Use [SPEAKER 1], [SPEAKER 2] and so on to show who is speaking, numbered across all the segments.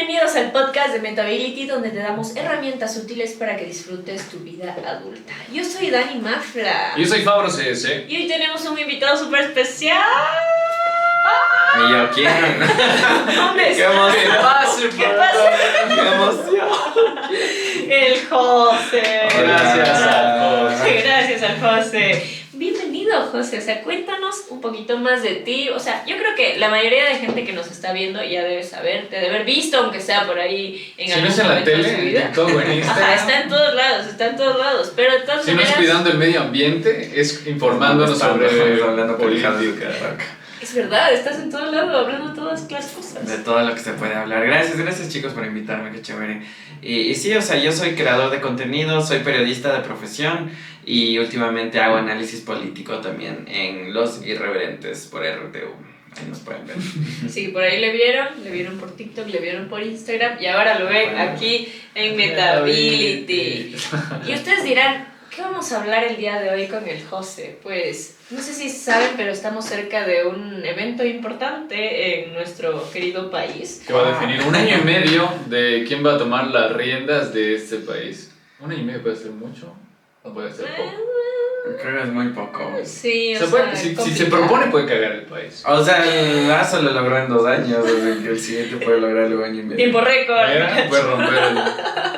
[SPEAKER 1] bienvenidos al podcast de Metability, donde te damos herramientas útiles para que disfrutes tu vida adulta. Yo soy Dani Mafra.
[SPEAKER 2] Yo soy Fabro CS.
[SPEAKER 1] Y hoy tenemos un invitado súper especial.
[SPEAKER 3] ¿Y yo quién?
[SPEAKER 1] ¿Dónde
[SPEAKER 3] ¡Qué
[SPEAKER 1] está?
[SPEAKER 3] emoción!
[SPEAKER 1] ¿Qué pasa?
[SPEAKER 3] ¡Qué emoción!
[SPEAKER 1] El José.
[SPEAKER 2] Gracias al José.
[SPEAKER 1] Gracias al José. Bienvenido, José. O sea, cuéntanos un poquito más de ti. O sea, yo creo que la mayoría de gente que nos está viendo ya debe saber, te debe haber visto, aunque sea por ahí en
[SPEAKER 2] Si
[SPEAKER 1] algún
[SPEAKER 2] no es en la
[SPEAKER 1] momento de su
[SPEAKER 2] tele, en
[SPEAKER 1] vida.
[SPEAKER 2] TikTok o en Instagram.
[SPEAKER 1] Ajá, está en todos lados, pero de todas
[SPEAKER 2] Si no es
[SPEAKER 1] maneras,
[SPEAKER 2] cuidando el medio ambiente, es informándonos sobre
[SPEAKER 3] hablando
[SPEAKER 2] política.
[SPEAKER 1] es verdad, estás en todo lado hablando todas las cosas.
[SPEAKER 3] De todo lo que se puede hablar. Gracias chicos por invitarme, qué chévere. Y sí, o sea, yo soy creador de contenido, soy periodista de profesión y últimamente hago análisis político también en Los Irreverentes por RTU. Ahí nos pueden ver.
[SPEAKER 1] Sí, por ahí le vieron por TikTok, le vieron por Instagram y ahora lo ven aquí en Metability. Y ustedes dirán, ¿qué vamos a hablar el día de hoy con el José? Pues no sé si saben, pero estamos cerca de un evento importante en nuestro querido país.
[SPEAKER 2] Que va a definir 1 año y medio de quién va a tomar las riendas de este país. 1 año y medio puede ser mucho o puede ser poco.
[SPEAKER 3] Creo que es muy poco.
[SPEAKER 1] Sí,
[SPEAKER 2] O sea, puede- si se
[SPEAKER 1] complicado.
[SPEAKER 2] propone puede cagar el país.
[SPEAKER 3] O sea, el Lazo lo logró en 2 años, así que el siguiente puede lograrlo en 1 año y medio.
[SPEAKER 1] Tiempo récord.
[SPEAKER 2] Mira, puede romper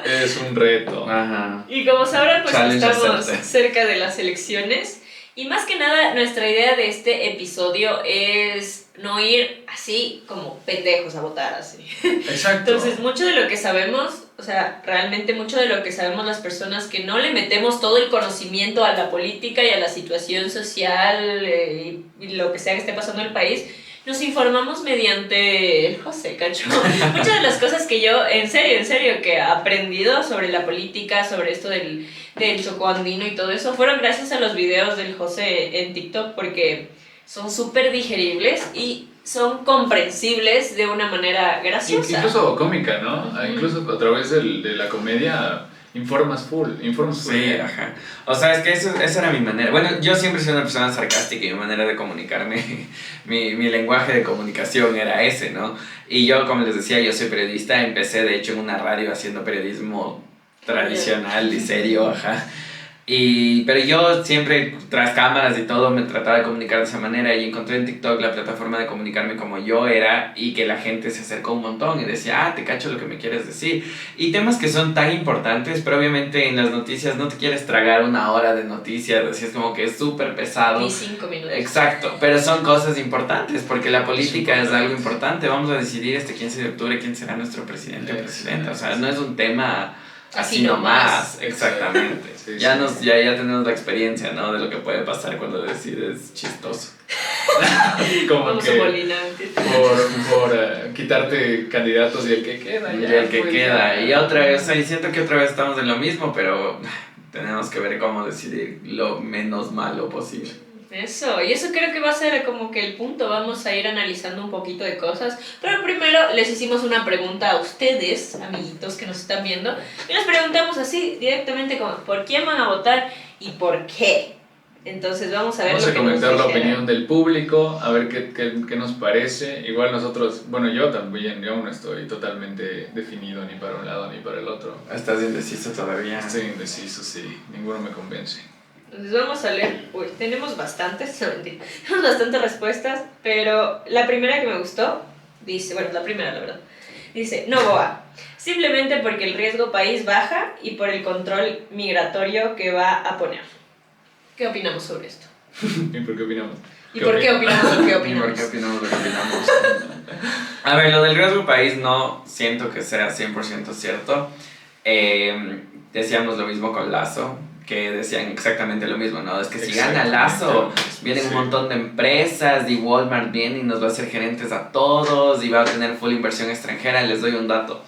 [SPEAKER 2] es un reto.
[SPEAKER 3] Ajá.
[SPEAKER 1] Y como sabrán, pues
[SPEAKER 3] Challenge
[SPEAKER 1] estamos
[SPEAKER 3] accepted.
[SPEAKER 1] cerca de las elecciones. Y más que nada, nuestra idea de este episodio es no ir así como pendejos a votar así.
[SPEAKER 2] Exacto.
[SPEAKER 1] Entonces, mucho de lo que sabemos, o sea, realmente mucho de lo que sabemos las personas que no le metemos todo el conocimiento a la política y a la situación social y lo que sea que esté pasando en el país, nos informamos mediante el José, cacho. Muchas de las cosas que yo, en serio, que he aprendido sobre la política, sobre esto del chocoandino y todo eso, fueron gracias a los videos del José en TikTok, porque son súper digeribles y son comprensibles de una manera graciosa.
[SPEAKER 2] Incluso cómica, ¿no?
[SPEAKER 1] Ujú.
[SPEAKER 2] Incluso a través de la comedia informas full.
[SPEAKER 3] Sí, ajá. O sea, es que esa era mi manera. Bueno, yo siempre soy una persona sarcástica y mi manera de comunicarme, mi lenguaje de comunicación era ese, ¿no? Y yo, como les decía, yo soy periodista, empecé de hecho en una radio haciendo periodismo tradicional y serio, ajá. Pero yo siempre, tras cámaras y todo, me trataba de comunicar de esa manera y encontré en TikTok la plataforma de comunicarme como yo era y que la gente se acercó un montón y decía, te cacho lo que me quieres decir. Y temas que son tan importantes, pero obviamente en las noticias no te quieres tragar 1 hora de noticias, así es como que es súper pesado.
[SPEAKER 1] Ni 5 minutos.
[SPEAKER 3] Exacto, pero son cosas importantes porque la política es algo importante. Vamos a decidir este 15 de octubre quién será nuestro presidente o presidenta. O sea, no es un tema así nomás. Exactamente.
[SPEAKER 2] Sí,
[SPEAKER 3] ya
[SPEAKER 2] sí.
[SPEAKER 3] ya tenemos la experiencia, ¿no? De lo que puede pasar cuando decides chistoso.
[SPEAKER 2] Como
[SPEAKER 1] Vamos
[SPEAKER 2] que
[SPEAKER 1] a Molina.
[SPEAKER 2] por quitarte candidatos y el que queda.
[SPEAKER 3] Y
[SPEAKER 2] Ya,
[SPEAKER 3] el que
[SPEAKER 2] pues,
[SPEAKER 3] queda.
[SPEAKER 2] ya.
[SPEAKER 3] Y otra vez, o sea, y siento que otra vez estamos en lo mismo, pero tenemos que ver cómo decidir lo menos malo posible.
[SPEAKER 1] Eso, y eso creo que va a ser como que el punto. Vamos a ir analizando un poquito de cosas. Pero primero les hicimos una pregunta a ustedes, amiguitos que nos están viendo. Y les preguntamos así directamente como, ¿por quién van a votar y por qué? Entonces vamos a ver
[SPEAKER 2] Vamos
[SPEAKER 1] lo
[SPEAKER 2] a
[SPEAKER 1] que nos
[SPEAKER 2] comentar la
[SPEAKER 1] dijeron.
[SPEAKER 2] opinión del público, a ver qué nos parece. Igual nosotros, bueno, yo también, yo aún no estoy totalmente definido ni para un lado ni para el otro.
[SPEAKER 3] ¿Estás indeciso todavía?
[SPEAKER 2] Estoy indeciso, sí, ninguno me convence.
[SPEAKER 1] Entonces vamos a leer, tenemos bastantes, no mentira, tenemos bastantes respuestas, pero la primera que me gustó, dice, bueno, la primera la verdad, dice, Novoa, simplemente porque el riesgo país baja y por el control migratorio que va a poner. ¿Qué opinamos sobre esto?
[SPEAKER 2] ¿Y por qué opinamos?
[SPEAKER 1] ¿Y por qué opinamos lo que
[SPEAKER 3] ¿Y por
[SPEAKER 1] opinamos?
[SPEAKER 3] qué opinamos lo que opinamos? A ver, lo del riesgo país no siento que sea 100% cierto. Decíamos lo mismo con Lazo, que decían exactamente lo mismo, ¿no? Es que si gana Lazo, vienen un montón de empresas y Walmart viene y nos va a hacer gerentes a todos y va a tener full inversión extranjera. Les doy un dato.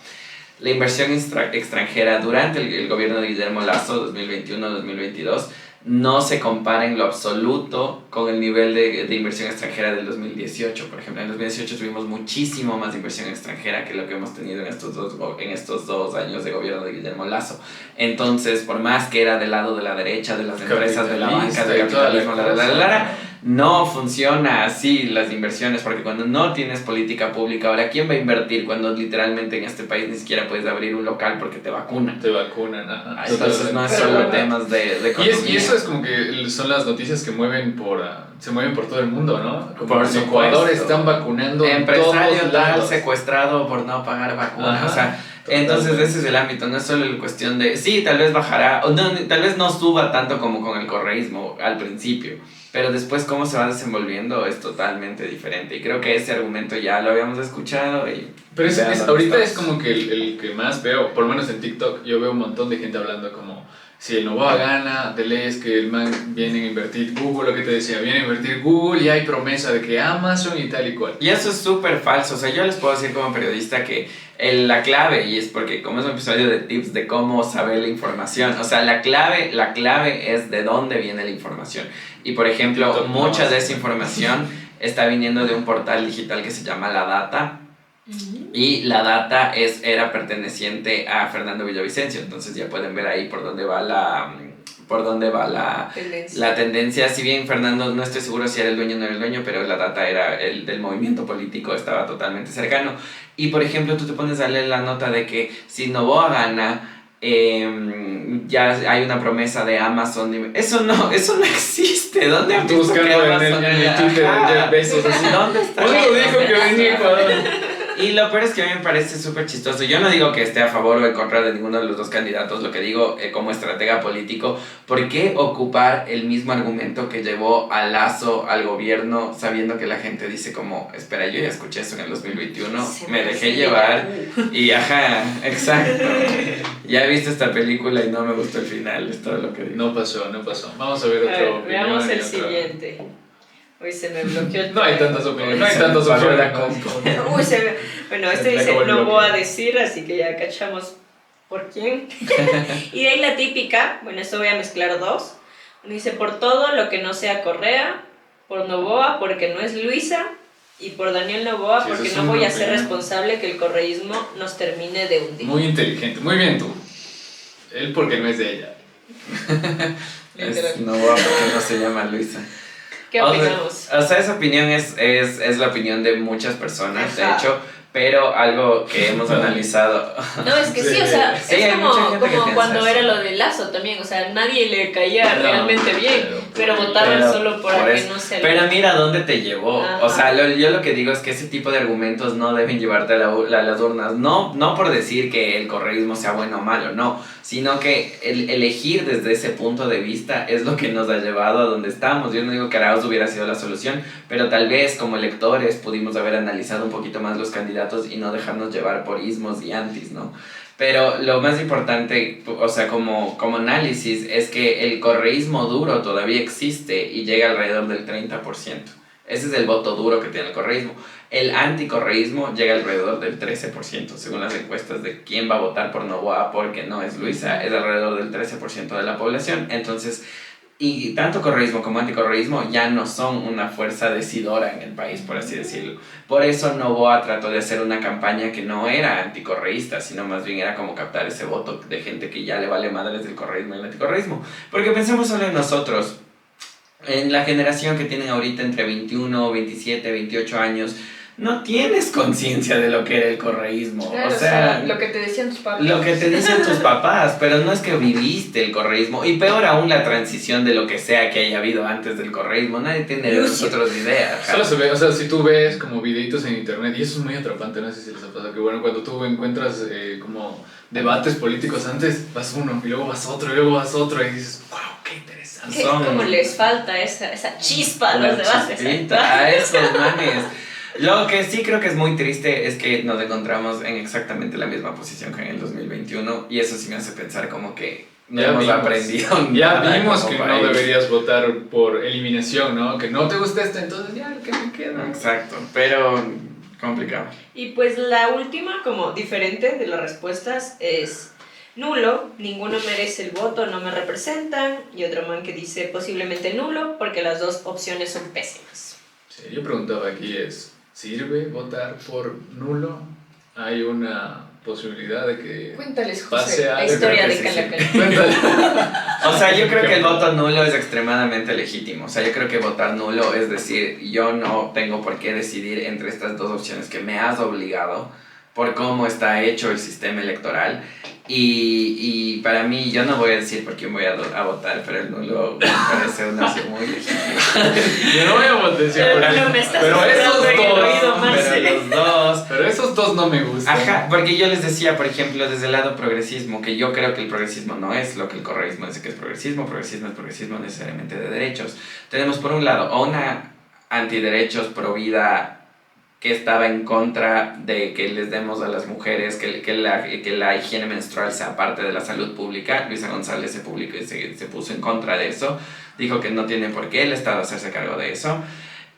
[SPEAKER 3] La inversión extranjera durante el gobierno de Guillermo Lazo, 2021-2022, no se compara en lo absoluto con el nivel de inversión extranjera del 2018. Por ejemplo, en el 2018 tuvimos muchísimo más inversión extranjera que lo que hemos tenido en estos dos años de gobierno de Guillermo Lazo. Entonces, por más que era del lado de la derecha, de las empresas, de la banca, del capitalismo, no funciona así las inversiones, porque cuando no tienes política pública, ahora, ¿quién va a invertir cuando literalmente en este país ni siquiera puedes abrir un local porque te vacunan?
[SPEAKER 2] Te vacunan, ajá.
[SPEAKER 3] Entonces no es
[SPEAKER 1] Pero
[SPEAKER 3] solo
[SPEAKER 1] bueno.
[SPEAKER 3] temas de economía.
[SPEAKER 2] Y eso es como que son las noticias que se mueven por todo el mundo, ¿no? Como
[SPEAKER 3] Por
[SPEAKER 2] en
[SPEAKER 3] supuesto.
[SPEAKER 2] Ecuador están vacunando en
[SPEAKER 3] Empresario
[SPEAKER 2] todos
[SPEAKER 3] tal
[SPEAKER 2] lados.
[SPEAKER 3] secuestrado por no pagar vacunas.
[SPEAKER 2] Ajá,
[SPEAKER 3] O sea,
[SPEAKER 2] totalmente.
[SPEAKER 3] entonces ese es el ámbito, no es solo la cuestión de, sí, tal vez bajará, o no, tal vez no suba tanto como con el correísmo al principio, pero después cómo se va desenvolviendo es totalmente diferente. Y creo que ese argumento ya lo habíamos escuchado.
[SPEAKER 2] Pero
[SPEAKER 3] vean dónde
[SPEAKER 2] ahorita
[SPEAKER 3] estamos.
[SPEAKER 2] es como que el que más veo, por lo menos en TikTok, yo veo un montón de gente hablando como, si el Novoa gana, de ley es que el man viene a invertir Google, lo que te decía, viene a invertir Google y hay promesa de que Amazon y tal y cual.
[SPEAKER 3] Y eso es súper falso. O sea, yo les puedo decir como periodista que la clave, y es porque como es un episodio de tips de cómo saber la información, o sea, la clave es de dónde viene la información. Y por ejemplo,
[SPEAKER 2] TikTok,
[SPEAKER 3] mucha
[SPEAKER 2] no,
[SPEAKER 3] de esa información está viniendo de un portal digital que se llama La Data. Y La Data era perteneciente a Fernando Villavicencio. Entonces ya pueden ver ahí por dónde va la tendencia. Si bien Fernando, no estoy seguro si era el dueño o no era el dueño, pero La Data era el del movimiento político, estaba totalmente cercano. Y por ejemplo, tú te pones a leer la nota de que si Novoa gana, ya hay una promesa de Amazon. Eso no existe. ¿Dónde han
[SPEAKER 2] Tú
[SPEAKER 3] visto que
[SPEAKER 2] buscando
[SPEAKER 3] Amazon
[SPEAKER 2] en el Twitter de Jeff Bezos así.
[SPEAKER 3] ¿Dónde está?
[SPEAKER 2] ¿Cuándo dijo que venía a Ecuador?
[SPEAKER 3] Y lo peor es que a mí me parece súper chistoso. Yo no digo que esté a favor o en contra de ninguno de los dos candidatos, lo que digo como estratega político, ¿por qué ocupar el mismo argumento que llevó a Lazo al gobierno sabiendo que la gente dice como, espera, yo ya escuché eso en el 2021, me dejé llevar y ajá, exacto. Ya he visto esta película y no me gustó el final, es todo lo que digo.
[SPEAKER 2] No pasó. Vamos a ver otra opinión.
[SPEAKER 1] Veamos
[SPEAKER 2] y
[SPEAKER 1] el
[SPEAKER 2] otra.
[SPEAKER 1] siguiente. Uy, se me bloqueó el
[SPEAKER 2] No hay tantas opiniones, no hay tantas
[SPEAKER 3] Se me paró
[SPEAKER 2] opiniones.
[SPEAKER 3] la compu.
[SPEAKER 1] Uy, bueno, este
[SPEAKER 2] Se
[SPEAKER 1] dice,
[SPEAKER 2] acabó el
[SPEAKER 1] no
[SPEAKER 2] bloque.
[SPEAKER 1] voy a decir, así que ya cachamos por quién. Y de ahí la típica, bueno, esto voy a mezclar dos. Dice, por todo lo que no sea Correa, por Novoa porque no es Luisa, y por Daniel Novoa
[SPEAKER 2] Sí,
[SPEAKER 1] porque
[SPEAKER 2] eso es
[SPEAKER 1] no
[SPEAKER 2] una
[SPEAKER 1] voy a ser
[SPEAKER 2] opinión.
[SPEAKER 1] responsable que el correísmo nos termine de hundir.
[SPEAKER 2] Muy inteligente, muy bien tú. Él porque no es de ella.
[SPEAKER 3] No, porque no se llama Luisa.
[SPEAKER 1] ¿Qué opinamos?
[SPEAKER 3] O sea, esa opinión es la opinión de muchas personas, de
[SPEAKER 1] Ajá.
[SPEAKER 3] hecho, pero algo que hemos analizado.
[SPEAKER 1] No, es que sí, o sea,
[SPEAKER 3] Sí,
[SPEAKER 1] es
[SPEAKER 3] hay mucha
[SPEAKER 1] como,
[SPEAKER 3] gente que
[SPEAKER 1] como
[SPEAKER 3] piensa
[SPEAKER 1] cuando
[SPEAKER 3] eso.
[SPEAKER 1] era lo de Lazo también, o sea, nadie le caía
[SPEAKER 2] No,
[SPEAKER 1] realmente bien, pero votaban
[SPEAKER 3] Pero
[SPEAKER 1] solo por que
[SPEAKER 3] eso.
[SPEAKER 1] no se
[SPEAKER 3] Pero mira dónde te llevó.
[SPEAKER 1] Ajá.
[SPEAKER 3] O sea, yo lo que digo es que ese tipo de argumentos no deben llevarte a las urnas. No por decir que el correísmo sea bueno o malo, no. Sino que el elegir desde ese punto de vista es lo que nos ha llevado a donde estamos. Yo no digo que Arauz hubiera sido la solución, pero tal vez como electores pudimos haber analizado un poquito más los candidatos y no dejarnos llevar por ismos y antis, ¿no? Pero lo más importante, o sea, como análisis, es que el correísmo duro todavía existe y llega alrededor del 30%. Ese es el voto duro que tiene el correísmo. El anticorreísmo llega alrededor del 13%, según las encuestas de quién va a votar por Novoa porque no es Luisa, es alrededor del 13% de la población. Entonces, y tanto correísmo como anticorreísmo ya no son una fuerza decidora en el país, por así decirlo. Por eso Novoa trató de hacer una campaña que no era anticorreísta, sino más bien era como captar ese voto de gente que ya le vale madres del correísmo y el anticorreísmo. Porque pensemos solo en nosotros, en la generación que tienen ahorita entre 21, 27, 28 años, no tienes conciencia de lo que era el correísmo.
[SPEAKER 1] Claro,
[SPEAKER 3] o sea,
[SPEAKER 1] lo que te decían tus papás.
[SPEAKER 3] lo que te dicen tus papás, pero no es que viviste el correísmo. Y peor aún la transición de lo que sea que haya habido antes del correísmo. Nadie tiene de nosotros idea.
[SPEAKER 2] Solo se ve, o sea, si tú ves como videitos en internet, y eso es muy atrapante, no sé si les ha pasado, que bueno, cuando tú encuentras como debates políticos antes, vas uno, y luego vas otro, y luego vas otro, y dices, wow, qué interesante.
[SPEAKER 1] Es como les falta esa chispa a los debates.
[SPEAKER 3] Chispita, a esos manes. Lo que sí creo que es muy triste es que nos encontramos en exactamente la misma posición que en el 2021 y eso sí me hace pensar como que no hemos aprendido
[SPEAKER 2] Ya
[SPEAKER 3] nada
[SPEAKER 2] vimos
[SPEAKER 3] como
[SPEAKER 2] que no
[SPEAKER 3] país.
[SPEAKER 2] deberías votar por eliminación, ¿no? Que no te gusta esto, entonces ya, el que me queda.
[SPEAKER 3] Exacto, pero complicado.
[SPEAKER 1] Y pues la última, como diferente de las respuestas, es nulo, ninguno merece el voto, no me representan. Y otro man que dice posiblemente nulo porque las dos opciones son pésimas.
[SPEAKER 2] Sí, yo preguntaba aquí ¿sirve votar por nulo? Hay una posibilidad de que
[SPEAKER 1] Cuéntales,
[SPEAKER 2] pase
[SPEAKER 1] José, la
[SPEAKER 2] algo.
[SPEAKER 1] historia
[SPEAKER 3] Yo
[SPEAKER 1] de
[SPEAKER 3] creo que sí,
[SPEAKER 1] Calacal.
[SPEAKER 2] Cuéntale.
[SPEAKER 3] O sea, yo creo que el voto nulo es extremadamente legítimo. O sea, yo creo que votar nulo es decir, yo no tengo por qué decidir entre estas dos opciones que me has obligado por cómo está hecho el sistema electoral. Y para mí, yo no voy a decir por quién voy a votar, pero el nulo me parece una opción muy legítima.
[SPEAKER 2] Yo no voy a votar por
[SPEAKER 1] Pero
[SPEAKER 2] él.
[SPEAKER 1] me estás
[SPEAKER 2] Pero esos
[SPEAKER 1] susurrando en el oído,
[SPEAKER 2] dos.
[SPEAKER 1] Marce.
[SPEAKER 3] Pero los dos...
[SPEAKER 2] Pero esos dos no me gustan.
[SPEAKER 3] Ajá, porque yo les decía, por ejemplo, desde el lado progresismo, que yo creo que el progresismo no es lo que el correísmo dice que es progresismo. Progresismo es progresismo necesariamente de derechos. Tenemos por un lado a una antiderechos pro vida que estaba en contra de que les demos a las mujeres que la higiene menstrual sea parte de la salud pública. Luisa González se puso en contra de eso, dijo que no tiene por qué el Estado hacerse cargo de eso.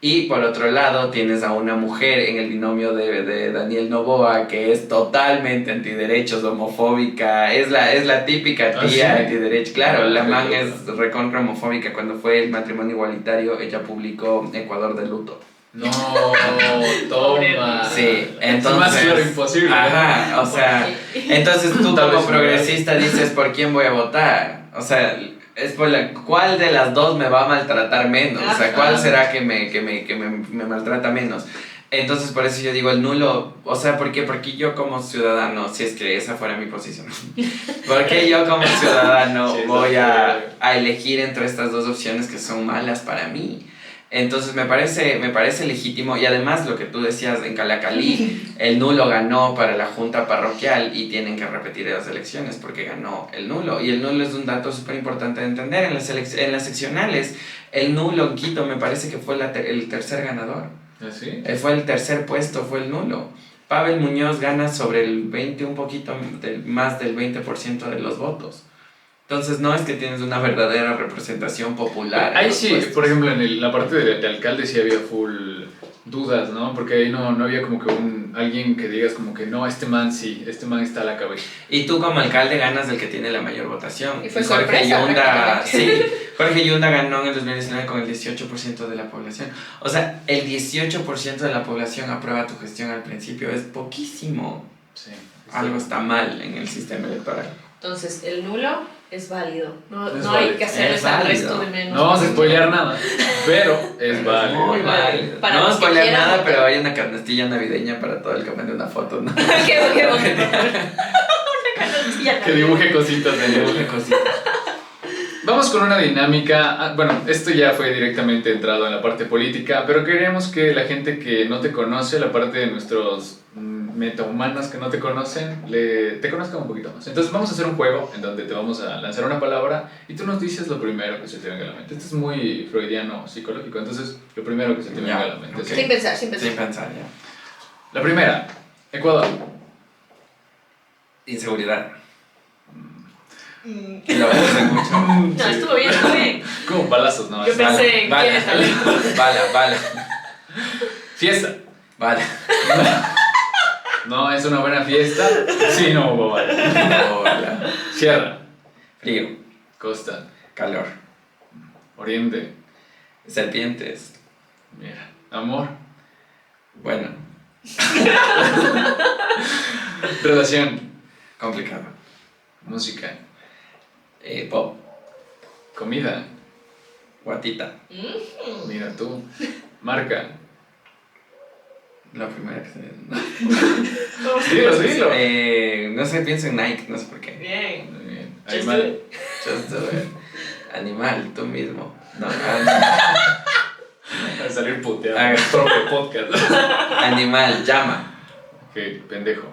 [SPEAKER 3] Y por otro lado tienes a una mujer en el binomio de Daniel Noboa que es totalmente antiderechos, homofóbica, es la típica tía
[SPEAKER 2] ¿Sí?
[SPEAKER 3] antiderechos. Claro, la man es recontra homofóbica. Cuando fue el matrimonio igualitario, ella publicó Ecuador de luto.
[SPEAKER 2] No, toma.
[SPEAKER 3] Sí, entonces...
[SPEAKER 2] Es más claro imposible.
[SPEAKER 3] Ajá, o sea, entonces tú
[SPEAKER 2] Tal
[SPEAKER 3] como
[SPEAKER 2] vez
[SPEAKER 3] progresista dices, ¿por quién voy a votar? O sea, es por ¿cuál de las dos me va a maltratar menos? O sea, ¿cuál será que me maltrata menos? Entonces, por eso yo digo el nulo, o sea, ¿por qué? Porque yo como ciudadano, si es que esa fuera mi posición, porque yo como ciudadano
[SPEAKER 2] Sí,
[SPEAKER 3] voy a elegir entre estas dos opciones que son malas para mí. Entonces me parece legítimo, y además lo que tú decías en Calacalí, el nulo ganó para la junta parroquial y tienen que repetir las elecciones porque ganó el nulo. Y el nulo es un dato súper importante de entender. En las seccionales, el nulo en Quito me parece que fue el tercer ganador.
[SPEAKER 2] ¿Ah, sí?
[SPEAKER 3] Fue el tercer puesto, fue el nulo. Pavel Muñoz gana sobre el 20, un poquito más del 20% de los votos. Entonces no es que tienes una verdadera representación popular.
[SPEAKER 2] Ahí sí, por ejemplo, en la parte de alcalde sí había full dudas, ¿no? Porque ahí no había como que alguien que digas como que no, este man está a la cabeza.
[SPEAKER 3] Y tú como alcalde ganas del que tiene la mayor votación.
[SPEAKER 1] Y fue
[SPEAKER 3] Jorge
[SPEAKER 1] sorpresa,
[SPEAKER 3] Yunda,
[SPEAKER 1] prácticamente.
[SPEAKER 3] sí, Jorge Yunda ganó en el 2019 con el 18% de la población. O sea, el 18% de la población aprueba tu gestión al principio, es poquísimo.
[SPEAKER 2] Sí.
[SPEAKER 3] Algo está mal en el sistema electoral.
[SPEAKER 1] Entonces, el nulo es válido. No
[SPEAKER 2] Es
[SPEAKER 1] hay
[SPEAKER 2] válido.
[SPEAKER 1] que hacerles
[SPEAKER 3] Es
[SPEAKER 1] al
[SPEAKER 3] válido.
[SPEAKER 1] resto de menos.
[SPEAKER 2] No vamos a spoilear nada, pero es válido.
[SPEAKER 3] Muy
[SPEAKER 1] válido.
[SPEAKER 3] mal.
[SPEAKER 1] Para
[SPEAKER 3] No
[SPEAKER 1] los
[SPEAKER 3] vamos a
[SPEAKER 1] que
[SPEAKER 3] spoilear
[SPEAKER 1] quieran
[SPEAKER 3] nada,
[SPEAKER 1] votar.
[SPEAKER 3] pero hay una canastilla navideña para todo el que mande una foto, ¿no?
[SPEAKER 1] qué bonito. Una canastilla.
[SPEAKER 2] Que dibuje cositas de
[SPEAKER 3] Una cosita.
[SPEAKER 2] Vamos con una dinámica. Bueno, esto ya fue directamente entrado en la parte política, pero queremos que la gente que no te conoce, la parte de nuestros metahumanos que no te conocen, te conozcan un poquito más. Entonces vamos a hacer un juego en donde te vamos a lanzar una palabra y tú nos dices lo primero que se te venga a la mente. Esto es muy freudiano, psicológico, entonces lo primero que se te venga a la mente.
[SPEAKER 3] ok.
[SPEAKER 2] ¿Sí?
[SPEAKER 1] Sin pensar, sin pensar.
[SPEAKER 3] Sin pensar, ya.
[SPEAKER 2] La primera, Ecuador.
[SPEAKER 3] Inseguridad.
[SPEAKER 1] Mm.
[SPEAKER 3] Lo pensé mucho.
[SPEAKER 1] No,
[SPEAKER 2] Sí.
[SPEAKER 1] estuvo bien, estuvo bien.
[SPEAKER 2] Como balazos, ¿no?
[SPEAKER 1] Yo pensé en
[SPEAKER 3] Bala,
[SPEAKER 1] quién es talento.
[SPEAKER 3] bala.
[SPEAKER 2] Fiesta.
[SPEAKER 3] Bala.
[SPEAKER 2] No es una buena fiesta. Sí, no hubo bala.
[SPEAKER 3] No, bala.
[SPEAKER 2] Sierra.
[SPEAKER 3] Frío.
[SPEAKER 2] Costa.
[SPEAKER 3] Calor.
[SPEAKER 2] Oriente.
[SPEAKER 3] Serpientes.
[SPEAKER 2] Mira. Amor.
[SPEAKER 3] Bueno,
[SPEAKER 2] Relación.
[SPEAKER 3] complicado.
[SPEAKER 2] Música.
[SPEAKER 3] Pop.
[SPEAKER 2] Comida.
[SPEAKER 3] Guatita.
[SPEAKER 2] Mira tú. Marca.
[SPEAKER 3] La primera que se me...
[SPEAKER 2] Dilo.
[SPEAKER 3] No sé, pienso en Nike, no sé por qué.
[SPEAKER 1] Bien.
[SPEAKER 2] Muy bien.
[SPEAKER 1] Just
[SPEAKER 2] Animal.
[SPEAKER 1] do it.
[SPEAKER 3] Just do it. Animal, tú mismo. No,
[SPEAKER 2] A salir puteado.
[SPEAKER 3] Ah.
[SPEAKER 2] Propio podcast.
[SPEAKER 3] animal, llama.
[SPEAKER 2] Ok, pendejo.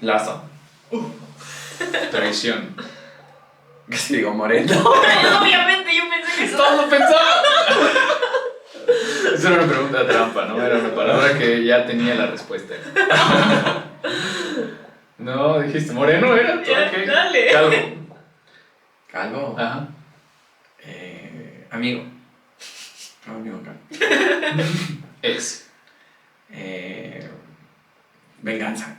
[SPEAKER 3] Lazo.
[SPEAKER 2] Traición.
[SPEAKER 3] Casi digo moreno.
[SPEAKER 1] Obviamente, yo pensé que eso.
[SPEAKER 2] ¡Todo lo pensaba! Esa era una pregunta trampa, ¿no? Era una palabra que ya tenía la respuesta. No, dijiste, moreno era.
[SPEAKER 1] Ya,
[SPEAKER 2] Ok.
[SPEAKER 1] dale.
[SPEAKER 2] Calvo.
[SPEAKER 3] Calvo.
[SPEAKER 2] Ajá.
[SPEAKER 3] Amigo. No, amigo acá.
[SPEAKER 2] Ex.
[SPEAKER 3] Venganza.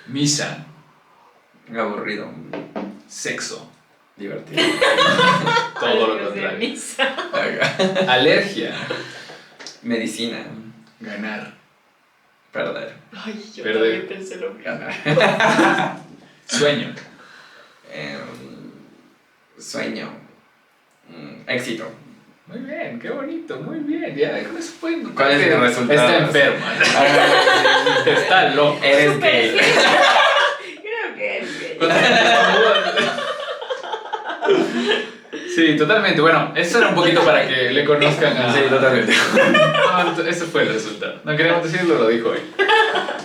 [SPEAKER 2] Misa.
[SPEAKER 3] Aburrido.
[SPEAKER 2] Sexo.
[SPEAKER 3] Divertido.
[SPEAKER 2] Todo lo
[SPEAKER 1] Algo de
[SPEAKER 2] contrario.
[SPEAKER 1] misa.
[SPEAKER 2] Alergia.
[SPEAKER 3] Medicina.
[SPEAKER 2] Ganar.
[SPEAKER 3] Perder.
[SPEAKER 1] Ay, yo
[SPEAKER 2] Perder.
[SPEAKER 1] también pensé lo mismo.
[SPEAKER 3] Ganar.
[SPEAKER 2] Sueño.
[SPEAKER 3] sueño, éxito.
[SPEAKER 2] Muy bien, qué bonito, muy bien. Ya, con eso pueden.
[SPEAKER 3] ¿Cuál es el resultado?
[SPEAKER 2] Está enferma. Está loco.
[SPEAKER 3] Eres
[SPEAKER 1] Súper
[SPEAKER 3] gay.
[SPEAKER 1] gay. Creo que es gay.
[SPEAKER 2] Sí, totalmente. Bueno, eso era un poquito para que le conozcan a...
[SPEAKER 3] Sí, totalmente.
[SPEAKER 2] No, ese fue el resultado. No queríamos decirlo, lo dijo él.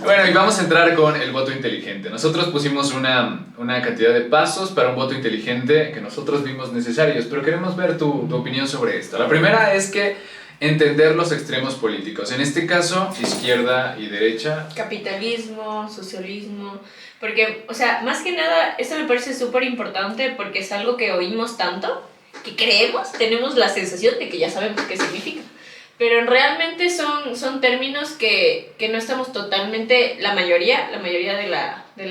[SPEAKER 2] Bueno, y vamos a entrar con el voto inteligente. Nosotros pusimos una cantidad de pasos para un voto inteligente que nosotros vimos necesarios, pero queremos ver tu opinión sobre esto. La primera es que entender los extremos políticos. En este caso, izquierda y derecha.
[SPEAKER 1] Capitalismo, socialismo, porque, o sea, más que nada, esto me parece súper importante porque es algo que oímos tanto, que creemos, tenemos la sensación de que ya sabemos qué significa, pero realmente son términos que no estamos totalmente, la mayoría de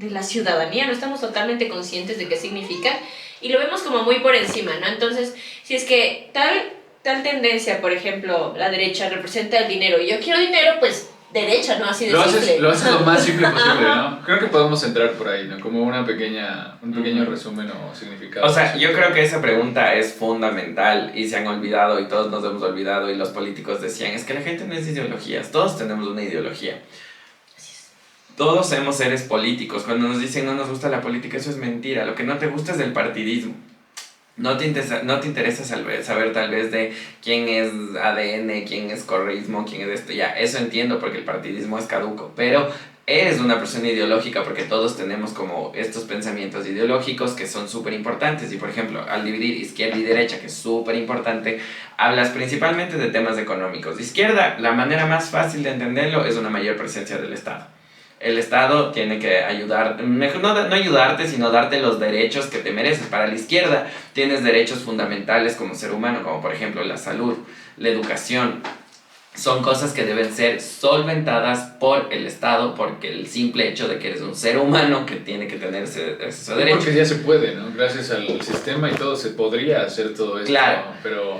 [SPEAKER 1] la ciudadanía, no estamos totalmente conscientes de qué significa y lo vemos como muy por encima, ¿no? Entonces, si es que tal tendencia, por ejemplo, la derecha representa el dinero y yo quiero dinero, pues derecha, ¿no? Así de simple.
[SPEAKER 2] Lo haces lo más simple posible,
[SPEAKER 3] Ajá.
[SPEAKER 2] ¿no? Creo que podemos entrar por ahí, ¿no? Como un pequeño resumen o significado.
[SPEAKER 3] O sea, yo creo que esa pregunta es fundamental y se han olvidado y todos nos hemos olvidado y los políticos decían, es que la gente no es ideologías, todos tenemos una ideología. Todos somos seres políticos. Cuando nos dicen no nos gusta la política, eso es mentira. Lo que no te gusta es el partidismo. No te interesa saber tal vez de quién es ADN, quién es correísmo, quién es esto. Ya, eso entiendo porque el partidismo es caduco. Pero eres una persona ideológica porque todos tenemos como estos pensamientos ideológicos que son súper importantes. Y por ejemplo, al dividir izquierda y derecha, que es súper importante, hablas principalmente de temas económicos. Izquierda, la manera más fácil de entenderlo es una mayor presencia del Estado. El Estado tiene que ayudar, mejor no ayudarte, sino darte los derechos que te mereces. Para la izquierda tienes derechos fundamentales como ser humano, como por ejemplo la salud, la educación. Son cosas que deben ser solventadas por el Estado, porque el simple hecho de que eres un ser humano que tiene que tener ese derecho.
[SPEAKER 2] Porque ya se puede, ¿no? Gracias al sistema y todo se podría hacer todo esto.
[SPEAKER 3] Claro.
[SPEAKER 2] Pero...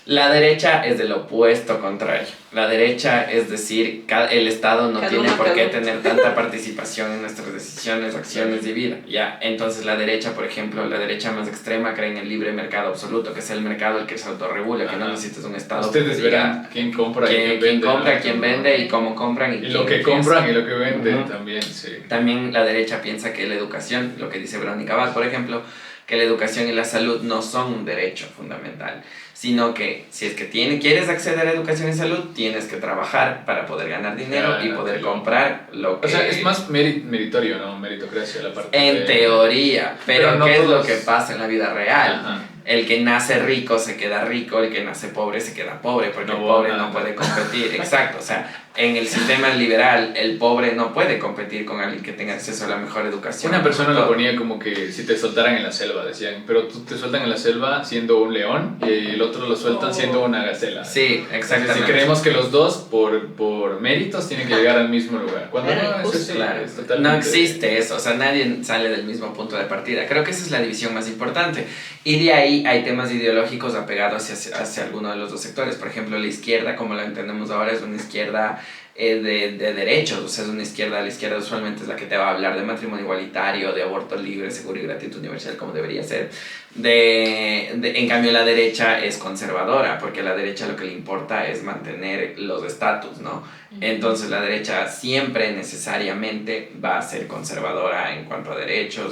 [SPEAKER 3] La derecha es del opuesto contrario. La derecha es decir, el Estado no tiene por qué tener tanta participación en nuestras decisiones, acciones y vida. Ya, entonces la derecha, por ejemplo, la derecha más extrema cree en el libre mercado absoluto, que es el mercado el que se autorregula, que no necesitas un Estado.
[SPEAKER 2] Ustedes verán quién compra y quién vende.
[SPEAKER 3] Quién vende y cómo compran.
[SPEAKER 2] Y lo que compran y lo que venden también, sí.
[SPEAKER 3] También la derecha piensa que la educación, lo que dice Verónica Abad, por ejemplo, que la educación y la salud no son un derecho fundamental, sino que si es que quieres acceder a educación y salud, tienes que trabajar para poder ganar dinero y poder comprar lo que...
[SPEAKER 2] O sea, es más meritorio, ¿no? Meritocracia la parte
[SPEAKER 3] En teoría, pero no ¿qué es lo que pasa en la vida real?
[SPEAKER 2] Ajá.
[SPEAKER 3] El que nace rico se queda rico, el que nace pobre se queda pobre, porque el pobre no puede competir. Exacto, o sea, en el sistema liberal, el pobre no puede competir con alguien que tenga acceso a la mejor educación.
[SPEAKER 2] Una persona lo ponía como que si te soltaran en la selva, decían, pero tú te sueltan en la selva siendo un león y el otro lo sueltan siendo una gacela.
[SPEAKER 3] Sí, exactamente.
[SPEAKER 2] Si creemos que los dos, por méritos, tienen que llegar al mismo lugar. Cuando no,
[SPEAKER 1] Justo,
[SPEAKER 2] eso sí,
[SPEAKER 3] claro.
[SPEAKER 2] es totalmente...
[SPEAKER 3] No existe eso, o sea, nadie sale del mismo punto de partida. Creo que esa es la división más importante. Y de ahí hay temas ideológicos apegados hacia alguno de los dos sectores. Por ejemplo, la izquierda, como la entendemos ahora, es una izquierda de derechos, o sea, es una izquierda, la izquierda usualmente es la que te va a hablar de matrimonio igualitario, de aborto libre, seguro y gratuito universal, como debería ser. En cambio, la derecha es conservadora, porque a la derecha lo que le importa es mantener los estatus, ¿no? Entonces, la derecha siempre necesariamente va a ser conservadora en cuanto a derechos,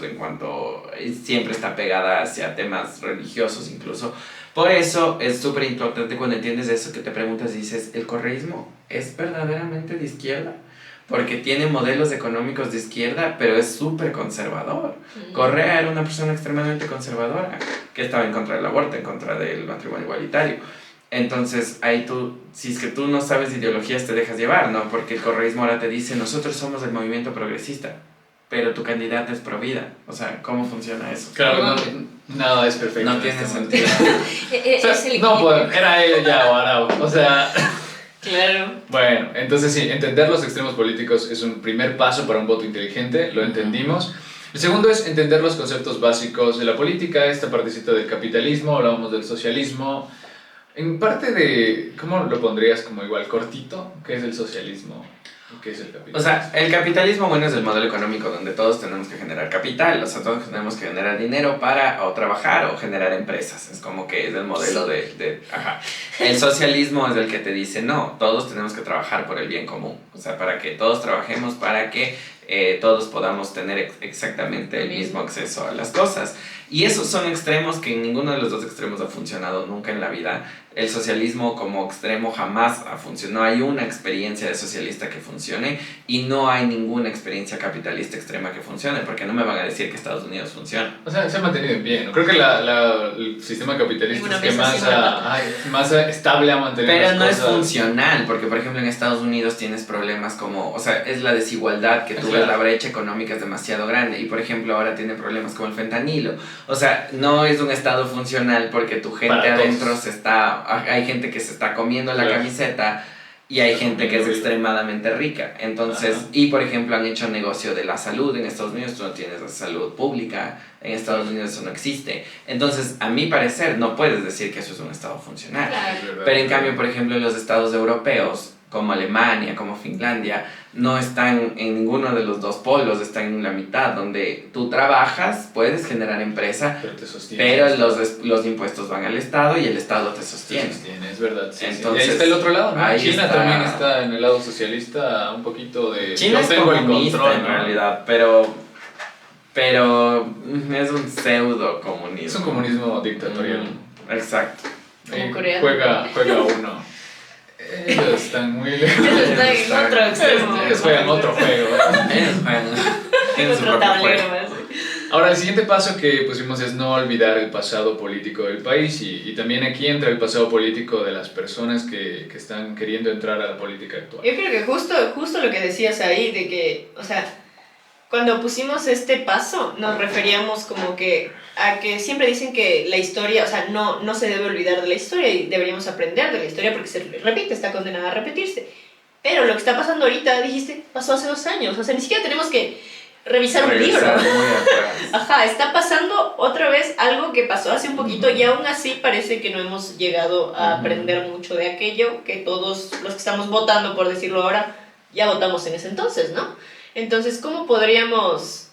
[SPEAKER 3] siempre está pegada hacia temas religiosos incluso. Por eso es súper importante cuando entiendes eso, que te preguntas y dices, ¿el correísmo es verdaderamente de izquierda? Porque tiene modelos económicos de izquierda, pero es súper conservador. Correa era una persona extremadamente conservadora, que estaba en contra del aborto, en contra del matrimonio igualitario. Entonces, ahí si es que tú no sabes ideologías, te dejas llevar, ¿no? Porque el correísmo ahora te dice, nosotros somos el movimiento progresista, pero tu candidato es pro vida. O sea, ¿cómo funciona eso?
[SPEAKER 2] Claro, nada es perfecto.
[SPEAKER 3] No tiene sentido.
[SPEAKER 2] O sea, no, pues, era él ya o Arau. O sea...
[SPEAKER 1] Claro.
[SPEAKER 2] Bueno, entonces sí, entender los extremos políticos es un primer paso para un voto inteligente, lo entendimos. El segundo es entender los conceptos básicos de la política, esta partecita del capitalismo, hablábamos del socialismo. En parte de, ¿cómo lo pondrías como igual cortito? ¿Qué es el socialismo? ¿Qué es el capitalismo?
[SPEAKER 3] O sea, el capitalismo, bueno, es el modelo económico donde todos tenemos que generar capital, o sea, todos tenemos que generar dinero para o trabajar o generar empresas. Es como que es el modelo ajá. El socialismo es el que te dice, no, todos tenemos que trabajar por el bien común. O sea, para que todos trabajemos, para que todos podamos tener exactamente el mismo acceso a las cosas. Y esos son extremos que en ninguno de los dos extremos ha funcionado nunca en la vida. El socialismo como extremo jamás ha funcionado. No hay una experiencia de socialista que funcione y no hay ninguna experiencia capitalista extrema que funcione, porque no me van a decir que Estados Unidos funciona.
[SPEAKER 2] O sea, se ha mantenido en pie, ¿no? Creo que el sistema capitalista es que más estable ha mantenido
[SPEAKER 3] Pero
[SPEAKER 2] las
[SPEAKER 3] no
[SPEAKER 2] cosas.
[SPEAKER 3] es funcional, porque por ejemplo en Estados Unidos tienes problemas como, o sea, es la desigualdad que tú ves, la brecha económica es demasiado grande y por ejemplo ahora tiene problemas como el fentanilo. O sea, no es un estado funcional porque tu gente
[SPEAKER 2] Para
[SPEAKER 3] adentro
[SPEAKER 2] todos.
[SPEAKER 3] hay gente que se está comiendo la camiseta y hay gente que es extremadamente rica. Entonces, y por ejemplo han hecho negocio de la salud. En Estados Unidos tú no tienes salud pública, en Estados Unidos eso no existe. Entonces, a mi parecer, no puedes decir que eso es un estado funcional.
[SPEAKER 1] Claro.
[SPEAKER 3] Pero en cambio, por ejemplo, los estados europeos, como Alemania, como Finlandia, no están en ninguno de los dos polos, están en la mitad, donde tú trabajas, puedes generar empresa,
[SPEAKER 2] pero te sostiene.
[SPEAKER 3] pero los impuestos van al Estado y el Estado te sostiene.
[SPEAKER 2] Es verdad. Sí,
[SPEAKER 3] entonces,
[SPEAKER 2] y ahí está el otro lado, ¿no?
[SPEAKER 3] ahí
[SPEAKER 2] China
[SPEAKER 3] está.
[SPEAKER 2] también está en el lado socialista, un poquito de...
[SPEAKER 3] China es comunista en realidad, pero es un pseudo comunismo.
[SPEAKER 2] Es un comunismo dictatorial.
[SPEAKER 3] Exacto.
[SPEAKER 1] Como Corea.
[SPEAKER 2] Juega uno. Ellos están muy lejos.
[SPEAKER 1] Ellos están en otro extremo.
[SPEAKER 2] Ellos juegan otro juego.
[SPEAKER 3] Ellos juegan. Tienen su
[SPEAKER 1] Otro
[SPEAKER 3] propio
[SPEAKER 1] tablero
[SPEAKER 3] juego.
[SPEAKER 1] más.
[SPEAKER 2] Ahora, el siguiente paso que pusimos es no olvidar el pasado político del país y también aquí entra el pasado político de las personas que están queriendo entrar a la política actual.
[SPEAKER 1] Yo creo que justo lo que decías ahí, de que, o sea, cuando pusimos este paso, nos referíamos como que a que siempre dicen que la historia, o sea, no se debe olvidar de la historia y deberíamos aprender de la historia porque se repite, está condenada a repetirse. Pero lo que está pasando ahorita, dijiste, pasó hace 2 años, o sea, ni siquiera tenemos que revisar un libro.
[SPEAKER 3] Muy atrás.
[SPEAKER 1] Ajá, está pasando otra vez algo que pasó hace un poquito y aún así parece que no hemos llegado a aprender mucho de aquello que todos los que estamos votando, por decirlo ahora, ya votamos en ese entonces, ¿no? Entonces, ¿cómo podríamos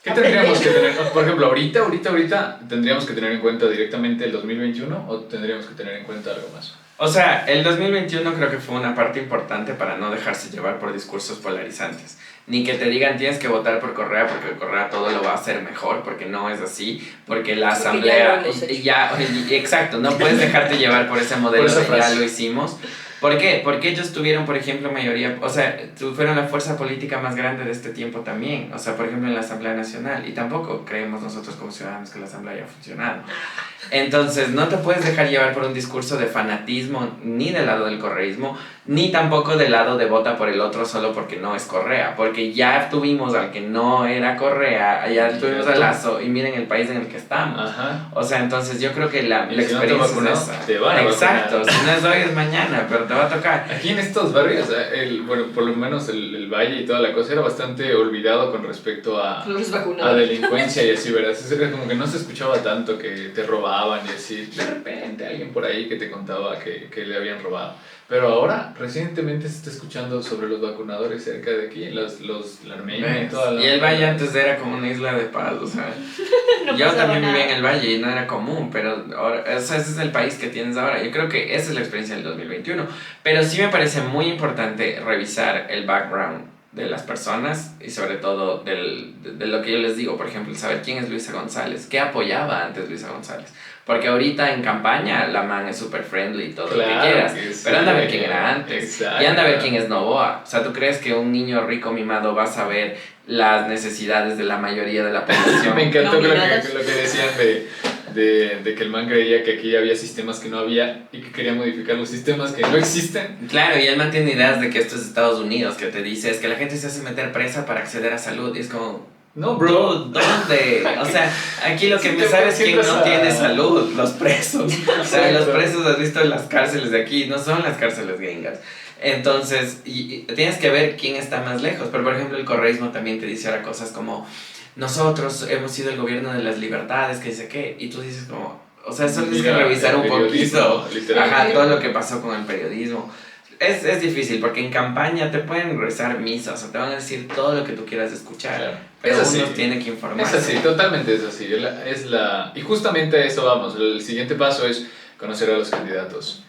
[SPEAKER 2] ¿Qué tendríamos que tener? Por ejemplo, ahorita, ¿tendríamos que tener en cuenta directamente el 2021 o tendríamos que tener en cuenta algo más?
[SPEAKER 3] O sea, el 2021 creo que fue una parte importante para no dejarse llevar por discursos polarizantes. Ni que te digan tienes que votar por Correa porque Correa todo lo va a hacer mejor, porque no es así, porque la asamblea exacto, no puedes dejarte llevar por ese modelo de ya lo hicimos. ¿Por qué? Porque ellos tuvieron, por ejemplo, mayoría, o sea, fueron la fuerza política más grande de este tiempo también, o sea, por ejemplo, en la Asamblea Nacional, y tampoco creemos nosotros como ciudadanos que la Asamblea haya funcionado. Entonces, no te puedes dejar llevar por un discurso de fanatismo, ni del lado del correísmo, ni tampoco del lado de vota por el otro solo porque no es Correa, porque ya tuvimos al que no era Correa, ya tuvimos a Lazo, y miren el país en el que estamos.
[SPEAKER 2] Ajá.
[SPEAKER 3] O sea, entonces yo creo que la
[SPEAKER 2] Y si no
[SPEAKER 3] experiencia
[SPEAKER 2] te vacunas,
[SPEAKER 3] es esa.
[SPEAKER 2] te van a
[SPEAKER 3] Exacto,
[SPEAKER 2] vacunar.
[SPEAKER 3] si no es hoy es mañana, pero te va a tocar.
[SPEAKER 2] Aquí en estos barrios, bueno, por lo menos el Valle y toda la cosa era bastante olvidado con respecto a delincuencia y así, ¿verdad? Era como que no se escuchaba tanto que te robaban y así. De repente alguien por ahí que te contaba que le habían robado. Pero ahora, recientemente se está escuchando sobre los vacunadores cerca de aquí, los Larmeña y toda la...
[SPEAKER 3] Y el Valle antes era como una isla de paz, o sea.
[SPEAKER 1] No
[SPEAKER 3] yo también
[SPEAKER 1] nada.
[SPEAKER 3] vivía en el Valle y no era común, pero ahora, o sea, ese es el país que tienes ahora. Yo creo que esa es la experiencia del 2021. Pero sí me parece muy importante revisar el background de las personas y sobre todo de lo que yo les digo, por ejemplo, saber quién es Luisa González, qué apoyaba antes Luisa González. Porque ahorita en campaña la man es súper friendly y todo lo que quieras, pero anda a ver quién era antes.
[SPEAKER 2] Exacto.
[SPEAKER 3] Y anda a ver quién es Novoa. O sea, ¿tú crees que un niño rico mimado va a saber las necesidades de la mayoría de la población?
[SPEAKER 2] Me encantó lo
[SPEAKER 1] Nominadas.
[SPEAKER 2] que decían de que el man creía que aquí había sistemas que no había y que quería modificar los sistemas que no existen.
[SPEAKER 3] Claro, y él mantiene ideas de que esto es Estados Unidos, que te dice es que la gente se hace meter presa para acceder a salud. Y es como,
[SPEAKER 2] No, bro.
[SPEAKER 3] ¿dónde? O sea, aquí lo que
[SPEAKER 2] Sí
[SPEAKER 3] me
[SPEAKER 2] te
[SPEAKER 3] sabes es quién no
[SPEAKER 2] sientas a-
[SPEAKER 3] tiene salud, los presos. O sea, los
[SPEAKER 2] Exacto.
[SPEAKER 3] presos, has visto las cárceles de aquí, no son las cárceles gringas. Entonces, y tienes que ver quién está más lejos. Pero, por ejemplo, el correísmo también te dice ahora cosas como, nosotros hemos sido el gobierno de las libertades, que dice qué, y tú dices como, o sea, eso tienes que
[SPEAKER 2] Mira,
[SPEAKER 3] revisar
[SPEAKER 2] el
[SPEAKER 3] un poquito.
[SPEAKER 2] periodismo, literalmente.
[SPEAKER 3] Ajá, todo lo que pasó con el periodismo. Es difícil porque en campaña te pueden rezar misas o te van a decir todo lo que tú quieras escuchar,
[SPEAKER 2] Claro.
[SPEAKER 3] pero
[SPEAKER 2] Es así.
[SPEAKER 3] uno tiene que informarse.
[SPEAKER 2] Es así, totalmente es así. Y justamente a eso vamos. El siguiente paso es conocer a los candidatos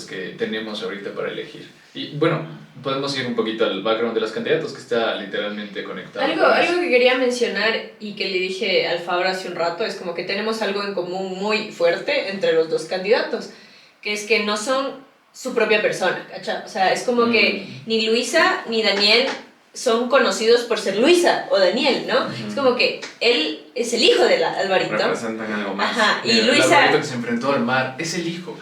[SPEAKER 2] que tenemos ahorita para elegir. Y bueno, podemos ir un poquito al background de los candidatos que está literalmente conectado.
[SPEAKER 1] Algo que quería mencionar y que le dije al Fabra hace un rato es como que tenemos algo en común muy fuerte entre los dos candidatos, que es que no son su propia persona, ¿cachai? O sea, es como que ni Luisa ni Daniel son conocidos por ser Luisa o Daniel, ¿no? Es como que él es el hijo de Alvarito.
[SPEAKER 3] Representan algo más.
[SPEAKER 1] Ajá, y
[SPEAKER 2] El
[SPEAKER 1] Luisa
[SPEAKER 2] Alvarito que se enfrentó al mar es el hijo.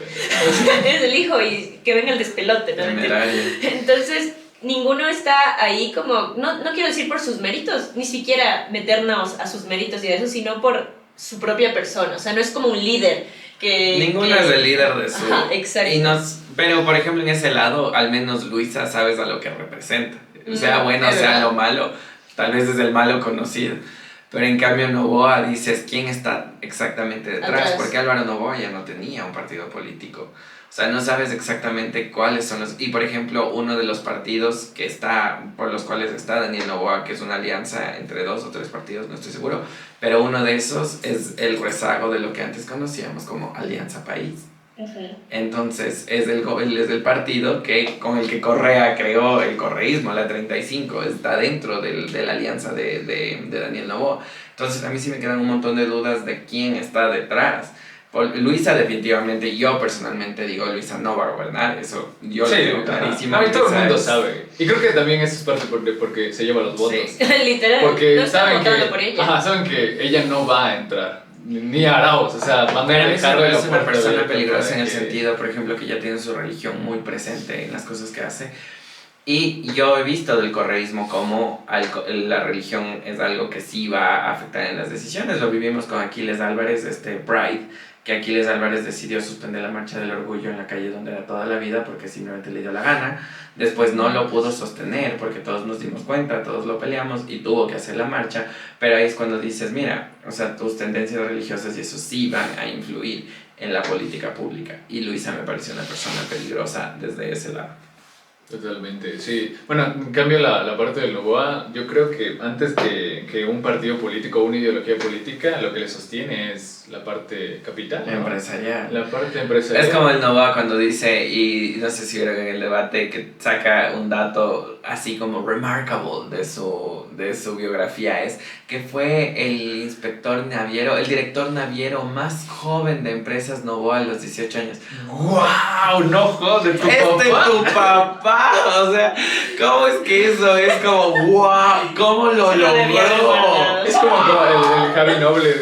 [SPEAKER 1] es el hijo y que venga el despelote, ¿no?
[SPEAKER 3] Temerario.
[SPEAKER 1] Entonces, ninguno está ahí como, no quiero decir por sus méritos, ni siquiera meternos a sus méritos y a eso, sino por su propia persona. O sea, no es como un líder que...
[SPEAKER 3] Ninguno es el líder de su...
[SPEAKER 1] Ajá, exacto.
[SPEAKER 3] Pero, por ejemplo, en ese lado, al menos Luisa sabes a lo que representa. Sea
[SPEAKER 1] No,
[SPEAKER 3] bueno,
[SPEAKER 1] es
[SPEAKER 3] sea
[SPEAKER 1] verdad.
[SPEAKER 3] lo malo. Tal vez es el malo conocido. Pero en cambio Noboa dices quién está exactamente detrás.
[SPEAKER 1] Atrás.
[SPEAKER 3] Porque Álvaro Noboa ya no tenía un partido político. O sea, no sabes exactamente cuáles son los... Y, por ejemplo, uno de los partidos que está, por los cuales está Daniel Noboa, que es una alianza entre 2 o 3 partidos, no estoy seguro. Pero uno de esos es el rezago de lo que antes conocíamos como Alianza País. Entonces es del partido con el que Correa creó el correísmo, la 35, está dentro de la alianza de Daniel Noboa. Entonces a mí sí me quedan un montón de dudas de quién está detrás. Luisa definitivamente, yo personalmente digo Luisa no va a gobernar, eso yo lo tengo clarísimo.
[SPEAKER 2] A mí todo el
[SPEAKER 3] Luisa
[SPEAKER 2] mundo
[SPEAKER 3] es-
[SPEAKER 2] sabe. Y creo que también eso es parte porque se lleva los votos.
[SPEAKER 3] Sí.
[SPEAKER 1] Literal,
[SPEAKER 2] Porque
[SPEAKER 1] no están
[SPEAKER 2] saben
[SPEAKER 1] votando por ella.
[SPEAKER 2] saben que ella no va a entrar. Ni a Arauz, o sea, van a
[SPEAKER 3] Pero es
[SPEAKER 2] dejarle la
[SPEAKER 3] una
[SPEAKER 2] puerta
[SPEAKER 3] persona
[SPEAKER 2] abierta
[SPEAKER 3] peligrosa
[SPEAKER 2] para
[SPEAKER 3] en el
[SPEAKER 2] que-
[SPEAKER 3] sentido, por ejemplo, que ya tiene su religión muy presente en las cosas que hace. Y yo he visto del correísmo como la religión es algo que sí va a afectar en las decisiones. Lo vivimos con Aquiles Álvarez, Pride, que Aquiles Álvarez decidió suspender la marcha del orgullo en la calle donde era toda la vida porque simplemente le dio la gana. Después no lo pudo sostener porque todos nos dimos cuenta, todos lo peleamos y tuvo que hacer la marcha. Pero ahí es cuando dices, mira, o sea, tus tendencias religiosas y eso sí van a influir en la política pública. Y Luisa me pareció una persona peligrosa desde ese lado.
[SPEAKER 2] Totalmente, sí. Bueno, en cambio la parte del Noboa, yo creo que antes que un partido político o una ideología política, lo que le sostiene es la parte capital, ¿no?
[SPEAKER 3] Empresarial.
[SPEAKER 2] La parte empresarial.
[SPEAKER 3] Es como el Noboa cuando dice, y no sé si vieron en el debate, que saca un dato así como remarkable de su biografía, es que fue el inspector naviero, el director naviero más joven de Empresas Noboa a los 18 años.
[SPEAKER 2] ¡Wow! ¡No jodes, tu
[SPEAKER 3] ¡Este
[SPEAKER 2] papá!
[SPEAKER 3] es tu papá! O sea, ¿cómo es que eso es como, wow, cómo lo
[SPEAKER 1] Se lo debía haber
[SPEAKER 3] logró?
[SPEAKER 1] guardado.
[SPEAKER 2] Es como el Javi Noble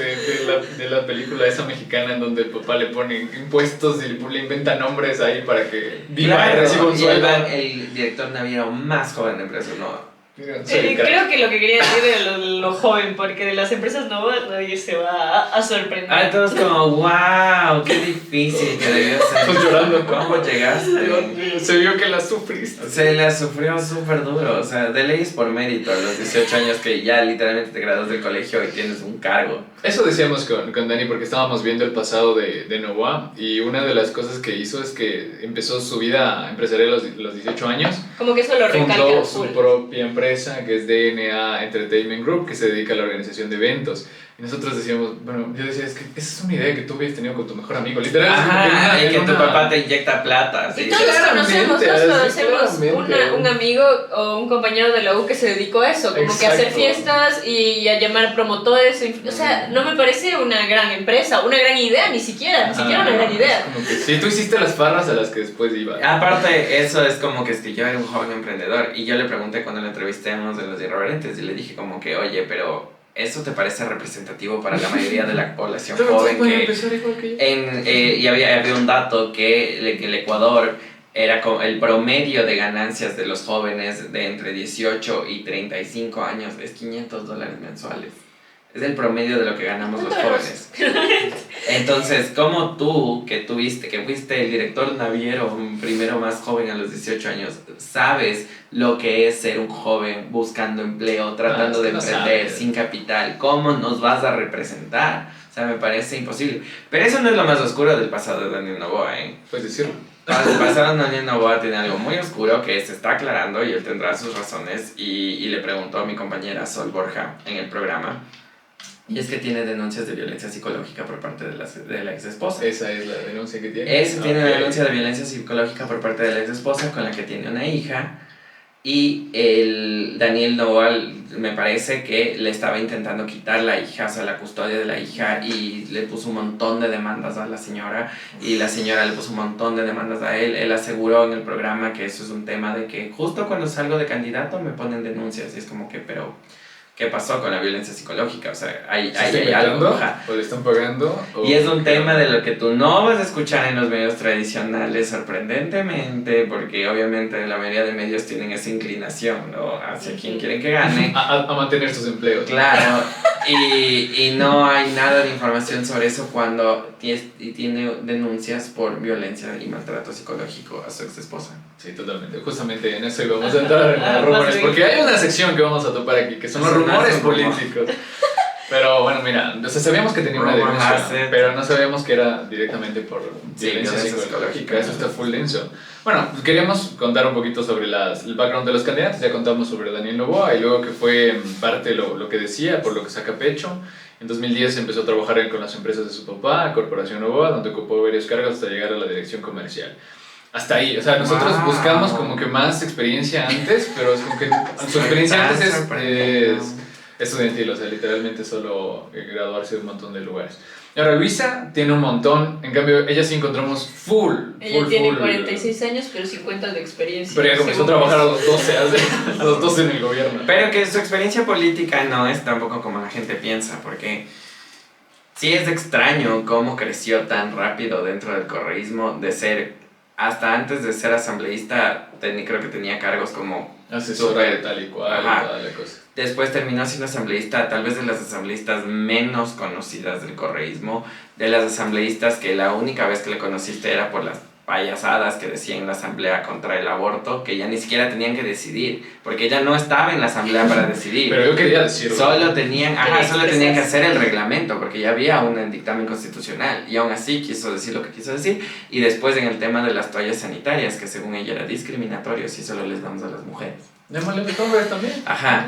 [SPEAKER 2] de la película esa mexicana en donde el papá le pone impuestos y le inventa nombres ahí para que viva y
[SPEAKER 3] Claro,
[SPEAKER 2] reciba un
[SPEAKER 3] y
[SPEAKER 2] sueldo.
[SPEAKER 3] el director naviero más joven de Empresas Noboa.
[SPEAKER 1] Creo que lo que quería decir era lo joven, porque de las empresas nuevas nadie se va a sorprender.
[SPEAKER 3] Ah, todos como, wow, qué difícil que debió ser.
[SPEAKER 2] Todos llorando.
[SPEAKER 3] ¿Cómo llegaste?
[SPEAKER 2] Se vio que la sufriste.
[SPEAKER 3] Se la sufrió súper duro, o sea, de ley es por mérito a los 18 años que ya literalmente te gradúas del colegio y tienes un cargo.
[SPEAKER 2] Eso decíamos con Dani porque estábamos viendo el pasado de Noboa y una de las cosas que hizo es que empezó su vida empresarial a los 18 años.
[SPEAKER 1] Como que eso lo recalca
[SPEAKER 2] Fundó
[SPEAKER 1] full.
[SPEAKER 2] su propia empresa que es DNA Entertainment Group, que se dedica a la organización de eventos. Y nosotros decíamos, bueno, yo decía, es que esa es una idea que tú habías tenido con tu mejor amigo, literal.
[SPEAKER 3] Ajá, y
[SPEAKER 2] en
[SPEAKER 3] que tu
[SPEAKER 2] una-
[SPEAKER 3] papá te inyecta plata.
[SPEAKER 1] Y
[SPEAKER 3] ¿sí?
[SPEAKER 1] todos
[SPEAKER 2] Claramente,
[SPEAKER 1] conocemos
[SPEAKER 2] claramente.
[SPEAKER 1] un amigo o un compañero de la U que se dedicó a eso, como que a hacer
[SPEAKER 2] Exacto.
[SPEAKER 1] fiestas y a llamar promotores. O sea, no me parece una gran empresa, una gran idea, ni siquiera una gran idea.
[SPEAKER 2] Como que sí, tú hiciste las farras a las que después ibas.
[SPEAKER 3] Aparte, eso es como que es que yo era un joven emprendedor y yo le pregunté cuando lo entrevisté a uno de los irreverentes y le dije como que, oye, pero ¿eso te parece representativo para la mayoría de la población
[SPEAKER 2] Pero
[SPEAKER 3] joven?
[SPEAKER 2] pueden
[SPEAKER 3] Que
[SPEAKER 2] empezar igual que yo.
[SPEAKER 3] y había un dato que el Ecuador era como el promedio de ganancias de los jóvenes de entre 18 y 35 años es $500 mensuales. Es el promedio de lo que ganamos los jóvenes. Entonces, como tú, que fuiste el director naviero primero más joven a los 18 años, sabes lo que es ser un joven buscando empleo, tratando
[SPEAKER 2] es que
[SPEAKER 3] de
[SPEAKER 2] no
[SPEAKER 3] emprender
[SPEAKER 2] sabes.
[SPEAKER 3] sin capital? ¿Cómo nos vas a representar? O sea, me parece imposible. Pero eso no es lo más oscuro del pasado de Daniel Noboa, ¿eh?
[SPEAKER 2] Puedes decirlo.
[SPEAKER 3] Pasaron Daniel Noboa tiene algo muy oscuro que se está aclarando y él tendrá sus razones y le preguntó a mi compañera Sol Borja en el programa y es que tiene denuncias de violencia psicológica por parte de la ex esposa.
[SPEAKER 2] Esa es la denuncia que tiene.
[SPEAKER 3] Ese tiene denuncia de violencia psicológica por parte de la ex esposa con la que tiene una hija. Y el Daniel Noboa me parece que le estaba intentando quitar la hija, o sea, la custodia de la hija, y le puso un montón de demandas a la señora, y la señora le puso un montón de demandas a él. Él aseguró en el programa que eso es un tema de que justo cuando salgo de candidato me ponen denuncias, y es como que, pero ¿qué pasó con la violencia psicológica? O sea, hay algo. Ajá.
[SPEAKER 2] ¿O le están pagando?
[SPEAKER 3] Y es un tema de lo que tú no vas a escuchar en los medios tradicionales, sorprendentemente, porque obviamente la mayoría de medios tienen esa inclinación, ¿no? Hacia quien quieren que gane.
[SPEAKER 2] A mantener sus empleos.
[SPEAKER 3] Claro, y no hay nada de información sobre eso cuando tiene denuncias por violencia y maltrato psicológico a su ex esposa.
[SPEAKER 2] Sí, totalmente. Justamente en eso íbamos a entrar en los rumores, porque hay una sección que vamos a topar aquí, que son los rumores políticos. Pero bueno, mira, o sea, sabíamos que tenía una denuncia, pero no sabíamos que era directamente por violencia psicológica. Eso está full denso. Bueno, queríamos contar un poquito sobre el background de los candidatos. Ya contamos sobre Daniel Noboa y luego que fue en parte lo que decía, por lo que saca pecho. En 2010 empezó a trabajar con las empresas de su papá, Corporación Noboa, donde ocupó varios cargos hasta llegar a la dirección comercial. Hasta ahí, o sea, nosotros buscamos como que más experiencia antes, pero es como que su experiencia antes es estudiantil, o sea, literalmente solo graduarse de un montón de lugares. Ahora, Luisa tiene un montón, en cambio, ella sí encontramos
[SPEAKER 1] Ella tiene 46 años, pero 50 de experiencia.
[SPEAKER 2] Pero ella comenzó a trabajar a los 12, a los 12 en el gobierno.
[SPEAKER 3] Pero que su experiencia política no es tampoco como la gente piensa, porque sí es extraño cómo creció tan rápido dentro del correísmo, de ser, hasta antes de ser asambleísta, creo que tenía cargos como
[SPEAKER 2] asesora de tal y cual, toda la cosa.
[SPEAKER 3] Después terminó siendo asambleísta, tal vez de las asambleístas menos conocidas del correísmo, de las asambleístas que la única vez que le conociste era por las payasadas que decían en la asamblea contra el aborto, que ya ni siquiera tenían que decidir, porque ella no estaba en la asamblea para decidir.
[SPEAKER 2] Pero yo quería decirlo.
[SPEAKER 3] Solo tenían que hacer el reglamento, porque ya había un dictamen constitucional, y aún así quiso decir lo que quiso decir. Y después en el tema de las toallas sanitarias, que según ella era discriminatorio si solo les damos a las mujeres.
[SPEAKER 2] Démosle a los hombres también.
[SPEAKER 3] Ajá.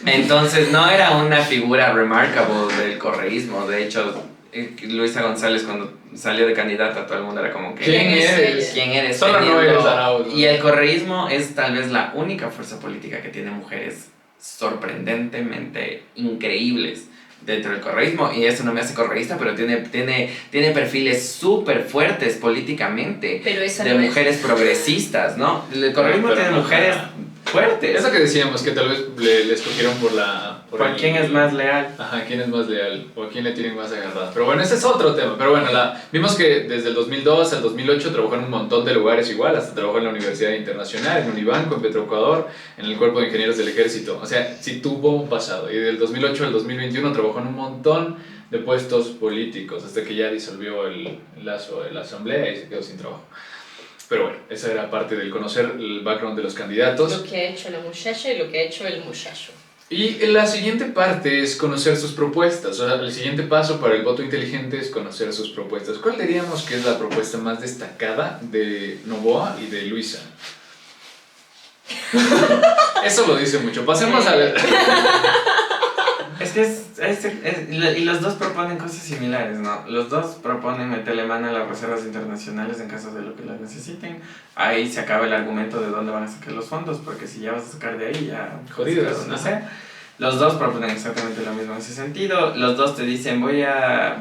[SPEAKER 3] Entonces no era una figura remarkable del correísmo. De hecho, Luisa González cuando salió de candidata todo el mundo era como que
[SPEAKER 2] ¿Quién eres?
[SPEAKER 3] ¿Quién eres?
[SPEAKER 2] Solo no eres Arauz.
[SPEAKER 3] Y el correísmo es tal vez la única fuerza política que tiene mujeres sorprendentemente increíbles dentro del correísmo, y eso no me hace correísta, pero tiene perfiles súper fuertes políticamente,
[SPEAKER 1] pero esa
[SPEAKER 3] de
[SPEAKER 1] no
[SPEAKER 3] mujeres progresistas, ¿no? El correísmo tiene mujeres fuertes.
[SPEAKER 2] Eso que decíamos, que tal vez le escogieron por
[SPEAKER 3] quién es más leal.
[SPEAKER 2] Ajá, quién es más leal, o a quién le tienen más agarrada. Pero bueno, ese es otro tema. Pero bueno, vimos que desde el 2002 al 2008 trabajó en un montón de lugares igual, hasta trabajó en la Universidad Internacional, en Unibanco, en Petroecuador, en el Cuerpo de Ingenieros del Ejército. O sea, sí tuvo un pasado. Y del 2008 al 2021 trabajó en un montón de puestos políticos, hasta que ya disolvió el lazo de la asamblea y se quedó sin trabajo. Pero bueno, esa era parte del conocer el background de los candidatos.
[SPEAKER 1] Lo que ha hecho la muchacha y lo que ha hecho el muchacho.
[SPEAKER 2] Y la siguiente parte es conocer sus propuestas. O sea, el siguiente paso para el voto inteligente es conocer sus propuestas. ¿Cuál diríamos que es la propuesta más destacada de Noboa y de Luisa? Eso lo dice mucho. Pasemos a ver.
[SPEAKER 3] Es que y los dos proponen cosas similares, ¿no? Los dos proponen meterle mano a las reservas internacionales en caso de lo que las necesiten. Ahí se acaba el argumento de dónde van a sacar los fondos, porque si ya vas a sacar de ahí, ya
[SPEAKER 2] jodidos,
[SPEAKER 3] no sé. Los dos proponen exactamente lo mismo en ese sentido. Los dos te dicen, voy a,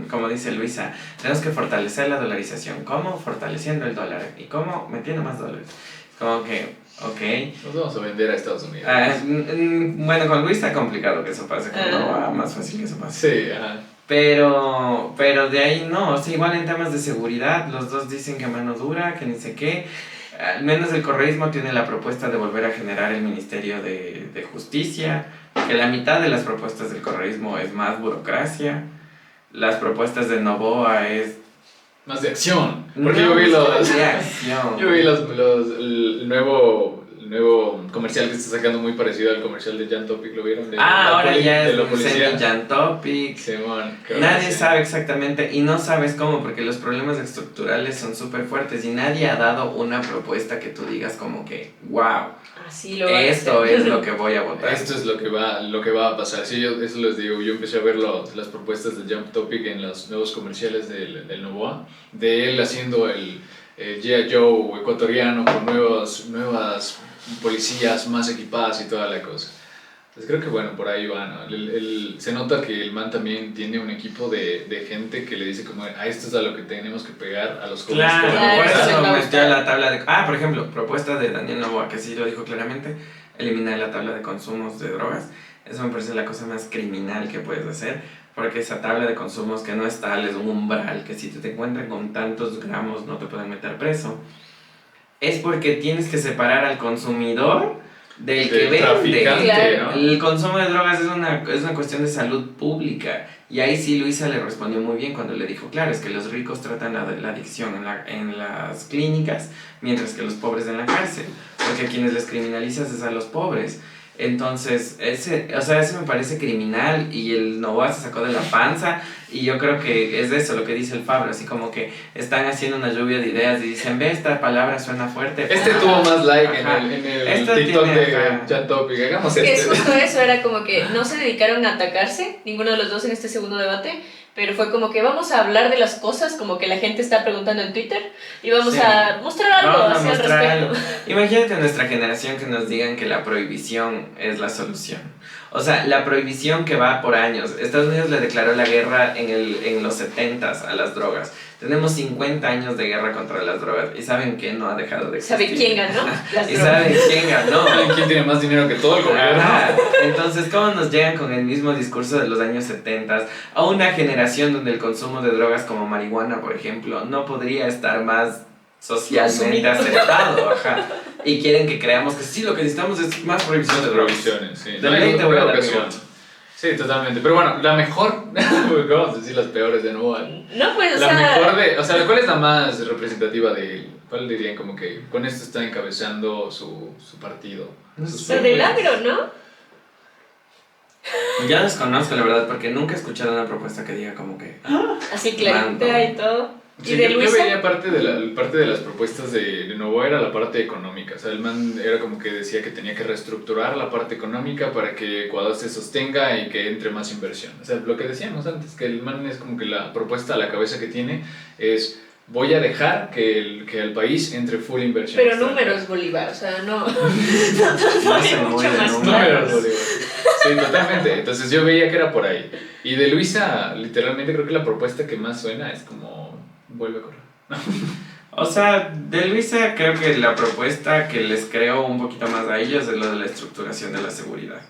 [SPEAKER 3] como dice Luisa, tenemos que fortalecer la dolarización. ¿Cómo? Fortaleciendo el dólar. ¿Y cómo? Metiendo más dólares. Como que, ok.
[SPEAKER 2] Nos vamos a vender a Estados Unidos.
[SPEAKER 3] Bueno, con Luis está complicado que eso pase, con Noboa más fácil que eso pase.
[SPEAKER 2] Sí, ajá.
[SPEAKER 3] Pero de ahí no, o sea, igual en temas de seguridad, los dos dicen que mano dura, que ni sé qué. Al menos el correísmo tiene la propuesta de volver a generar el Ministerio de Justicia, que la mitad de las propuestas del correísmo es más burocracia. Las propuestas de Noboa es
[SPEAKER 2] más de acción. Porque
[SPEAKER 3] no,
[SPEAKER 2] yo vi
[SPEAKER 3] de acción.
[SPEAKER 2] el nuevo nuevo comercial que está sacando muy parecido al comercial de Jan Topic, ¿lo vieron?
[SPEAKER 3] Ahora ya
[SPEAKER 2] de
[SPEAKER 3] es
[SPEAKER 2] la policía.
[SPEAKER 3] Jan Topic.
[SPEAKER 2] Simón,
[SPEAKER 3] Nadie sabe exactamente y no sabes cómo, porque los problemas estructurales son súper fuertes y nadie ha dado una propuesta que tú digas como que, wow,
[SPEAKER 1] Así lo
[SPEAKER 3] esto es lo que voy a votar.
[SPEAKER 2] Esto es lo que va a pasar. Sí, yo eso les digo. Yo empecé a ver las propuestas de Jump Topic en los nuevos comerciales del Novoa, de él haciendo el G.I. Joe ecuatoriano con nuevas policías más equipadas y toda la cosa. Entonces creo que bueno, por ahí va, ¿no? Se nota que el man también tiene un equipo de gente que le dice como, esto es a lo que tenemos que pegar a los jóvenes.
[SPEAKER 3] Claro, por
[SPEAKER 1] eso
[SPEAKER 3] eso
[SPEAKER 1] me
[SPEAKER 3] metió la tabla de... por ejemplo, propuesta de Daniel Noboa, que sí lo dijo claramente, eliminar la tabla de consumos de drogas. Eso me parece la cosa más criminal que puedes hacer, porque esa tabla de consumos que no es tal, es un umbral, que si te encuentran con tantos gramos no te pueden meter preso. Es porque tienes que separar al consumidor del que vende.
[SPEAKER 1] Claro.
[SPEAKER 3] El consumo de drogas es una cuestión de salud pública. Y ahí sí Luisa le respondió muy bien cuando le dijo, claro, es que los ricos tratan la adicción en las clínicas, mientras que los pobres en la cárcel. Porque a quienes les criminalizas es a los pobres. Entonces, ese me parece criminal y el Novoa se sacó de la panza y yo creo que es eso lo que dice el Fabro, así como que están haciendo una lluvia de ideas y dicen, ve, esta palabra suena fuerte.
[SPEAKER 2] Tuvo más like en el TikTok
[SPEAKER 3] tiene,
[SPEAKER 2] de Jan Topic, hagamos
[SPEAKER 1] Es que es justo eso, era como que no se dedicaron a atacarse, ninguno de los dos en este segundo debate, pero fue como que vamos a hablar de las cosas como que la gente está preguntando en Twitter y vamos a mostrar algo así al respecto.
[SPEAKER 3] Imagínate a nuestra generación que nos digan que la prohibición es la solución. O sea, la prohibición que va por años. Estados Unidos le declaró la guerra en los 70s a las drogas. Tenemos 50 años de guerra contra las drogas. ¿Y saben qué? No ha dejado de existir.
[SPEAKER 1] ¿Saben quién ganó? Las
[SPEAKER 3] ¿Y
[SPEAKER 1] drogas.
[SPEAKER 3] saben quién ganó?
[SPEAKER 2] ¿Quién tiene más dinero que todo el gobierno?
[SPEAKER 3] Entonces, ¿cómo nos llegan con el mismo discurso de los años 70 a una generación donde el consumo de drogas como marihuana, por ejemplo, no podría estar más socialmente aceptado? Y quieren que creamos que sí, lo que necesitamos es más prohibición de drogas.
[SPEAKER 2] Prohibiciones, sí.
[SPEAKER 3] De ley te voy a dar
[SPEAKER 2] ocasión. Sí, totalmente. Pero bueno, la mejor, vamos a decir las peores de nuevo.
[SPEAKER 1] No, pues,
[SPEAKER 2] La mejor de, o sea, ¿cuál es la más representativa de él? ¿Cuál dirían como que con esto está encabezando su partido?
[SPEAKER 1] La del agro, ¿no?
[SPEAKER 3] Ya desconozco, la verdad, porque nunca he escuchado una propuesta que diga como que...
[SPEAKER 1] Así clarita y todo.
[SPEAKER 2] Sí,
[SPEAKER 1] ¿Y de
[SPEAKER 2] yo
[SPEAKER 1] Luisa?
[SPEAKER 2] veía parte de las propuestas de Novoa era la parte económica. O sea, el man era como que decía que tenía que reestructurar la parte económica para que Ecuador se sostenga y que entre más inversión. O sea, lo que decíamos antes, que el man es como que la propuesta a la cabeza que tiene es... Voy a dejar que al país entre full inversión.
[SPEAKER 1] Pero números, Bolívar, o sea, no
[SPEAKER 3] sé muy
[SPEAKER 1] mucho
[SPEAKER 3] de
[SPEAKER 1] más
[SPEAKER 3] números.
[SPEAKER 1] claros.
[SPEAKER 2] Bolívar. Sí, totalmente. Entonces yo veía que era por ahí. Y de Luisa, literalmente creo que la propuesta que más suena es como... Vuelve a correr.
[SPEAKER 3] O sea, de Luisa creo que la propuesta que les creo un poquito más a ellos es lo de la estructuración de la seguridad.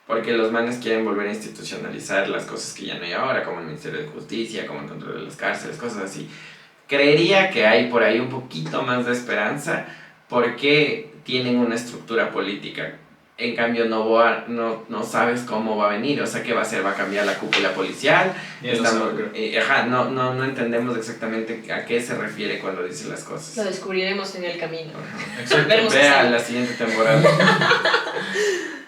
[SPEAKER 3] Porque los manes quieren volver a institucionalizar las cosas que ya no hay ahora, como el Ministerio de Justicia, como el control de las cárceles, cosas así. Creería que hay por ahí un poquito más de esperanza porque tienen una estructura política. En cambio, no sabes cómo va a venir, o sea, ¿qué va a hacer? ¿Va a cambiar la cúpula policial? No entendemos exactamente a qué se refiere cuando dice las cosas.
[SPEAKER 1] Lo descubriremos en el camino.
[SPEAKER 2] Exacto.
[SPEAKER 3] Vea la siguiente temporada.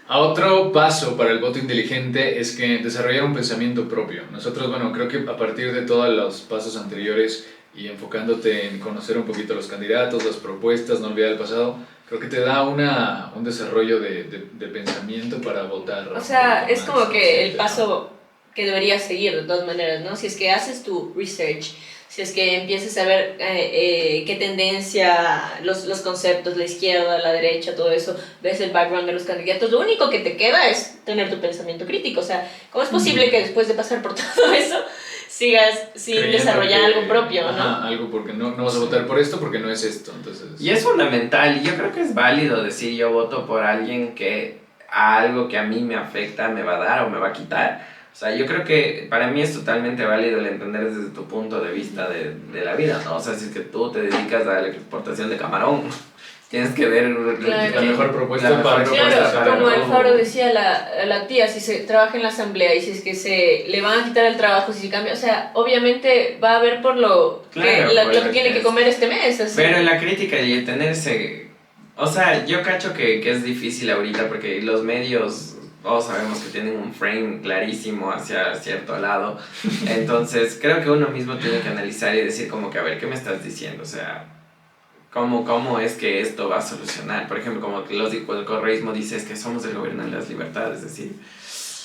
[SPEAKER 2] A otro paso para el voto inteligente es que desarrollar un pensamiento propio. Nosotros, bueno, creo que a partir de todos los pasos anteriores y enfocándote en conocer un poquito los candidatos, las propuestas, no olvidar el pasado, creo que te da un desarrollo de pensamiento para votar.
[SPEAKER 1] O sea, es como que el paso que deberías seguir de todas maneras, ¿no? Si es que haces tu research, si es que empiezas a ver qué tendencia, los conceptos, la izquierda, la derecha, todo eso, ves el background de los candidatos, lo único que te queda es tener tu pensamiento crítico. O sea, ¿cómo es posible que después de pasar por todo eso sigas sin
[SPEAKER 2] creyendo
[SPEAKER 1] desarrollar
[SPEAKER 2] que,
[SPEAKER 1] algo propio, ¿no?
[SPEAKER 2] Algo porque no vas a votar por esto porque no es esto, entonces...
[SPEAKER 3] Y es fundamental, y yo creo que es válido decir yo voto por alguien que a algo que a mí me afecta me va a dar o me va a quitar. O sea, yo creo que para mí es totalmente válido el entender desde tu punto de vista de la vida, ¿no? O sea, si es que tú te dedicas a la exportación de camarón, tienes que ver
[SPEAKER 1] Claro.
[SPEAKER 2] La mejor propuesta
[SPEAKER 3] La mejor
[SPEAKER 2] para...
[SPEAKER 3] propuesta.
[SPEAKER 1] Claro, como el
[SPEAKER 3] todo.
[SPEAKER 1] Fabro decía la tía, si se trabaja en la asamblea y si es que se le van a quitar el trabajo, si se cambia, o sea, obviamente va a ver por lo
[SPEAKER 3] Claro,
[SPEAKER 1] que,
[SPEAKER 3] por
[SPEAKER 1] lo que tiene que comer este mes. Así.
[SPEAKER 3] Pero en la crítica y el tenerse O sea, yo cacho que es difícil ahorita porque los medios, todos sabemos que tienen un frame clarísimo hacia cierto lado. Entonces, creo que uno mismo tiene que analizar y decir como que, a ver, ¿qué me estás diciendo? O sea, ¿cómo es que esto va a solucionar? Por ejemplo, como que el correísmo dice es que somos el gobierno de las libertades, es decir,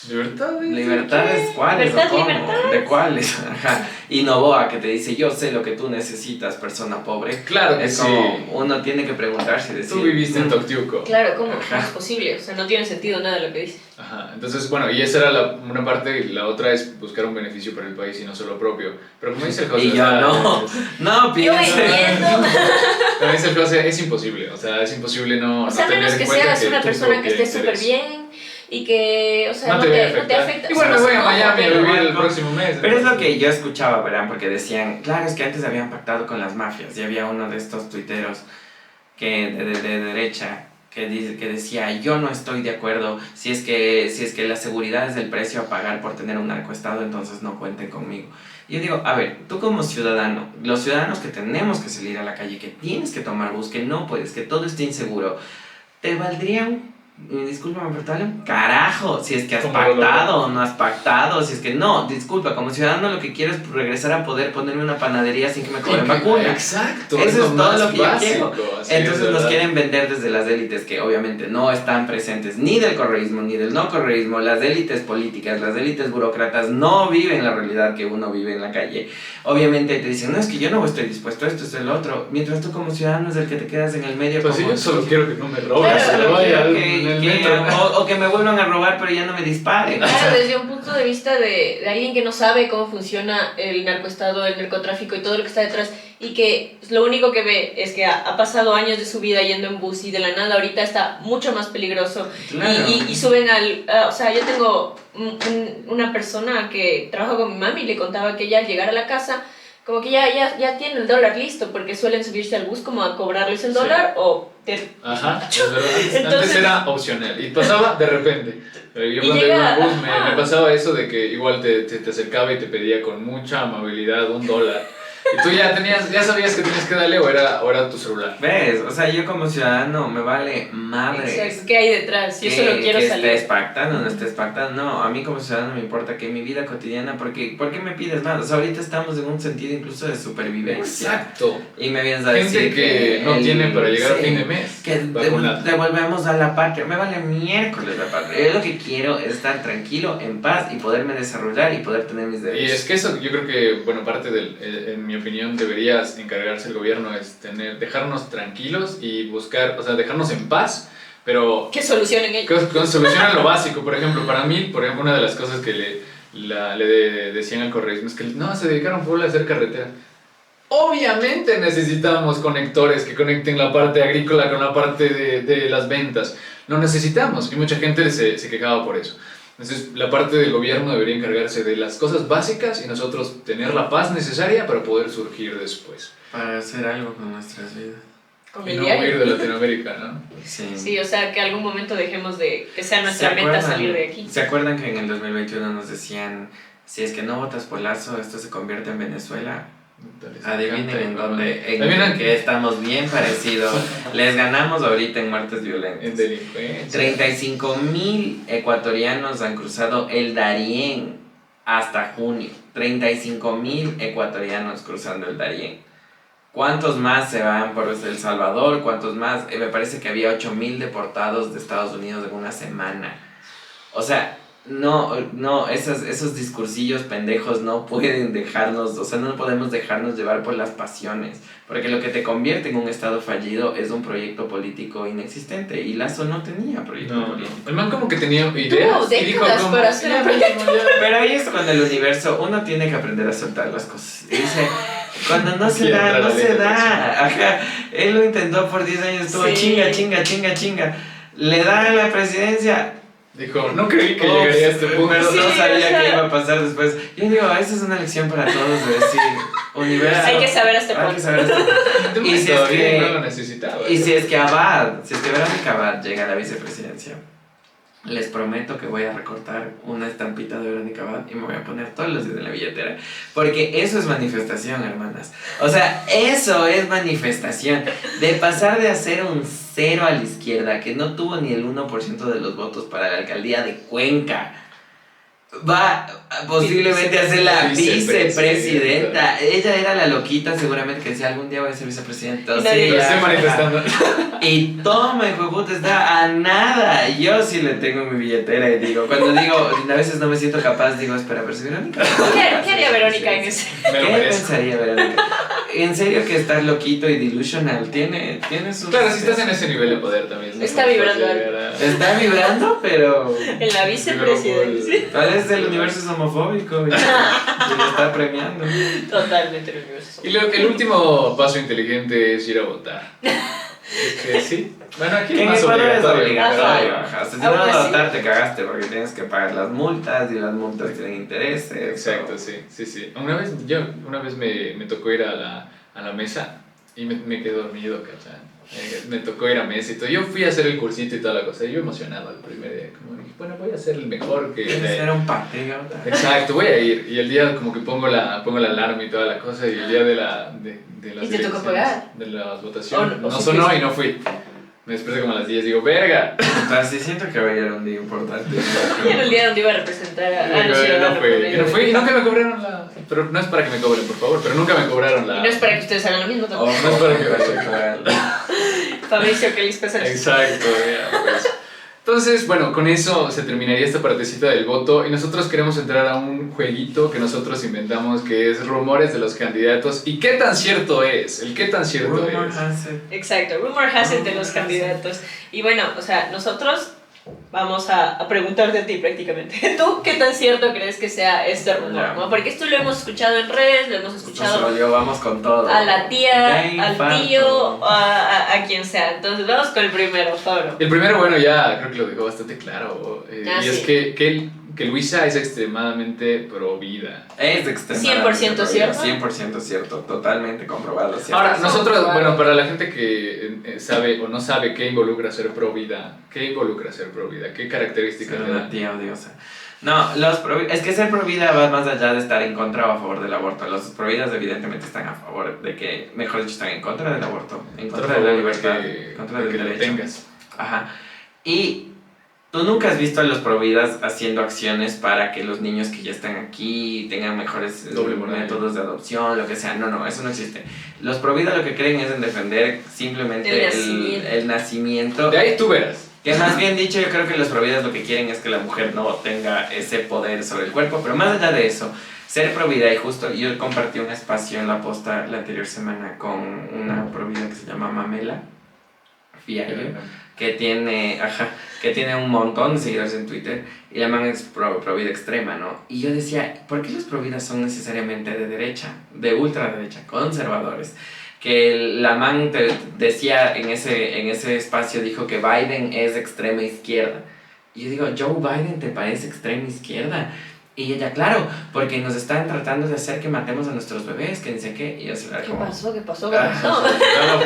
[SPEAKER 2] ¿Libertades?
[SPEAKER 3] ¿libertades cuáles
[SPEAKER 1] ¿Libertad,
[SPEAKER 3] o cómo?
[SPEAKER 1] libertades?
[SPEAKER 3] ¿De cuáles? Ajá. Y Novoa que te dice, yo sé lo que tú necesitas, persona pobre.
[SPEAKER 2] Claro que
[SPEAKER 3] Es
[SPEAKER 2] sí.
[SPEAKER 3] como, uno tiene que preguntarse y decir...
[SPEAKER 2] Tú viviste en Toctiuco.
[SPEAKER 1] Claro, ¿cómo?
[SPEAKER 3] Ajá.
[SPEAKER 1] No es posible, o sea, no tiene sentido nada lo que dice.
[SPEAKER 2] Ajá, entonces, bueno, y esa era una parte, y la otra es buscar un beneficio para el país y no solo propio. Pero como dice el José...
[SPEAKER 3] Y yo no, no
[SPEAKER 1] Yo
[SPEAKER 3] pienso...
[SPEAKER 1] entiendo.
[SPEAKER 2] Como dice el José, es imposible, o sea, es imposible no
[SPEAKER 1] O sea,
[SPEAKER 2] no
[SPEAKER 1] menos
[SPEAKER 2] tener
[SPEAKER 1] que
[SPEAKER 2] en cuenta
[SPEAKER 1] seas una
[SPEAKER 2] tu
[SPEAKER 1] persona que
[SPEAKER 2] propio
[SPEAKER 1] esté súper
[SPEAKER 2] interés.
[SPEAKER 1] bien y que, o sea,
[SPEAKER 2] No te va a afectar. Igual me
[SPEAKER 1] O sea,
[SPEAKER 2] voy a
[SPEAKER 1] no,
[SPEAKER 2] Miami a
[SPEAKER 1] pero-
[SPEAKER 2] vivir el próximo mes.
[SPEAKER 3] Pero es lo que yo escuchaba, ¿verdad? Porque decían, claro, es que antes habían pactado con las mafias y había uno de estos tuiteros de derecha que decía, yo no estoy de acuerdo, si es que la seguridad es el precio a pagar por tener un narcoestado, entonces no cuenten conmigo. Y yo digo, a ver, tú como ciudadano, los ciudadanos que tenemos que salir a la calle, que tienes que tomar bus, que no puedes, que todo esté inseguro, ¿te valdría discúlpame por tal, carajo, si es que has
[SPEAKER 2] ¿Cómo lo
[SPEAKER 3] pactado o no has pactado, si es que no, disculpa, como ciudadano lo que quiero es regresar a poder ponerme una panadería sin que me cobren vacuna.
[SPEAKER 2] Exacto.
[SPEAKER 3] Eso es todo
[SPEAKER 2] más
[SPEAKER 3] lo que yo
[SPEAKER 2] básico,
[SPEAKER 3] quiero.
[SPEAKER 2] así
[SPEAKER 3] Entonces
[SPEAKER 2] es,
[SPEAKER 3] nos
[SPEAKER 2] ¿verdad?
[SPEAKER 3] quieren vender desde las élites que obviamente no están presentes ni del correísmo ni del no correísmo. Las élites políticas, las élites burócratas no viven la realidad que uno vive en la calle. Obviamente te dicen, no, es que yo no estoy dispuesto a esto, esto es lo otro. Mientras tú como ciudadano es el que te quedas en el medio.
[SPEAKER 2] Pues sí,
[SPEAKER 3] como,
[SPEAKER 2] yo solo quiero que no me roben,
[SPEAKER 1] Claro,
[SPEAKER 2] se
[SPEAKER 3] solo
[SPEAKER 2] vaya
[SPEAKER 3] quiero
[SPEAKER 2] en el metro.
[SPEAKER 3] o que me vuelvan a robar pero ya no me disparen.
[SPEAKER 1] Claro, desde un punto de vista de alguien que no sabe cómo funciona el narcoestado, el narcotráfico y todo lo que está detrás, y que lo único que ve es que ha pasado años de su vida yendo en bus y de la nada ahorita está mucho más peligroso.
[SPEAKER 3] Claro.
[SPEAKER 1] Y suben o sea, yo tengo una persona que trabaja con mi mami y le contaba que ella al llegar a la casa, como que ya tiene el dólar listo, porque suelen subirse al bus como a cobrarles el
[SPEAKER 2] Sí.
[SPEAKER 1] dólar o...
[SPEAKER 2] Ajá, es verdad. Antes
[SPEAKER 1] Entonces-
[SPEAKER 2] era opcional y pasaba de repente. Pero yo
[SPEAKER 1] Y
[SPEAKER 2] cuando
[SPEAKER 1] llega-
[SPEAKER 2] iba en bus me
[SPEAKER 1] ajá.
[SPEAKER 2] pasaba eso de que igual te acercaba y te pedía con mucha amabilidad $1. Y tú ya sabías que tenías que darle o era tu celular.
[SPEAKER 3] ¿Ves? O sea, yo como ciudadano me vale madre.
[SPEAKER 1] Exacto, ¿qué hay detrás? Yo solo quiero
[SPEAKER 3] que
[SPEAKER 1] salir.
[SPEAKER 3] estés pactando, no estés pactando. No, a mí como ciudadano me importa que mi vida cotidiana, porque ¿por qué me pides más? O sea, ahorita estamos en un sentido incluso de supervivencia.
[SPEAKER 2] Exacto.
[SPEAKER 3] Y me vienes a
[SPEAKER 2] Gente
[SPEAKER 3] decir
[SPEAKER 2] que no tiene para llegar a
[SPEAKER 3] sí,
[SPEAKER 2] fin de mes.
[SPEAKER 3] que
[SPEAKER 2] vacunada.
[SPEAKER 3] devolvemos a la patria. Me vale miércoles la patria. Yo lo que quiero es estar tranquilo, en paz y poderme desarrollar y poder tener mis
[SPEAKER 2] Y
[SPEAKER 3] derechos.
[SPEAKER 2] es que eso, yo creo que, bueno, parte en mi opinión, debería encargarse el gobierno es dejarnos tranquilos y buscar, o sea, dejarnos en paz, pero
[SPEAKER 1] Que solucionen ellos.
[SPEAKER 2] que solucionan lo básico. Por ejemplo, para mí, una de las cosas que le decían al correísmo es que no, se dedicaron full a hacer carretera. Obviamente necesitamos conectores que conecten la parte agrícola con la parte de las ventas. Lo necesitamos y mucha gente se quejaba por eso. Entonces, la parte del gobierno debería encargarse de las cosas básicas y nosotros tener la paz necesaria para poder surgir después.
[SPEAKER 3] Para hacer algo con nuestras vidas.
[SPEAKER 1] Con
[SPEAKER 2] Y
[SPEAKER 1] el
[SPEAKER 2] no
[SPEAKER 1] diario.
[SPEAKER 2] huir de Latinoamérica, ¿no?
[SPEAKER 3] Sí.
[SPEAKER 1] Sí, o sea, que algún momento dejemos de que sea nuestra
[SPEAKER 3] ¿Se
[SPEAKER 1] meta
[SPEAKER 3] acuerdan?
[SPEAKER 1] salir de aquí.
[SPEAKER 3] ¿Se acuerdan que en el 2021 nos decían, si es que no votas por Lazo, esto se convierte en Venezuela? Adivinen en dónde,
[SPEAKER 2] Adivinen
[SPEAKER 3] que estamos bien parecidos. Les ganamos ahorita en muertes violentas.
[SPEAKER 2] En delincuencia.
[SPEAKER 3] 35.000 ecuatorianos han cruzado el Darién hasta junio. 35.000 ecuatorianos cruzando el Darién. ¿Cuántos más se van por El Salvador? ¿Cuántos más? Me parece que había 8.000 deportados de Estados Unidos en una semana. O sea, no, esos discursillos pendejos no pueden dejarnos, o sea, no podemos dejarnos llevar por las pasiones, porque lo que te convierte en un estado fallido es un proyecto político inexistente, y Lazo no tenía proyecto
[SPEAKER 2] No,
[SPEAKER 3] político.
[SPEAKER 2] el man como que tenía ideas y dijo
[SPEAKER 1] décadas
[SPEAKER 2] como,
[SPEAKER 1] para hacer
[SPEAKER 2] "Ya,
[SPEAKER 1] un proyecto".
[SPEAKER 2] ya".
[SPEAKER 3] Pero ahí es cuando el universo, uno tiene que aprender a soltar las cosas. Y dice, cuando no se
[SPEAKER 2] Quiero
[SPEAKER 3] da,
[SPEAKER 2] entrar
[SPEAKER 3] no
[SPEAKER 2] a
[SPEAKER 3] se
[SPEAKER 2] letra,
[SPEAKER 3] da. Ajá. Él lo intentó por 10 años, estuvo
[SPEAKER 1] Sí.
[SPEAKER 3] chinga. Le dan la presidencia.
[SPEAKER 2] Dijo, no creí que
[SPEAKER 3] Ups,
[SPEAKER 2] llegaría a este punto.
[SPEAKER 3] pero
[SPEAKER 1] Sí,
[SPEAKER 3] no sabía
[SPEAKER 1] o sea.
[SPEAKER 3] qué iba a pasar después. Yo digo, esa es una lección para todos de decir, universo.
[SPEAKER 1] Hay que saber hasta
[SPEAKER 3] hay que
[SPEAKER 1] cuándo.
[SPEAKER 3] saber hasta cuándo.
[SPEAKER 2] Y
[SPEAKER 3] Y si es que-
[SPEAKER 2] no lo necesitaba.
[SPEAKER 3] Y si es que Verónica Abad llega a la vicepresidencia, les prometo que voy a recortar una estampita de Verónica Abad y me voy a poner todos los días en la billetera. Porque eso es manifestación, hermanas. O sea, eso es manifestación. De pasar de hacer un cero a la izquierda, que no tuvo ni el 1% de los votos para la alcaldía de Cuenca, va posiblemente a ser la vicepresidenta. Ella era la loquita seguramente que decía algún día voy a ser vicepresidenta.
[SPEAKER 1] Y nadie
[SPEAKER 2] Lo estoy manifestando.
[SPEAKER 3] Y toma, hijo de puta, está a nada. Yo sí le tengo en mi billetera y digo, cuando digo, a veces no me siento capaz, digo, espera, pero si Verónica.
[SPEAKER 1] ¿Qué haría Verónica en ese?
[SPEAKER 2] Me lo
[SPEAKER 3] ¿Qué
[SPEAKER 2] merezco.
[SPEAKER 3] pensaría Verónica? En serio que estar loquito y delusional tiene sus...
[SPEAKER 2] Claro, si estás en ese nivel de poder también. ¿no?
[SPEAKER 1] Está vibrando
[SPEAKER 2] Puedes llegar a-
[SPEAKER 3] Está vibrando, pero...
[SPEAKER 1] En la vicepresidencia.
[SPEAKER 3] Tal vez el universo es homofóbico y lo está premiando.
[SPEAKER 1] Totalmente el universo.
[SPEAKER 2] Y el último paso inteligente es ir a votar. Es que sí. Bueno, aquí
[SPEAKER 3] Que
[SPEAKER 2] es
[SPEAKER 3] en
[SPEAKER 2] más
[SPEAKER 3] Ecuador es
[SPEAKER 2] obligatorio.
[SPEAKER 3] obligatorio.
[SPEAKER 1] Ajá.
[SPEAKER 3] Ajá. Si no
[SPEAKER 1] Aún
[SPEAKER 3] vas a
[SPEAKER 1] así.
[SPEAKER 3] votar, te cagaste porque tienes que pagar las multas y las multas tienen intereses.
[SPEAKER 2] Exacto, sí. Una vez me tocó ir a la mesa y me quedé dormido, ¿cachai? Me tocó ir a mesa y todo. Yo fui a hacer el cursito y toda la cosa. Y yo emocionado el primer día. Como dije, bueno, voy a hacer el mejor que...
[SPEAKER 3] Era un patriota.
[SPEAKER 2] Exacto, voy a ir. Y el día como que pongo la alarma y toda la cosa. Y el día de las
[SPEAKER 1] ¿Y te tocó
[SPEAKER 2] elecciones,
[SPEAKER 1] pagar?
[SPEAKER 2] de las votaciones.
[SPEAKER 1] O
[SPEAKER 2] No
[SPEAKER 1] sí
[SPEAKER 2] sonó
[SPEAKER 1] fuiste.
[SPEAKER 2] y no fui. Me desperté como a las 10 digo, verga.
[SPEAKER 3] Entonces sí siento que hoy era un día importante.
[SPEAKER 1] Y era el día donde iba a representar a los ciudadanos.
[SPEAKER 2] No fui y nunca me cobraron la... Pero no es para que me cobren, por favor. Pero nunca me cobraron la...
[SPEAKER 1] Y no es para que ustedes hagan lo mismo
[SPEAKER 3] Oh,
[SPEAKER 1] también.
[SPEAKER 2] No es para que
[SPEAKER 1] Fabricio, que les pasa eso.
[SPEAKER 2] Exacto, ya, pues. Entonces, bueno, con eso se terminaría esta partecita del voto y nosotros queremos entrar a un jueguito que nosotros inventamos que es rumores de los candidatos y qué tan cierto es, el qué tan cierto es.
[SPEAKER 1] Exacto, rumor has it de los candidatos. Y bueno, o sea, nosotros vamos a preguntarte a ti prácticamente. ¿Tú qué tan cierto crees que sea este rumor?
[SPEAKER 3] Ya.
[SPEAKER 1] ¿No? Porque esto lo hemos escuchado en redes, lo hemos escuchado
[SPEAKER 3] Nosotros yo vamos con todo.
[SPEAKER 1] a la tía,
[SPEAKER 3] Ya
[SPEAKER 1] al
[SPEAKER 3] infarto.
[SPEAKER 1] tío, a quien sea. Entonces vamos con el primero, Pablo.
[SPEAKER 2] El primero, bueno, ya creo que lo dejó bastante claro. Y es
[SPEAKER 1] sí.
[SPEAKER 2] que Luisa es extremadamente pro vida.
[SPEAKER 3] Es extremadamente
[SPEAKER 1] 100% cierto.
[SPEAKER 3] 100% cierto, totalmente comprobado.
[SPEAKER 2] Ahora,
[SPEAKER 3] 100%.
[SPEAKER 2] nosotros, bueno, para la gente que sabe o no sabe qué involucra ser pro vida, ¿qué involucra ser pro vida? ¿Qué características
[SPEAKER 3] Ser
[SPEAKER 2] le
[SPEAKER 3] una
[SPEAKER 2] dan?
[SPEAKER 3] tía odiosa. No, es que ser pro vida va más allá de estar en contra o a favor del aborto. Los pro vidas evidentemente están a favor de que, mejor dicho, están en contra del aborto, en contra de la libertad, en contra
[SPEAKER 2] de
[SPEAKER 3] del
[SPEAKER 2] que lo
[SPEAKER 3] derecho.
[SPEAKER 2] tengas.
[SPEAKER 3] Ajá. Y tú nunca has visto a los providas haciendo acciones para que los niños que ya están aquí tengan mejores
[SPEAKER 2] Doble moral.
[SPEAKER 3] métodos de adopción, lo que sea. No, eso no existe. Los providas lo que creen es en defender simplemente
[SPEAKER 1] El nacimiento.
[SPEAKER 3] el nacimiento.
[SPEAKER 2] De ahí tú verás.
[SPEAKER 3] Que más bien dicho, yo creo que los providas lo que quieren es que la mujer no tenga ese poder sobre el cuerpo, pero más allá de eso, ser provida, y justo yo compartí un espacio en la posta la anterior semana con una provida que se llama Mamela Fiallo, que tiene un montón de seguidores en Twitter, y la man es provida extrema, ¿no? Y yo decía, ¿por qué los providas son necesariamente de derecha, de ultraderecha, conservadores? Que la man te decía en ese espacio, dijo que Biden es de extrema izquierda. Y yo digo, ¿Joe Biden te parece extrema izquierda? Y ella, claro, porque nos están tratando de hacer que matemos a nuestros bebés, que dice qué. Y yo se la
[SPEAKER 1] ¿Qué
[SPEAKER 3] como...
[SPEAKER 1] pasó? ¿Qué pasó?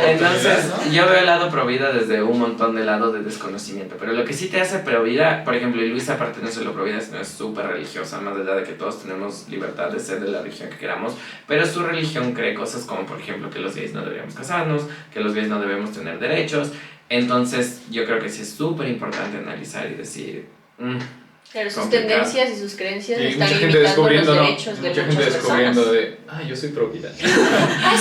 [SPEAKER 3] Entonces, yo veo el lado provida desde un montón de lados de desconocimiento. Pero lo que sí te hace provida, por ejemplo, y Luisa, aparte no es solo provida, sino es súper religiosa, más allá de que todos tenemos libertad de ser de la religión que queramos. Pero su religión cree cosas como, por ejemplo, que los gays no deberíamos casarnos, que los gays no debemos tener derechos. Entonces, yo creo que sí es súper importante analizar y decir.
[SPEAKER 1] Claro, sus
[SPEAKER 3] Complicado.
[SPEAKER 1] tendencias y sus creencias
[SPEAKER 2] Y
[SPEAKER 1] están
[SPEAKER 2] mucha gente
[SPEAKER 1] limitando los
[SPEAKER 2] descubriendo, ¿no?
[SPEAKER 1] derechos de
[SPEAKER 2] Mucha
[SPEAKER 1] muchas
[SPEAKER 2] gente descubriendo
[SPEAKER 1] personas.
[SPEAKER 2] de, yo soy pro vida.
[SPEAKER 1] Eso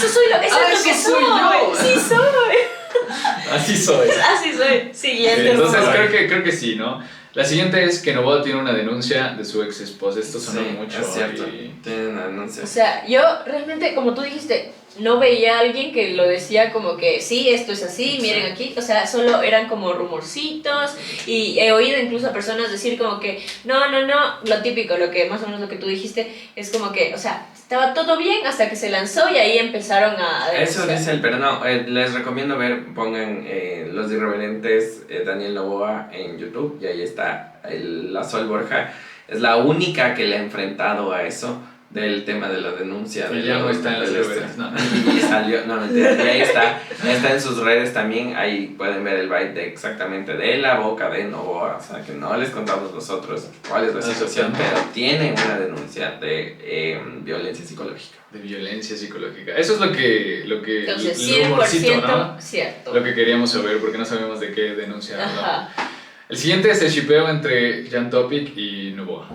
[SPEAKER 1] soy eso es lo que
[SPEAKER 2] soy yo.
[SPEAKER 1] Sí soy.
[SPEAKER 2] Así soy.
[SPEAKER 1] Así soy. Siguiente.
[SPEAKER 2] Entonces
[SPEAKER 1] rumor.
[SPEAKER 2] creo que sí, ¿no? La siguiente es que Novoa tiene una denuncia de su ex esposa. Esto sonó mucho.
[SPEAKER 3] Es cierto.
[SPEAKER 2] y-
[SPEAKER 3] Tienen una denuncia.
[SPEAKER 1] O sea, yo realmente, como tú dijiste, no veía a alguien que lo decía como que sí, esto es así, miren aquí. O sea, solo eran como rumorcitos. Y he oído incluso a personas decir como que no. Lo típico, lo que más o menos lo que tú dijiste, es como que, o sea, estaba todo bien hasta que se lanzó y ahí empezaron a
[SPEAKER 3] Eso
[SPEAKER 1] denunciar.
[SPEAKER 3] dice él, pero no, les recomiendo pongan Los Irreverentes Daniel Noboa en YouTube y ahí está la Sol Borja. Es la única que le ha enfrentado a eso del tema de la denuncia.
[SPEAKER 2] Y ya no está en las redes, no.
[SPEAKER 3] Y salió, no, mentira, y ahí está en sus redes también, ahí pueden ver el byte de exactamente de la boca de Noboa, o sea, que no les contamos nosotros cuál es la situación, pero tiene una denuncia de violencia psicológica.
[SPEAKER 2] De violencia psicológica. Eso es lo que
[SPEAKER 1] Entonces,
[SPEAKER 2] el rumorcito,
[SPEAKER 1] 100%
[SPEAKER 2] ¿no?
[SPEAKER 1] cierto.
[SPEAKER 2] Lo que queríamos saber, porque no sabemos de qué denuncia.
[SPEAKER 1] Ajá.
[SPEAKER 2] El siguiente es el shipeo entre Jan Topic y Noboa.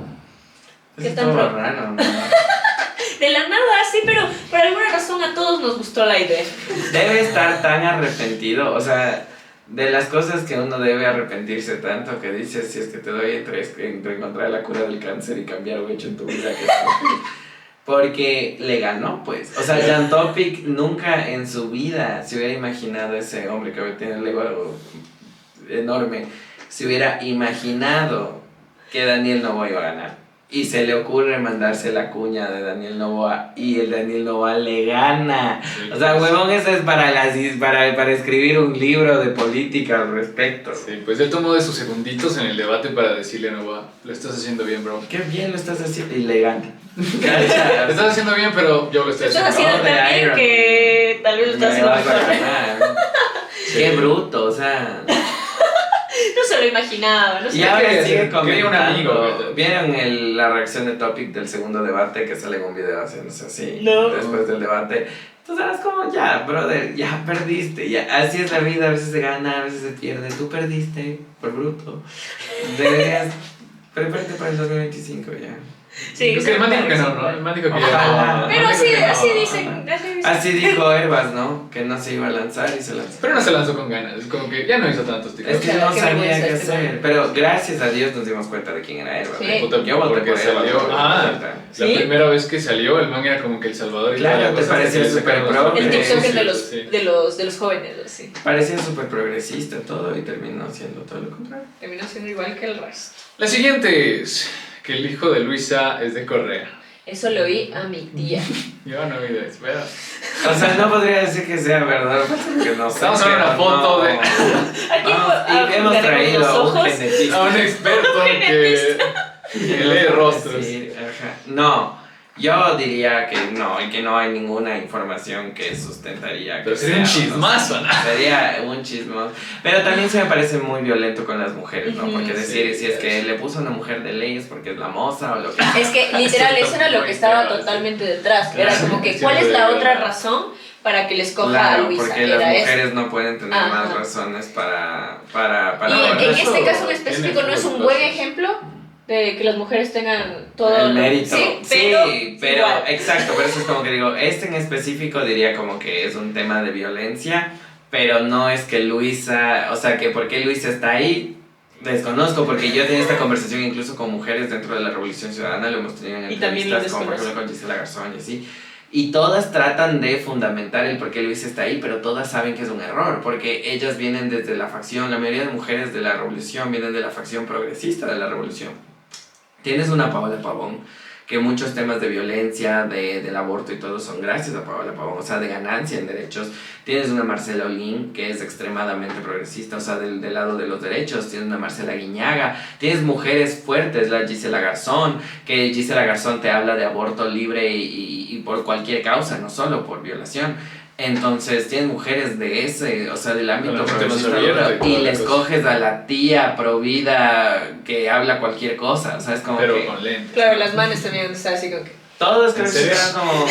[SPEAKER 1] ¿Qué
[SPEAKER 3] Es
[SPEAKER 1] tan
[SPEAKER 3] todo
[SPEAKER 1] pro-
[SPEAKER 3] raro, ¿no?
[SPEAKER 1] De la nada, sí, pero por alguna razón a todos nos gustó la idea.
[SPEAKER 3] Debe estar tan arrepentido, o sea, de las cosas que uno debe arrepentirse tanto que dices, si es que te doy entre encontrar la cura del cáncer y cambiar un hecho en tu vida, que porque le ganó, pues. O sea, Jan Topic nunca en su vida se hubiera imaginado ese hombre que tiene el ego enorme, se hubiera imaginado que Daniel Noboa iba a ganar. Y se le ocurre mandarse la cuña de Daniel Noboa y el Daniel Noboa le gana.
[SPEAKER 2] Sí,
[SPEAKER 3] O sea,
[SPEAKER 2] pues.
[SPEAKER 3] huevón, eso es para escribir un libro de política al respecto.
[SPEAKER 2] Sí, pues él tomó de sus segunditos en el debate para decirle a Noboa, lo estás haciendo bien, bro.
[SPEAKER 3] Qué bien lo estás haciendo. Y le gana.
[SPEAKER 2] Lo
[SPEAKER 3] ¿Cachai?
[SPEAKER 2] estás haciendo bien, pero yo lo estoy
[SPEAKER 1] Estás
[SPEAKER 2] haciendo.
[SPEAKER 1] haciendo
[SPEAKER 3] de
[SPEAKER 1] tan bien
[SPEAKER 3] Iron.
[SPEAKER 1] que tal vez lo estás
[SPEAKER 3] Me
[SPEAKER 1] haciendo
[SPEAKER 3] vas a
[SPEAKER 1] mejor.
[SPEAKER 3] ganar. Qué bruto, o sea.
[SPEAKER 1] No se lo imaginaba, no
[SPEAKER 3] Y
[SPEAKER 1] sé.
[SPEAKER 3] ahora
[SPEAKER 2] quería
[SPEAKER 3] sigue
[SPEAKER 2] ser- quería un amigo,
[SPEAKER 3] comentando.
[SPEAKER 2] ¿verdad?
[SPEAKER 3] ¿Vieron la reacción de Topic del segundo debate que sale en un video haciéndose así?
[SPEAKER 1] No.
[SPEAKER 3] Después del debate. Entonces eras como, ya, brother, ya perdiste. Ya. Así es la vida, a veces se gana, a veces se pierde. Tú perdiste, por bruto. Deberías prepárate para el 2025 ya.
[SPEAKER 1] Sí,
[SPEAKER 2] Es que el man dijo que no, ¿no? El man dijo que
[SPEAKER 3] Ojalá.
[SPEAKER 2] ya.
[SPEAKER 1] Pero
[SPEAKER 2] no,
[SPEAKER 1] así,
[SPEAKER 2] dijo que no.
[SPEAKER 1] así dicen.
[SPEAKER 3] Así dijo Herbas, ¿no? Que no se iba a lanzar y se lanzó.
[SPEAKER 2] Pero no se lanzó con ganas, es como que ya no hizo tantos
[SPEAKER 3] Es
[SPEAKER 2] TikToks.
[SPEAKER 3] que
[SPEAKER 1] O sea,
[SPEAKER 3] no
[SPEAKER 1] qué
[SPEAKER 3] sabía
[SPEAKER 1] vergüenza
[SPEAKER 3] qué
[SPEAKER 1] este
[SPEAKER 3] hacer.
[SPEAKER 1] man.
[SPEAKER 3] Pero gracias a Dios nos dimos cuenta de quién era Herbas.
[SPEAKER 1] Sí.
[SPEAKER 3] ¿eh?
[SPEAKER 2] Puta,
[SPEAKER 3] Yo voté
[SPEAKER 2] porque
[SPEAKER 3] por Herbas.
[SPEAKER 2] salió.
[SPEAKER 3] la
[SPEAKER 2] La
[SPEAKER 1] ¿Sí?
[SPEAKER 2] primera vez que salió, el man era como que El Salvador y
[SPEAKER 3] Claro,
[SPEAKER 2] toda la
[SPEAKER 3] te
[SPEAKER 2] cosa,
[SPEAKER 3] parecía
[SPEAKER 2] hasta que le
[SPEAKER 3] súper
[SPEAKER 2] sacaron
[SPEAKER 3] pro,
[SPEAKER 2] los
[SPEAKER 1] El
[SPEAKER 3] Sí,
[SPEAKER 1] TikTok es
[SPEAKER 2] sí.
[SPEAKER 1] de los jóvenes, así.
[SPEAKER 3] Parecía súper progresista todo y terminó siendo todo lo contrario.
[SPEAKER 1] Terminó siendo igual que el resto.
[SPEAKER 2] La siguiente es que el hijo de Luisa es de Correa.
[SPEAKER 1] Eso lo oí a mi tía.
[SPEAKER 2] Yo no vi eso, pero...
[SPEAKER 3] O sea, no podría decir que sea verdad, porque no sé.
[SPEAKER 2] Vamos a ver una
[SPEAKER 3] pero
[SPEAKER 2] foto
[SPEAKER 3] no.
[SPEAKER 2] de-
[SPEAKER 1] Aquí
[SPEAKER 3] Y hemos traído
[SPEAKER 1] los
[SPEAKER 3] a un
[SPEAKER 1] ojos.
[SPEAKER 3] genetista.
[SPEAKER 2] A un experto que lee rostros.
[SPEAKER 3] Sí, ajá. No, yo diría que no hay ninguna información que sustentaría que
[SPEAKER 2] Pero sería un
[SPEAKER 3] sea,
[SPEAKER 2] chismazo, ¿no?
[SPEAKER 3] Sería un chismoso. Pero también se me parece muy violento con las mujeres, ¿no? Porque
[SPEAKER 1] Ujú,
[SPEAKER 3] decir,
[SPEAKER 2] sí,
[SPEAKER 3] si es
[SPEAKER 2] sí.
[SPEAKER 3] que le puso a una mujer de ley es porque es la moza o lo que
[SPEAKER 1] Es que literal, eso era lo que estaba totalmente detrás. Era como que, ¿cuál es la otra razón para que les coja a
[SPEAKER 3] Claro,
[SPEAKER 1] Luisa?
[SPEAKER 3] porque
[SPEAKER 1] Era
[SPEAKER 3] las
[SPEAKER 1] eso.
[SPEAKER 3] mujeres no pueden tener
[SPEAKER 1] Ajá.
[SPEAKER 3] más razones para
[SPEAKER 1] Y en
[SPEAKER 2] eso
[SPEAKER 1] este caso en
[SPEAKER 2] tiene
[SPEAKER 1] específico no es un
[SPEAKER 2] frutos.
[SPEAKER 1] buen ejemplo de que las mujeres tengan todo
[SPEAKER 3] el
[SPEAKER 1] lo-
[SPEAKER 3] mérito.
[SPEAKER 1] Sí, pero igual.
[SPEAKER 3] Exacto, por eso es como que digo, este en específico diría como que es un tema de violencia, pero no es que Luisa, o sea, que por qué Luisa está ahí, desconozco, porque yo he tenido esta conversación incluso con mujeres dentro de la Revolución Ciudadana, lo hemos tenido en
[SPEAKER 1] Y también lo
[SPEAKER 3] entrevistas, como por
[SPEAKER 1] desconozco.
[SPEAKER 3] ejemplo con Gisela Garzón y así. Y todas tratan de fundamentar el por qué Luisa está ahí, pero todas saben que es un error, porque ellas vienen desde la facción, la mayoría de mujeres de la revolución vienen de la facción progresista de la revolución. Tienes una Paola Pavón, que muchos temas de violencia, del aborto y todo son gracias a Paola Pavón, o sea, de ganancia en derechos. Tienes una Marcela Olín, que es extremadamente progresista, o sea, del lado de los derechos. Tienes una Marcela Guiñaga. Tienes mujeres fuertes, la Gisela Garzón, que Gisela Garzón te habla de aborto libre y por cualquier causa, no solo por violación. Entonces tienes mujeres de ese, o sea, del ámbito
[SPEAKER 2] Con la mente más
[SPEAKER 3] progresista
[SPEAKER 2] abierta y
[SPEAKER 3] y
[SPEAKER 2] toda la
[SPEAKER 3] les
[SPEAKER 2] cosa.
[SPEAKER 3] coges a la tía pro vida que habla cualquier cosa, o sea, es como
[SPEAKER 2] Pero
[SPEAKER 3] que
[SPEAKER 2] con lentes.
[SPEAKER 1] Claro, las manos también están así como que.
[SPEAKER 3] todos
[SPEAKER 2] ¿En
[SPEAKER 3] creo que
[SPEAKER 2] serio?
[SPEAKER 3] eran como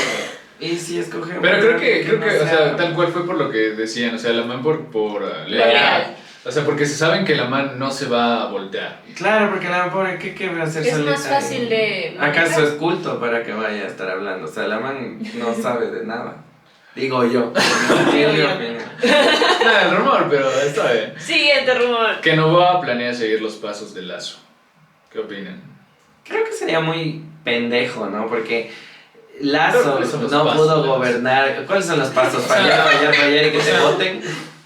[SPEAKER 3] y si escogemos
[SPEAKER 2] Pero creo que
[SPEAKER 3] no
[SPEAKER 2] o sea,
[SPEAKER 3] sea-
[SPEAKER 2] tal cual fue por lo que decían, o sea, la man por
[SPEAKER 1] Leal.
[SPEAKER 2] O sea, porque se saben que la man no se va a voltear.
[SPEAKER 3] Claro, porque la pobre, ¿qué va a hacer
[SPEAKER 1] Es
[SPEAKER 3] solita
[SPEAKER 1] más fácil
[SPEAKER 3] ahí?
[SPEAKER 1] de.
[SPEAKER 3] ¿Acaso
[SPEAKER 1] manejar.
[SPEAKER 3] es culto para que vaya a estar hablando? O sea, la man no sabe de nada. Digo yo.
[SPEAKER 1] Digo
[SPEAKER 3] mi
[SPEAKER 1] yo.
[SPEAKER 3] opinión.
[SPEAKER 2] Nada, el rumor, pero está bien.
[SPEAKER 1] Siguiente rumor.
[SPEAKER 2] Que Noboa planea seguir los pasos de Lazo. ¿Qué opinan?
[SPEAKER 3] Creo que sería muy pendejo, ¿no? Porque Lazo
[SPEAKER 2] ¿Cuáles son los
[SPEAKER 3] no
[SPEAKER 2] pasos,
[SPEAKER 3] pudo
[SPEAKER 2] Lazo?
[SPEAKER 3] gobernar. ¿Cuáles son los pasos? Fallar y que te voten.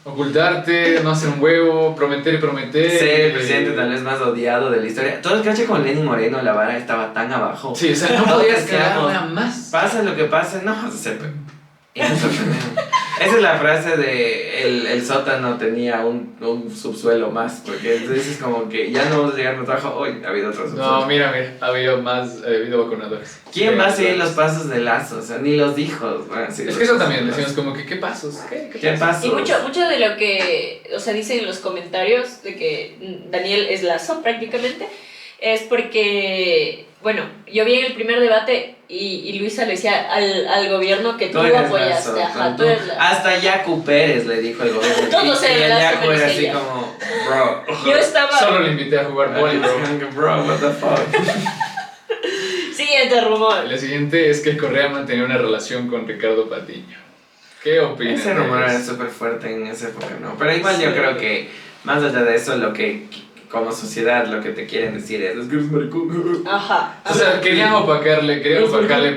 [SPEAKER 2] Ocultarte, no hacer un huevo, prometer y prometer.
[SPEAKER 3] Ser el presidente tal vez más odiado de la historia. Todo el caché con Lenin Moreno, la vara estaba tan abajo.
[SPEAKER 2] Sí, o sea, no
[SPEAKER 3] Todos
[SPEAKER 2] podías
[SPEAKER 3] quedamos-
[SPEAKER 2] quedar nada más.
[SPEAKER 3] Pasa lo que pase, no vas a ser Y nos sorprendemos. Esa es la frase de el sótano tenía un subsuelo más, porque entonces es como que ya no vamos a llegar a trabajo hoy, ha habido otro subsuelo.
[SPEAKER 2] No, mira, ha habido vacunadores.
[SPEAKER 3] ¿Quién va a seguir los pasos de Lazo? O sea, ni los hijos. Bueno, sí,
[SPEAKER 2] Es que eso también decimos como que, ¿qué pasos?
[SPEAKER 3] ¿Qué pasos?
[SPEAKER 1] Y mucho de lo que, o sea, dicen en los comentarios de que Daniel es Lazo prácticamente, es porque, bueno, yo vi en el primer debate y Luisa le decía al gobierno que tú
[SPEAKER 3] eres
[SPEAKER 1] apoyaste.
[SPEAKER 3] Lazo,
[SPEAKER 1] Ajá, tú eres Lazo.
[SPEAKER 3] Hasta Yacu Pérez le dijo el gobierno.
[SPEAKER 1] Todos
[SPEAKER 3] y
[SPEAKER 1] eran
[SPEAKER 3] el
[SPEAKER 1] Lazo
[SPEAKER 3] Yacu
[SPEAKER 1] menos
[SPEAKER 3] era así
[SPEAKER 1] ella.
[SPEAKER 3] como, bro.
[SPEAKER 1] Yo estaba...
[SPEAKER 2] Solo le invité a jugar boli, bro.
[SPEAKER 3] Bro, what the fuck.
[SPEAKER 1] Siguiente rumor.
[SPEAKER 2] La siguiente es que Correa mantenía una relación con Ricardo Patiño. ¿Qué opinas?
[SPEAKER 3] Ese rumor era súper fuerte en esa época, ¿no? Pero igual
[SPEAKER 1] Sí.
[SPEAKER 3] yo creo que, más allá de eso, lo que, como sociedad, lo que te quieren decir es que eres maricón.
[SPEAKER 1] Ajá.
[SPEAKER 2] O sea, querían opacarle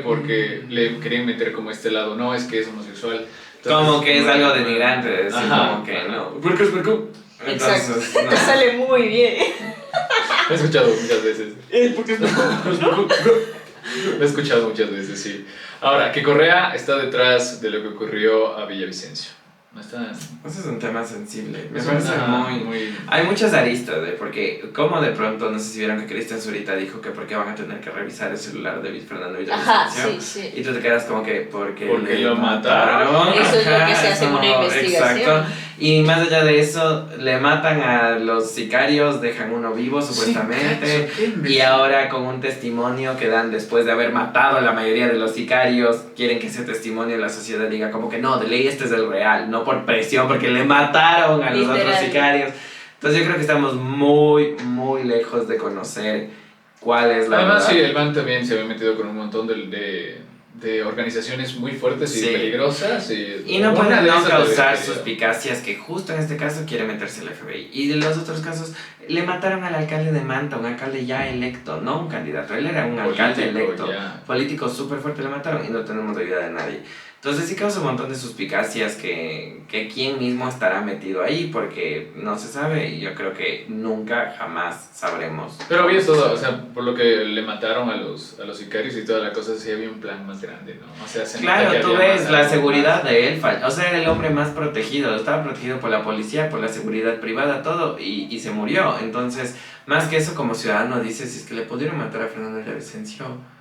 [SPEAKER 2] porque le querían meter como este lado. No, es que es homosexual. Entonces,
[SPEAKER 3] Como que es algo denigrante, decir
[SPEAKER 2] Ajá.
[SPEAKER 3] como que no. ¿Por qué es maricón?
[SPEAKER 1] Exacto.
[SPEAKER 3] Entonces, no.
[SPEAKER 1] Te sale muy bien.
[SPEAKER 2] Lo he escuchado muchas veces.
[SPEAKER 3] ¿Por qué es maricón?
[SPEAKER 2] Lo he escuchado muchas veces, sí. Ahora, que Correa está detrás de lo que ocurrió a Villavicencio. No está...
[SPEAKER 3] Ese es un tema sensible. Me
[SPEAKER 2] es
[SPEAKER 3] parece
[SPEAKER 2] una-
[SPEAKER 3] muy... Hay muchas aristas, porque como de pronto, no sé si vieron que Cristian Zurita dijo que por qué van a tener que revisar el celular de Fernando
[SPEAKER 1] Ajá,
[SPEAKER 3] Villavicencio.
[SPEAKER 1] sí.
[SPEAKER 3] Y tú te quedas como que porque
[SPEAKER 2] Porque
[SPEAKER 3] le
[SPEAKER 2] lo mataron.
[SPEAKER 1] Eso es lo
[SPEAKER 3] Ajá,
[SPEAKER 1] que se hace en una
[SPEAKER 3] eso,
[SPEAKER 1] investigación.
[SPEAKER 3] Exacto. Y más allá de eso, le matan a los sicarios, dejan uno vivo supuestamente. Y ahora con un testimonio que dan después de haber matado a la mayoría de los sicarios, quieren que ese testimonio la sociedad diga como que no, de ley este es el real, no por presión, porque le mataron a los
[SPEAKER 1] Literal.
[SPEAKER 3] otros sicarios. Entonces yo creo que estamos muy lejos de conocer cuál es la
[SPEAKER 2] Además,
[SPEAKER 3] verdad.
[SPEAKER 2] sí, el man también se había metido con un montón de organizaciones muy fuertes y
[SPEAKER 3] Sí.
[SPEAKER 2] peligrosas.
[SPEAKER 3] Y no
[SPEAKER 2] una
[SPEAKER 3] pueden
[SPEAKER 2] de
[SPEAKER 3] no
[SPEAKER 2] esas
[SPEAKER 3] causar
[SPEAKER 2] debería-
[SPEAKER 3] suspicacias que justo en este caso quiere meterse el FBI. Y de los otros casos, le mataron al alcalde de Manta, un alcalde ya electo, no un candidato, él era un alcalde
[SPEAKER 2] Político,
[SPEAKER 3] electo.
[SPEAKER 2] ya.
[SPEAKER 3] Político súper fuerte le mataron y no tenemos ayuda de nadie. Entonces sí causa un montón de suspicacias que quién mismo estará metido ahí porque no se sabe y yo creo que nunca jamás sabremos.
[SPEAKER 2] Pero había todo, o sea, por lo que le mataron a los sicarios y toda la cosa, sí había un plan más grande, ¿no? O sea, se nota
[SPEAKER 3] Claro,
[SPEAKER 2] que
[SPEAKER 3] tú
[SPEAKER 2] había
[SPEAKER 3] ves
[SPEAKER 2] más
[SPEAKER 3] la
[SPEAKER 2] algo
[SPEAKER 3] seguridad
[SPEAKER 2] más.
[SPEAKER 3] de él, o sea, era el hombre más protegido, estaba protegido por la policía, por la seguridad privada, todo, y se murió. Entonces, más que eso, como ciudadano, dices, si es que le pudieron matar a Fernando Villavicencio,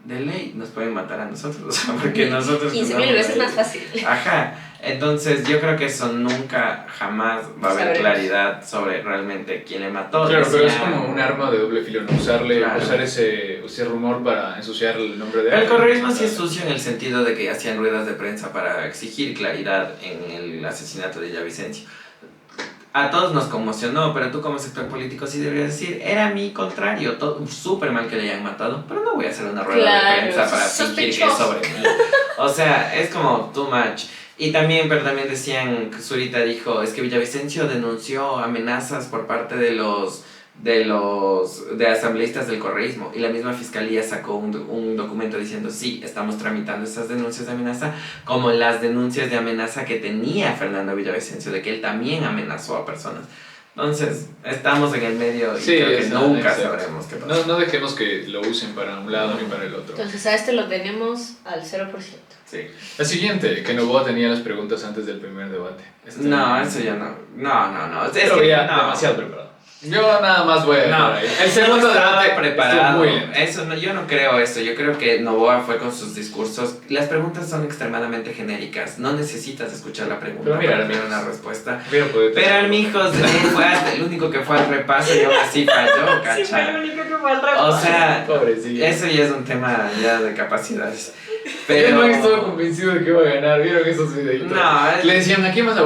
[SPEAKER 3] de ley, nos pueden matar a nosotros, o sea, porque nosotros...
[SPEAKER 1] 15.000 veces más fácil.
[SPEAKER 3] Ajá, entonces yo creo que eso nunca, jamás va a haber
[SPEAKER 1] Sabremos.
[SPEAKER 3] claridad sobre realmente quién le mató.
[SPEAKER 2] Claro, pero es
[SPEAKER 3] Decían-
[SPEAKER 2] como un arma de doble filo, ¿no? Usar ese rumor para ensuciar el nombre de
[SPEAKER 3] El
[SPEAKER 2] alguien.
[SPEAKER 3] correísmo sí es sucio en el sentido de que hacían ruedas de prensa para exigir claridad en el asesinato de Villavicencio. A todos nos conmocionó, pero tú como sector político sí deberías decir, era mi contrario, súper mal que le hayan matado, pero no voy a hacer una rueda de
[SPEAKER 1] Claro,
[SPEAKER 3] prensa para fingir que es
[SPEAKER 1] sospechoso.
[SPEAKER 3] sobre mí. O sea, es como too much. Y también, pero también decían, que Zurita dijo, es que Villavicencio denunció amenazas por parte de asambleístas del correísmo y la misma fiscalía sacó un documento diciendo sí, estamos tramitando esas denuncias de amenaza como las denuncias de amenaza que tenía Fernando Villavicencio de que él también amenazó a personas. Entonces, estamos en el medio y
[SPEAKER 2] Sí,
[SPEAKER 3] creo que
[SPEAKER 2] eso,
[SPEAKER 3] nunca
[SPEAKER 2] exacto.
[SPEAKER 3] sabremos qué pasa.
[SPEAKER 2] No dejemos que lo usen para un lado ni para el otro.
[SPEAKER 1] Entonces a este lo tenemos al 0%.
[SPEAKER 3] Sí.
[SPEAKER 2] La siguiente, que Novoa tenía las preguntas antes del primer debate.
[SPEAKER 3] No, eso ya no. No. Es
[SPEAKER 2] Pero
[SPEAKER 3] que
[SPEAKER 2] ya
[SPEAKER 3] no.
[SPEAKER 2] demasiado preparado. Yo nada más voy a dejar
[SPEAKER 3] No,
[SPEAKER 2] ahí. El segundo
[SPEAKER 3] estaba
[SPEAKER 2] debate
[SPEAKER 3] preparado.
[SPEAKER 2] estuvo muy lento.
[SPEAKER 3] Eso no, yo no creo eso. Yo creo que Novoa fue con sus discursos. Las preguntas son extremadamente genéricas. No necesitas escuchar la pregunta
[SPEAKER 2] Pero mira,
[SPEAKER 3] para tener
[SPEAKER 2] Armijos.
[SPEAKER 3] una respuesta.
[SPEAKER 2] Hubiera podido tener-
[SPEAKER 3] Pero Armijos fue el único que fue al repaso y aún así falló, ¿cachai?
[SPEAKER 1] único que fue al
[SPEAKER 3] O sea,
[SPEAKER 2] Pobrecillo.
[SPEAKER 3] eso ya es un tema ya de capacidades.
[SPEAKER 2] Yo
[SPEAKER 3] Pero
[SPEAKER 2] no estuve convencido de que iba a ganar. ¿Vieron esos videitos?
[SPEAKER 3] No,
[SPEAKER 2] Le decían, ¿a quién vas a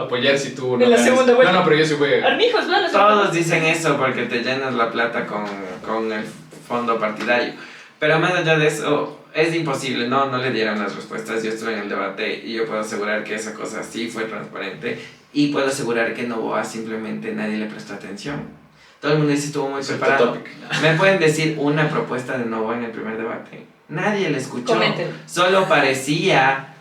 [SPEAKER 2] apoyar si tú no
[SPEAKER 1] En la
[SPEAKER 2] ganas?
[SPEAKER 1] segunda vuelta.
[SPEAKER 2] No, pero yo sí voy a ganar.
[SPEAKER 1] Armijos, ¿no? Los
[SPEAKER 3] todos dicen eso porque te llenas la plata con el fondo partidario. Pero más allá de eso, es imposible, no le dieron las respuestas. Yo estuve en el debate y yo puedo asegurar que esa cosa sí fue transparente. Y puedo asegurar que Novoa simplemente nadie le prestó atención. Todo el mundo dice estuvo muy
[SPEAKER 2] Excepto
[SPEAKER 3] preparado.
[SPEAKER 2] Topic.
[SPEAKER 3] ¿Me pueden decir una propuesta de Novoa en el primer debate? Nadie le escuchó.
[SPEAKER 1] Comenten.
[SPEAKER 3] Solo parecía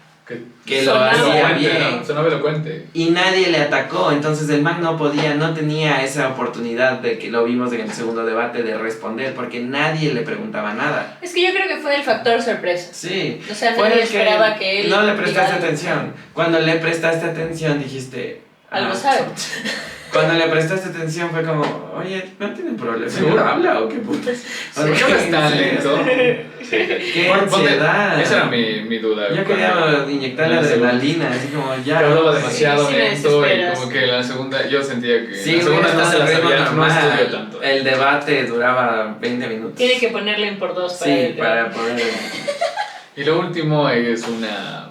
[SPEAKER 3] que lo
[SPEAKER 1] Sonaba
[SPEAKER 3] hacía
[SPEAKER 2] elocuente,
[SPEAKER 3] bien.
[SPEAKER 2] ¿no? Sonaba elocuente.
[SPEAKER 3] Y nadie le atacó, entonces el man no tenía esa oportunidad de que lo vimos en el segundo debate de responder, porque nadie le preguntaba nada.
[SPEAKER 1] Es que yo creo que fue el factor sorpresa.
[SPEAKER 3] Sí,
[SPEAKER 1] O sea,
[SPEAKER 3] fue
[SPEAKER 1] nadie
[SPEAKER 3] el
[SPEAKER 1] esperaba que él...
[SPEAKER 3] no le prestaste
[SPEAKER 1] diga
[SPEAKER 3] atención. Cuando le prestaste atención dijiste...
[SPEAKER 1] algo
[SPEAKER 3] ah,
[SPEAKER 1] sabe.
[SPEAKER 3] Cuando le prestaste atención fue como, oye, ¿no tiene problema?
[SPEAKER 2] ¿Seguro?
[SPEAKER 3] ¿Habla o qué putas?
[SPEAKER 2] ¿Por qué hablas tan lento?
[SPEAKER 3] Qué
[SPEAKER 2] Bueno, ponte-
[SPEAKER 3] ansiedad.
[SPEAKER 2] Esa era mi duda.
[SPEAKER 3] Yo quería inyectarle adrenalina, así como ya.
[SPEAKER 2] Que hablaba demasiado
[SPEAKER 1] Sí, sí me
[SPEAKER 2] lento y
[SPEAKER 1] desesperas.
[SPEAKER 2] como que la segunda, yo sentía que
[SPEAKER 3] Sí,
[SPEAKER 2] la segunda no se la
[SPEAKER 3] ritmo
[SPEAKER 2] sabía, no
[SPEAKER 3] normal.
[SPEAKER 2] estudió tanto.
[SPEAKER 3] El debate duraba 20 minutos.
[SPEAKER 1] Tiene que ponerle en por dos para...
[SPEAKER 3] Sí, para poder...
[SPEAKER 2] Y lo último es una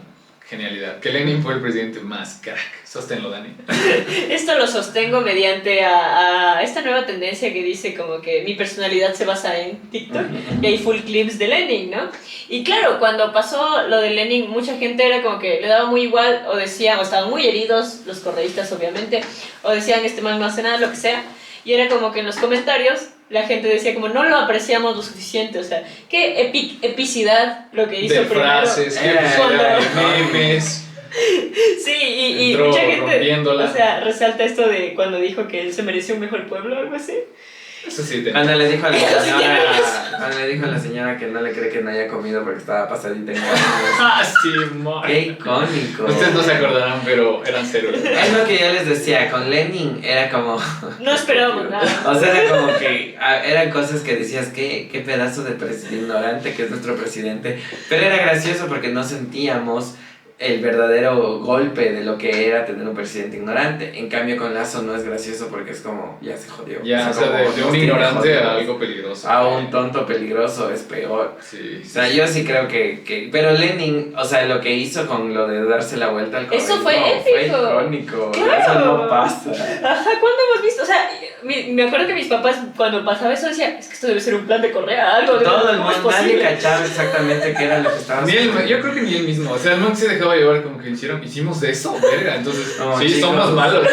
[SPEAKER 2] genialidad, que Lenin fue el presidente más crack. Sosténlo, Dani.
[SPEAKER 1] Esto lo sostengo mediante a esta nueva tendencia que dice como que mi personalidad se basa en TikTok y hay full clips de Lenin, ¿no? Y claro, cuando pasó lo de Lenin, mucha gente era como que le daba muy igual o decían, o estaban muy heridos, los correístas obviamente, o decían este man no hace nada, lo que sea. Y era como que en los comentarios la gente decía como no lo apreciamos lo suficiente, o sea, qué epicidad lo que hizo
[SPEAKER 2] De
[SPEAKER 1] primero.
[SPEAKER 2] frases, que
[SPEAKER 1] cuando-
[SPEAKER 2] de memes.
[SPEAKER 1] Sí, y
[SPEAKER 2] Entró
[SPEAKER 1] mucha gente,
[SPEAKER 2] rompiéndola.
[SPEAKER 1] o sea, resalta esto de cuando dijo que él se mereció un mejor pueblo o algo así.
[SPEAKER 2] Eso sí, te...
[SPEAKER 3] Cuando le dijo a la señora que no le cree que no haya comido porque estaba pasadita en grasa.
[SPEAKER 2] Ah, sí, amor.
[SPEAKER 3] Qué icónico.
[SPEAKER 2] Ustedes no se acordarán, pero eran células.
[SPEAKER 3] Es lo que yo les decía, con Lenin era como...
[SPEAKER 1] No esperábamos nada.
[SPEAKER 3] O sea, era como que eran cosas que decías, qué pedazo de presidente ignorante que es nuestro presidente. Pero era gracioso porque no sentíamos el verdadero golpe de lo que era tener un presidente ignorante. En cambio, con Lazo no es gracioso porque es como, ya se jodió.
[SPEAKER 2] Ya, o sea,
[SPEAKER 3] como,
[SPEAKER 2] de
[SPEAKER 3] nos
[SPEAKER 2] un
[SPEAKER 3] tiene
[SPEAKER 2] ignorante
[SPEAKER 3] jodidos.
[SPEAKER 2] a algo peligroso.
[SPEAKER 3] A un tonto peligroso es peor.
[SPEAKER 2] Sí.
[SPEAKER 3] O sea, yo sí creo que... Pero Lenin, o sea, lo que hizo con lo de darse la vuelta al
[SPEAKER 1] Eso fue
[SPEAKER 3] correísmo fue
[SPEAKER 1] épico.
[SPEAKER 3] icónico.
[SPEAKER 1] Claro.
[SPEAKER 3] Eso no pasa.
[SPEAKER 1] Ajá, ¿cuándo hemos visto? O sea, me acuerdo que mis papás cuando pasaba eso decían, es que esto debe ser un plan de Correa, algo de
[SPEAKER 3] Todo el
[SPEAKER 1] ¿cómo es
[SPEAKER 3] mundo, nadie
[SPEAKER 1] posible?
[SPEAKER 3] cachaba exactamente qué era lo que estaba
[SPEAKER 2] Ni él,
[SPEAKER 3] sucediendo.
[SPEAKER 2] yo creo que ni él mismo, o sea, el man se dejaba llevar como que hicimos eso, verga, entonces,
[SPEAKER 3] No,
[SPEAKER 2] sí,
[SPEAKER 3] chicos.
[SPEAKER 2] somos malos.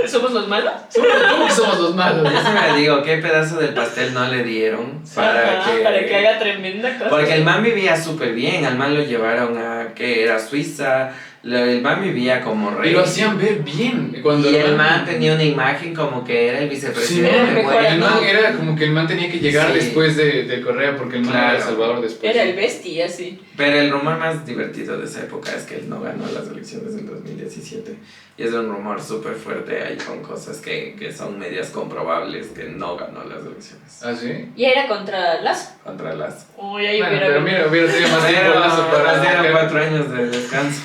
[SPEAKER 1] ¿Somos los malos?
[SPEAKER 2] ¿Cómo que somos los malos?
[SPEAKER 3] Yo siempre digo, ¿qué pedazo del pastel no le dieron para
[SPEAKER 1] Ajá,
[SPEAKER 3] que...
[SPEAKER 1] para que haga tremenda cosa.
[SPEAKER 3] Porque el man vivía súper bien, al man lo llevaron a, que era Suiza, el man vivía como rey.
[SPEAKER 2] Y lo hacían ver bien. Cuando
[SPEAKER 3] Y el man tenía una imagen como que era el
[SPEAKER 2] Sí,
[SPEAKER 3] vicepresidente.
[SPEAKER 1] Era el mejor,
[SPEAKER 3] bueno.
[SPEAKER 2] el man era como que el man tenía que llegar
[SPEAKER 3] Sí.
[SPEAKER 2] después de Correa porque el man
[SPEAKER 3] Claro.
[SPEAKER 2] era El Salvador después.
[SPEAKER 1] Era el bestia, sí.
[SPEAKER 3] Pero el rumor más divertido de esa época es que él no ganó las elecciones del 2017. Y es un rumor súper fuerte ahí con cosas que son medias comprobables que no ganó las elecciones
[SPEAKER 2] ¿Ah, sí?
[SPEAKER 1] Y era contra Lazo.
[SPEAKER 3] contra las...
[SPEAKER 1] Uy, ahí
[SPEAKER 2] Bueno,
[SPEAKER 1] hubiera
[SPEAKER 2] pero
[SPEAKER 1] venido.
[SPEAKER 2] mira, hubiera tenido más tiempo
[SPEAKER 3] Pero
[SPEAKER 2] Lazo para
[SPEAKER 3] nos dieron
[SPEAKER 2] hacer
[SPEAKER 3] 4 años de descanso.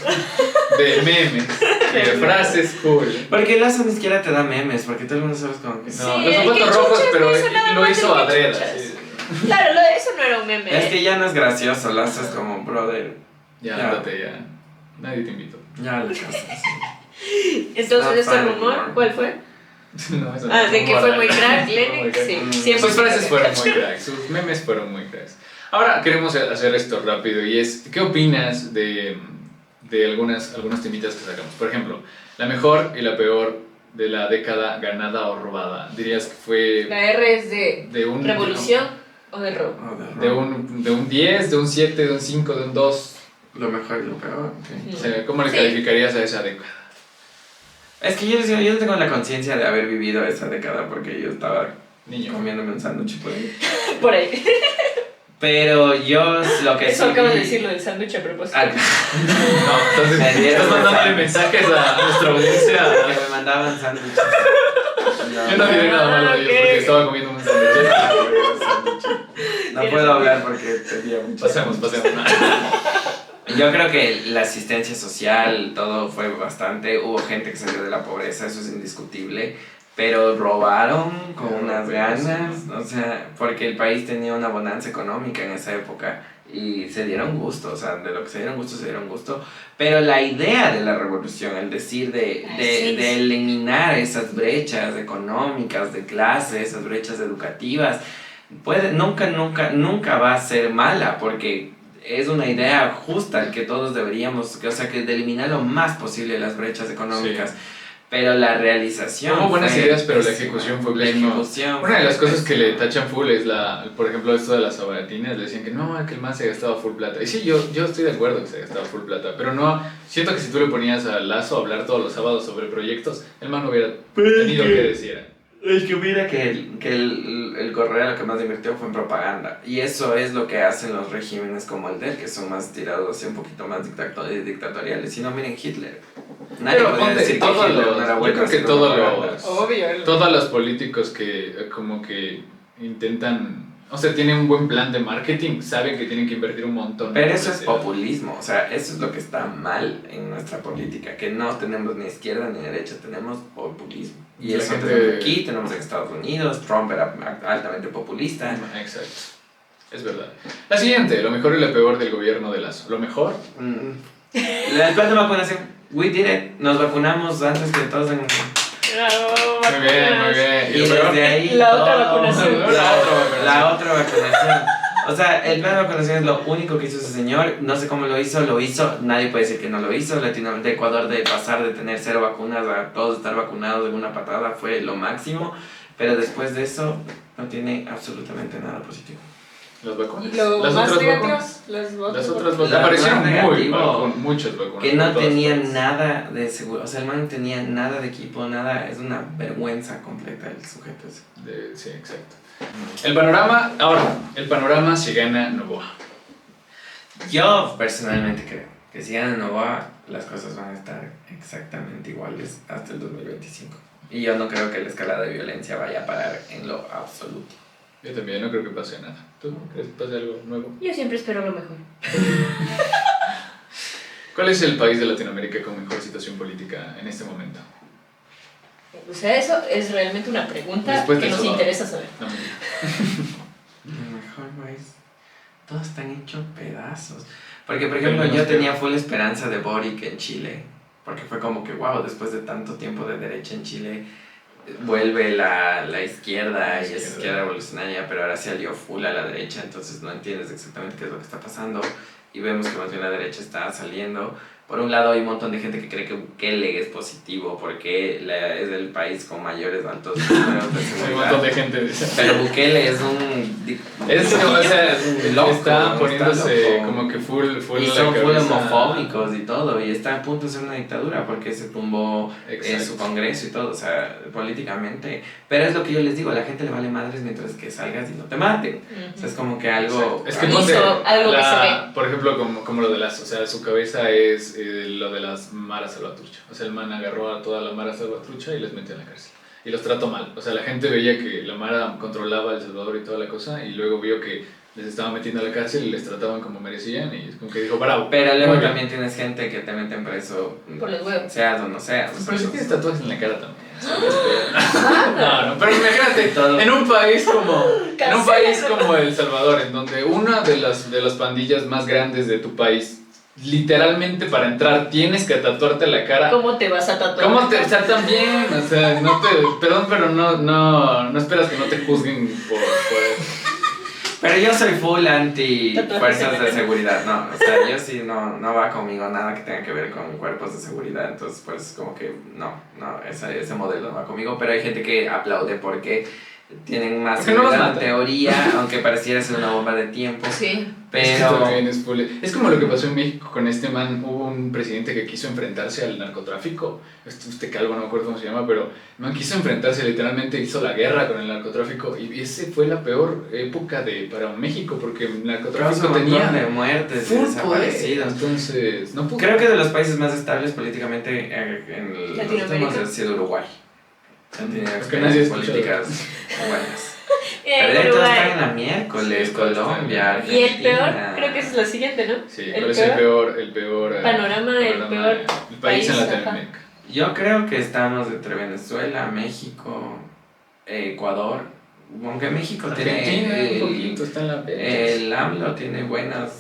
[SPEAKER 2] de memes, y de frases cool.
[SPEAKER 3] Porque Lazo ni siquiera te da memes, porque todo el mundo sabe como que...
[SPEAKER 2] No,
[SPEAKER 1] Sí,
[SPEAKER 2] los
[SPEAKER 1] el
[SPEAKER 2] zapatos
[SPEAKER 1] que
[SPEAKER 2] rojos,
[SPEAKER 1] chuchas
[SPEAKER 2] pero
[SPEAKER 1] no hizo nada
[SPEAKER 2] lo
[SPEAKER 1] más
[SPEAKER 2] hizo
[SPEAKER 1] el que
[SPEAKER 2] adrede.
[SPEAKER 1] chuchas.
[SPEAKER 2] Sí.
[SPEAKER 1] Claro, eso no era un meme.
[SPEAKER 3] Es que ya no es gracioso, Lazo es como, brother,
[SPEAKER 2] Ya,
[SPEAKER 3] Ya.
[SPEAKER 2] ándate ya. Nadie te invitó.
[SPEAKER 3] ya la casa. Sí.
[SPEAKER 1] Entonces,
[SPEAKER 3] Not
[SPEAKER 1] ¿este
[SPEAKER 3] funny
[SPEAKER 1] rumor
[SPEAKER 3] anymore.
[SPEAKER 1] cuál fue?
[SPEAKER 2] No, eso no
[SPEAKER 1] Ah,
[SPEAKER 2] es
[SPEAKER 1] de que
[SPEAKER 2] rumor,
[SPEAKER 1] fue
[SPEAKER 2] ¿eh?
[SPEAKER 1] muy crack,
[SPEAKER 2] Muy
[SPEAKER 1] Lenin.
[SPEAKER 2] crack.
[SPEAKER 1] Sí,
[SPEAKER 3] Mm.
[SPEAKER 1] siempre.
[SPEAKER 2] Sus frases fueron muy cracks, sus memes fueron muy cracks. Ahora queremos hacer esto rápido y es, ¿qué opinas de algunos temitas que sacamos? Por ejemplo, la mejor y la peor de la década ganada o robada. ¿Dirías que fue
[SPEAKER 1] La R es de
[SPEAKER 2] de un...
[SPEAKER 1] revolución o de robo.
[SPEAKER 2] De un 10, de un 7, de un 5, de un 2?
[SPEAKER 3] Lo mejor y lo peor. ok.
[SPEAKER 2] O sea, ¿cómo le
[SPEAKER 1] Sí.
[SPEAKER 2] calificarías a esa década?
[SPEAKER 3] Es que yo tengo la conciencia de haber vivido esa década porque yo estaba
[SPEAKER 2] Niño.
[SPEAKER 3] comiéndome un sándwich por ahí.
[SPEAKER 1] Por ahí.
[SPEAKER 3] Pero yo lo que
[SPEAKER 1] Eso
[SPEAKER 3] sí
[SPEAKER 1] acabas de
[SPEAKER 3] vi-
[SPEAKER 1] decirlo del sándwich a propósito.
[SPEAKER 3] Ah,
[SPEAKER 2] No, entonces
[SPEAKER 3] Me dieron
[SPEAKER 2] estás mandándole
[SPEAKER 3] esa-
[SPEAKER 2] mensajes a nuestra audiencia.
[SPEAKER 3] que me mandaban sándwiches.
[SPEAKER 2] Yo no diré nada malo de ellos porque
[SPEAKER 1] Ok.
[SPEAKER 2] estaba comiendo un sándwich.
[SPEAKER 3] No puedo hablar porque tenía mucho.
[SPEAKER 2] Pasemos.
[SPEAKER 3] Yo creo que la asistencia social, todo fue bastante. Hubo gente que salió de la pobreza, eso es indiscutible. Pero robaron con unas ganas, o sea, porque el país tenía una bonanza económica en esa época y se dieron gusto, o sea, de lo que se dieron gusto. Pero la idea de la revolución, el decir de eliminar esas brechas económicas, de clase, esas brechas educativas, nunca va a ser mala, porque es una idea justa que todos deberíamos, o sea, que de eliminar lo más posible las brechas económicas. pero la realización
[SPEAKER 2] Hubo buenas
[SPEAKER 3] fue
[SPEAKER 2] ideas, pero la
[SPEAKER 3] pésima.
[SPEAKER 2] ejecución fue
[SPEAKER 3] La
[SPEAKER 2] pésima.
[SPEAKER 3] ejecución
[SPEAKER 2] Una de las
[SPEAKER 3] fue
[SPEAKER 2] cosas que le
[SPEAKER 3] pésima.
[SPEAKER 2] tachan full es por ejemplo, esto de las sabatinas, le decían que no, que el man se gastaba full plata. Y sí, yo estoy de acuerdo que se gastaba full plata, pero no, siento que si tú le ponías a Lazo a hablar todos los sábados sobre proyectos, el man no hubiera tenido que decir.
[SPEAKER 3] Es que mira que el Correa lo que más invirtió fue en propaganda. Y eso es lo que hacen los regímenes como el de él, que son más tirados hacia un poquito más dictatoriales. Si no, miren Hitler. Nadie
[SPEAKER 2] Pero
[SPEAKER 3] podría
[SPEAKER 2] ponte,
[SPEAKER 3] decir que
[SPEAKER 2] todos
[SPEAKER 3] Hitler
[SPEAKER 2] los,
[SPEAKER 3] no era
[SPEAKER 2] yo
[SPEAKER 3] bueno
[SPEAKER 2] creo que
[SPEAKER 3] haciendo
[SPEAKER 2] todos
[SPEAKER 3] propaganda.
[SPEAKER 2] los,
[SPEAKER 1] Obvio.
[SPEAKER 2] todos los políticos que como que intentan, o sea, tienen un buen plan de marketing, saben que tienen que invertir un montón.
[SPEAKER 3] Pero eso es
[SPEAKER 2] publicidad.
[SPEAKER 3] populismo, o sea, eso es lo que está mal en nuestra política, que no tenemos ni izquierda ni derecha, tenemos populismo. Y
[SPEAKER 2] La
[SPEAKER 3] eso
[SPEAKER 2] gente-
[SPEAKER 3] tenemos aquí, tenemos en Estados Unidos, Trump era altamente populista.
[SPEAKER 2] Exacto. Es verdad. La siguiente, lo mejor y lo peor del gobierno de Lazo. Lo mejor,
[SPEAKER 3] El plan de vacunación, we did it, nos vacunamos antes que todos en...
[SPEAKER 2] muy bien, muy bien.
[SPEAKER 3] Y
[SPEAKER 2] ¿Y lo peor?
[SPEAKER 3] desde ahí
[SPEAKER 1] La otra
[SPEAKER 3] todo-
[SPEAKER 1] vacunación.
[SPEAKER 3] La otra vacunación. O sea, el plan de vacunación es lo único que hizo ese señor. No sé cómo lo hizo. Nadie puede decir que no lo hizo. Latinoamérica, Ecuador, de pasar de tener 0 vacunas a todos estar vacunados de una patada fue lo máximo. Pero después de eso, no tiene absolutamente nada positivo.
[SPEAKER 2] Las vacunas.
[SPEAKER 1] Lo
[SPEAKER 2] Las
[SPEAKER 1] más
[SPEAKER 2] otras
[SPEAKER 1] negativo,
[SPEAKER 2] vacunas.
[SPEAKER 1] las
[SPEAKER 2] Las otras
[SPEAKER 1] vacunas.
[SPEAKER 2] vacunas.
[SPEAKER 3] La
[SPEAKER 2] Aparecieron
[SPEAKER 3] más negativo,
[SPEAKER 2] muchas vacunas.
[SPEAKER 3] Que no
[SPEAKER 2] por todas
[SPEAKER 3] tenía
[SPEAKER 2] partes.
[SPEAKER 3] nada de seguro. O sea, el man no tenía nada de equipo, nada. Es una vergüenza completa el sujeto ese.
[SPEAKER 2] Sí, exacto. El panorama si gana Noboa.
[SPEAKER 3] Yo personalmente creo que si gana Novoa, las cosas van a estar exactamente iguales hasta el 2025. Y yo no creo que la escalada de violencia vaya a parar en lo absoluto.
[SPEAKER 2] Yo también no creo que pase nada. ¿Tú crees que pase algo nuevo?
[SPEAKER 1] Yo siempre espero lo mejor.
[SPEAKER 2] ¿Cuál es el país de Latinoamérica con mejor situación política en este momento?
[SPEAKER 1] O sea, eso es realmente una pregunta
[SPEAKER 2] Después
[SPEAKER 1] que
[SPEAKER 2] de
[SPEAKER 1] nos
[SPEAKER 2] eso,
[SPEAKER 1] interesa saber.
[SPEAKER 2] No,
[SPEAKER 3] El mejor país. Todos están hechos pedazos. Porque, por ejemplo,
[SPEAKER 2] Pero
[SPEAKER 3] yo
[SPEAKER 2] no
[SPEAKER 3] tenía
[SPEAKER 2] creo.
[SPEAKER 3] full esperanza de Boric en Chile. Porque fue como que, wow, después de tanto tiempo de derecha en Chile, vuelve la izquierda y es izquierda revolucionaria, pero ahora se alió full a la derecha, entonces no entiendes exactamente qué es lo que está pasando. Y vemos que más bien la derecha está saliendo. Por un lado hay un montón de gente que cree que Bukele es positivo porque es el país con mayores altos números de
[SPEAKER 2] hay un montón de
[SPEAKER 3] seguridad.
[SPEAKER 2] gente.
[SPEAKER 3] Pero Bukele es un...
[SPEAKER 2] Es, o sea,
[SPEAKER 3] loco,
[SPEAKER 2] está poniéndose
[SPEAKER 3] loco.
[SPEAKER 2] como que full
[SPEAKER 3] Y
[SPEAKER 2] la
[SPEAKER 3] son full
[SPEAKER 2] cabeza.
[SPEAKER 3] homofóbicos y todo, y está a punto de ser una dictadura porque se tumbó
[SPEAKER 2] Exacto.
[SPEAKER 3] su congreso y todo, o sea, políticamente. Pero es lo que yo les digo, a la gente le vale madres mientras que salgas y no te maten. O sea, es como que algo...
[SPEAKER 2] Es que
[SPEAKER 1] Hizo
[SPEAKER 2] ponte,
[SPEAKER 1] algo que se ve.
[SPEAKER 2] por ejemplo, como lo de las, o sea, su cabeza es lo de las maras salvatrucha. O sea, el man agarró a toda la mara salvatrucha y les metió en la cárcel. Y los trató mal. O sea, la gente veía que la mara controlaba El Salvador y toda la cosa, y luego vio que les estaban metiendo a la cárcel y les trataban como merecían, y es como que dijo, bravo.
[SPEAKER 3] Pero luego
[SPEAKER 2] Muy bien.
[SPEAKER 3] también tienes gente que te meten preso,
[SPEAKER 1] Por los huevos.
[SPEAKER 3] seas o no seas.
[SPEAKER 2] Pero sí tienes tatuajes en la cara también. No, pero imagínate,
[SPEAKER 3] Todo.
[SPEAKER 2] en un país como
[SPEAKER 1] Cancela.
[SPEAKER 2] El Salvador, en donde una de las pandillas más grandes de tu país, literalmente para entrar tienes que tatuarte la cara.
[SPEAKER 1] ¿Cómo te vas a tatuar?
[SPEAKER 2] ¿Cómo te, o sea, también, o sea, perdón, pero no esperas que no te juzguen por eso.
[SPEAKER 3] Pero yo soy full anti
[SPEAKER 1] Tatuajes
[SPEAKER 3] fuerzas
[SPEAKER 1] en
[SPEAKER 3] de
[SPEAKER 1] la cara.
[SPEAKER 3] seguridad, no, o sea, yo sí no va conmigo nada que tenga que ver con cuerpos de seguridad, entonces pues como que no, ese modelo no va conmigo, pero hay gente que aplaude porque tienen más
[SPEAKER 2] Porque no los
[SPEAKER 3] seguridad en
[SPEAKER 2] matan.
[SPEAKER 3] teoría, aunque pareciera ser una bomba de tiempo,
[SPEAKER 1] Sí.
[SPEAKER 2] Es que
[SPEAKER 3] pero...
[SPEAKER 2] también es full. Es como lo que pasó en México con este man. Hubo un presidente que quiso enfrentarse al narcotráfico. Este calvo, no me acuerdo cómo se llama, pero el man quiso enfrentarse, literalmente hizo la guerra con el narcotráfico. Y ese fue la peor época para México, porque el narcotráfico
[SPEAKER 3] Causa un montón de
[SPEAKER 2] tenía
[SPEAKER 3] muertes y
[SPEAKER 2] full poder.
[SPEAKER 3] desaparecidos.
[SPEAKER 2] Entonces, no pudo.
[SPEAKER 3] Creo que de los países más estables políticamente en los
[SPEAKER 1] Latinoamérica.
[SPEAKER 3] últimos ha sido Uruguay. Han tenido
[SPEAKER 2] Porque nadie
[SPEAKER 3] experiencias
[SPEAKER 2] escucha.
[SPEAKER 3] políticas buenas. Pero de todos
[SPEAKER 1] Uruguay.
[SPEAKER 3] están en la miércoles,
[SPEAKER 2] Sí, todos
[SPEAKER 3] Colombia,
[SPEAKER 2] están.
[SPEAKER 1] Y el peor,
[SPEAKER 3] Argentina.
[SPEAKER 1] creo que esa es la siguiente, ¿no?
[SPEAKER 2] Sí,
[SPEAKER 1] el
[SPEAKER 2] ¿cuál es
[SPEAKER 1] peor
[SPEAKER 2] el peor
[SPEAKER 1] panorama, el peor
[SPEAKER 2] el país en
[SPEAKER 1] país,
[SPEAKER 2] Latinoamérica?
[SPEAKER 3] Yo creo que estamos entre Venezuela, México, Ecuador. Aunque México
[SPEAKER 2] Argentina,
[SPEAKER 3] tiene
[SPEAKER 2] un poquito, está en la
[SPEAKER 3] el AMLO tiene buenos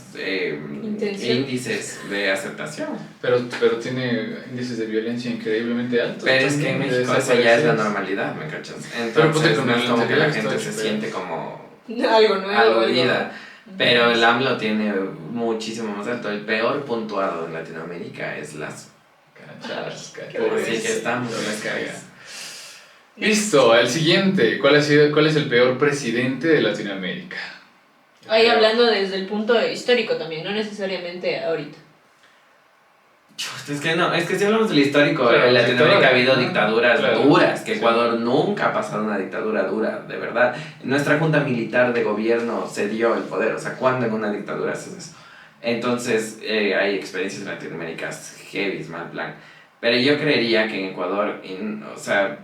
[SPEAKER 1] Intención.
[SPEAKER 3] índices de aceptación.
[SPEAKER 2] pero tiene índices de violencia increíblemente altos.
[SPEAKER 3] Pero es que en
[SPEAKER 2] también,
[SPEAKER 3] México esa ya es la
[SPEAKER 2] desaparecidos.
[SPEAKER 3] normalidad, ¿me cachas?
[SPEAKER 2] Pero ponte
[SPEAKER 3] Entonces
[SPEAKER 2] con
[SPEAKER 3] no
[SPEAKER 2] el
[SPEAKER 3] es como que la
[SPEAKER 2] anterior,
[SPEAKER 3] gente se
[SPEAKER 2] está
[SPEAKER 3] siente como
[SPEAKER 1] Algo nuevo.
[SPEAKER 3] aludida. Pero el AMLO tiene muchísimo más alto. El peor puntuado en Latinoamérica es Lazo. Así que estamos en la cabeza.
[SPEAKER 2] Listo, el siguiente. ¿Cuál es el peor presidente de Latinoamérica?
[SPEAKER 1] Ahí hablando desde el punto histórico también, no necesariamente ahorita.
[SPEAKER 3] Es que si hablamos del histórico,
[SPEAKER 2] Claro,
[SPEAKER 3] en Latinoamérica ha habido
[SPEAKER 2] dictadura.
[SPEAKER 3] dictaduras duras, que Ecuador nunca ha pasado una dictadura dura, de verdad. Nuestra junta militar de gobierno se dio el poder, o sea, ¿cuándo en una dictadura haces eso? Entonces, hay experiencias latinoaméricas heavy, mal plan. Pero yo creería que en Ecuador, o sea,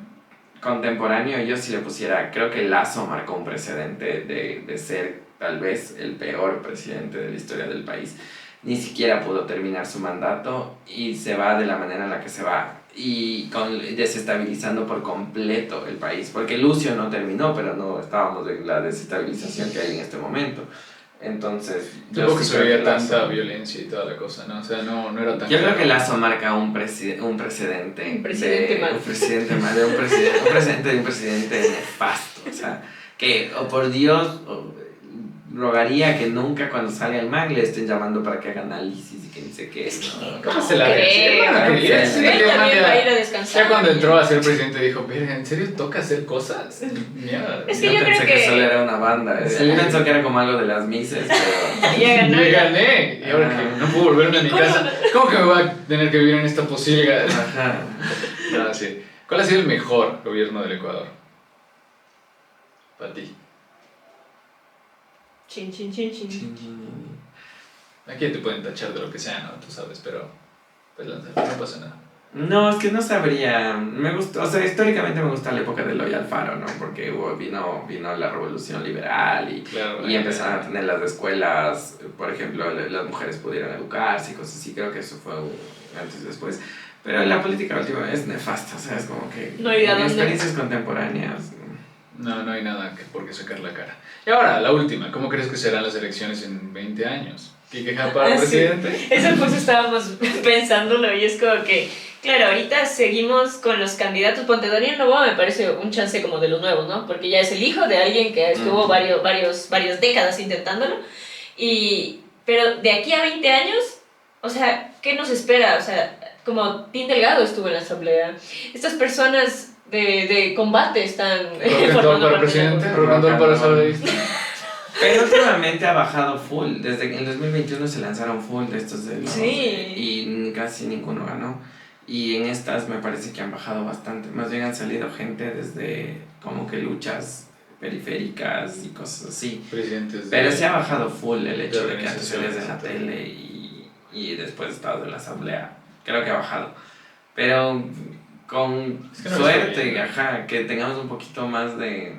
[SPEAKER 3] contemporáneo, yo sí le pusiera, creo que Lazo marcó un precedente de ser tal vez el peor presidente de la historia del país. Ni siquiera pudo terminar su mandato y se va de la manera en la que se va y desestabilizando por completo el país, porque Lucio no terminó, pero no estábamos en la desestabilización que hay en este momento. Entonces
[SPEAKER 2] Tampoco
[SPEAKER 3] sí
[SPEAKER 2] se veía
[SPEAKER 3] creo que
[SPEAKER 2] tanta
[SPEAKER 3] Lazo,
[SPEAKER 2] viencia y toda la cosa, ¿no? O sea, no era tan...
[SPEAKER 3] yo creo que Lazo marca un precedente
[SPEAKER 1] Un presidente mal.
[SPEAKER 3] un presidente mal, de un presidente de un presidente nefasto, o sea, que, oh, por Dios, rogaría que nunca cuando salga el man le estén llamando para que haga análisis y que ni sé qué. ¿No?
[SPEAKER 2] ¿Cómo se la
[SPEAKER 1] creo?
[SPEAKER 2] ve?
[SPEAKER 3] Sí,
[SPEAKER 1] Él también va a ir a descansar.
[SPEAKER 2] Ya cuando entró a ser presidente dijo, verga, ¿en serio toca hacer cosas? Mierda.
[SPEAKER 1] Es que
[SPEAKER 3] Yo
[SPEAKER 1] yo
[SPEAKER 3] pensé
[SPEAKER 1] creo que-
[SPEAKER 3] solo era una banda.
[SPEAKER 2] Sí.
[SPEAKER 3] Él pensó que era como algo de las mises, pero...
[SPEAKER 1] Ya ganó.
[SPEAKER 2] Me gané. Y ahora que no puedo volverme a mi casa, ¿cómo que me voy a tener que vivir en esta posilga?
[SPEAKER 3] Ajá.
[SPEAKER 2] No, sí. ¿Cuál ha sido el mejor gobierno del Ecuador? Para ti.
[SPEAKER 1] Chin, chin, chin, chin.
[SPEAKER 2] Aquí te pueden tachar de lo que sea, ¿no? Tú sabes, pero pues lánzalo, no pasa nada.
[SPEAKER 3] No, es que no sabría. Me gustó, o sea, históricamente me gusta la época de Eloy Alfaro, ¿no? Porque vino la revolución liberal
[SPEAKER 2] Claro,
[SPEAKER 3] y empezaron a tener las escuelas, por ejemplo, las mujeres pudieron educarse y cosas así. Creo que eso fue antes y después. Pero la política última es nefasta, o sea, es como que
[SPEAKER 1] No hay de
[SPEAKER 3] en
[SPEAKER 1] dónde.
[SPEAKER 3] experiencias contemporáneas.
[SPEAKER 2] No hay nada por qué sacar la cara. Y ahora, la última. ¿Cómo crees que serán las elecciones en 20 años? ¿Quique para
[SPEAKER 1] Ah, sí.
[SPEAKER 2] presidente?
[SPEAKER 1] Eso pues estábamos pensándolo y es como que, claro, ahorita seguimos con los candidatos. Ponte, Daniel Noboa me parece un chance como de los nuevos, ¿no? Porque ya es el hijo de alguien que estuvo varias décadas intentándolo. Pero de aquí a 20 años, o sea, ¿qué nos espera? O sea, como Tim Delgado estuvo en la asamblea. Estas personas de combate están
[SPEAKER 2] ¿Rock para presidente? ¿Rock and roll para asambleísta?
[SPEAKER 3] Pero últimamente ha bajado full. Desde que en 2021 se lanzaron full de estos de los,
[SPEAKER 1] Sí.
[SPEAKER 3] y casi ninguno ganó. Y en estas me parece que han bajado bastante. Más bien han salido gente desde como que luchas periféricas y cosas así.
[SPEAKER 2] Presidentes
[SPEAKER 3] Pero se ha bajado full el hecho
[SPEAKER 2] de
[SPEAKER 3] de que antes salías en la
[SPEAKER 2] organizaciones.
[SPEAKER 3] tele y después estabas en la asamblea. Creo que ha bajado. Pero con
[SPEAKER 2] Es que no
[SPEAKER 3] suerte,
[SPEAKER 2] está bien.
[SPEAKER 3] ajá, que tengamos un poquito más de...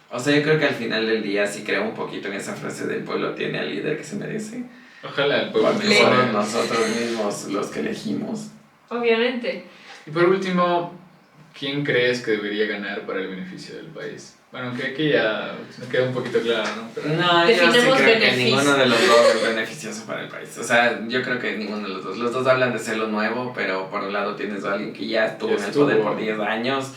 [SPEAKER 3] O sea, yo creo que al final del día sí creo un poquito en esa frase del pueblo tiene al líder que se merece.
[SPEAKER 2] Ojalá el pueblo
[SPEAKER 3] Porque
[SPEAKER 1] Le-
[SPEAKER 3] somos
[SPEAKER 2] mejore.
[SPEAKER 3] nosotros mismos los que elegimos.
[SPEAKER 1] Obviamente.
[SPEAKER 2] Y por último, ¿quién crees que debería ganar para el beneficio del país? Bueno, que aquí ya me queda un poquito claro, ¿no? Pero
[SPEAKER 3] No, yo sí
[SPEAKER 1] Definamos
[SPEAKER 3] creo que
[SPEAKER 1] beneficio.
[SPEAKER 3] ninguno de los dos es beneficioso para el país. O sea, yo creo que ninguno de los dos. Los dos hablan de ser lo nuevo, pero por un lado tienes a alguien que ya estuvo
[SPEAKER 2] Ya
[SPEAKER 3] en el
[SPEAKER 2] estuvo.
[SPEAKER 3] poder por 10 años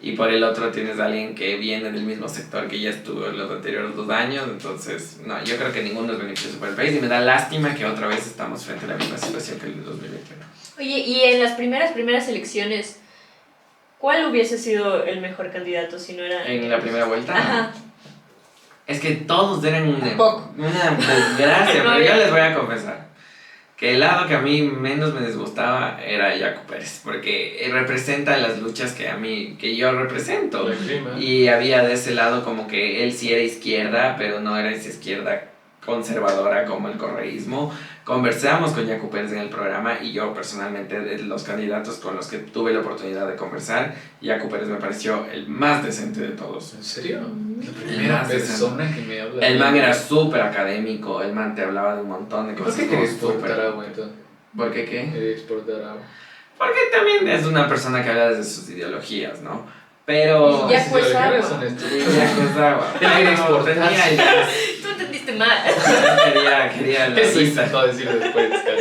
[SPEAKER 3] y por el otro tienes a alguien que viene del mismo sector que ya estuvo en los anteriores 2 años. Entonces, no, yo creo que ninguno es beneficioso para el país y me da lástima que otra vez estamos frente a la misma situación que el 2021.
[SPEAKER 1] Oye, y en las primeras elecciones, ¿cuál hubiese sido el mejor candidato si no era...?
[SPEAKER 3] En la primera vuelta...
[SPEAKER 1] Ajá.
[SPEAKER 3] Es que todos eran una
[SPEAKER 1] Tampoco.
[SPEAKER 3] desgracia,
[SPEAKER 1] No
[SPEAKER 3] pero yo
[SPEAKER 1] había-
[SPEAKER 3] les voy a confesar que el lado que a mí menos me disgustaba era Yacu Pérez, porque representa las luchas que yo represento.
[SPEAKER 2] el clima.
[SPEAKER 3] Y había de ese lado como que él sí era izquierda, pero no era esa izquierda conservadora como el correísmo. Conversamos con Yacu Pérez en el programa y yo personalmente de los candidatos con los que tuve la oportunidad de conversar, Yacu Pérez me pareció el más decente de todos.
[SPEAKER 2] ¿En serio? La
[SPEAKER 3] El
[SPEAKER 2] primera
[SPEAKER 3] más
[SPEAKER 2] persona que me habla.
[SPEAKER 3] El man era súper académico, el man te hablaba de un montón de
[SPEAKER 2] ¿Por
[SPEAKER 3] cosas.
[SPEAKER 2] qué quería
[SPEAKER 3] como
[SPEAKER 2] exportar
[SPEAKER 3] súper-
[SPEAKER 2] agua entonces?
[SPEAKER 3] ¿Por qué qué?
[SPEAKER 2] Quería exportar agua.
[SPEAKER 3] Porque también es una persona que habla desde sus ideologías, ¿no? Pero...
[SPEAKER 1] Y ya
[SPEAKER 2] Sí,
[SPEAKER 1] pues,
[SPEAKER 2] lo que
[SPEAKER 1] agua.
[SPEAKER 2] son estos.
[SPEAKER 3] Y ya costaba.
[SPEAKER 2] Él quería exportar.
[SPEAKER 3] Tenía el...
[SPEAKER 1] Tú entendiste mal.
[SPEAKER 3] quería la
[SPEAKER 2] Eso
[SPEAKER 3] visa.
[SPEAKER 2] intentó decir después, cacha.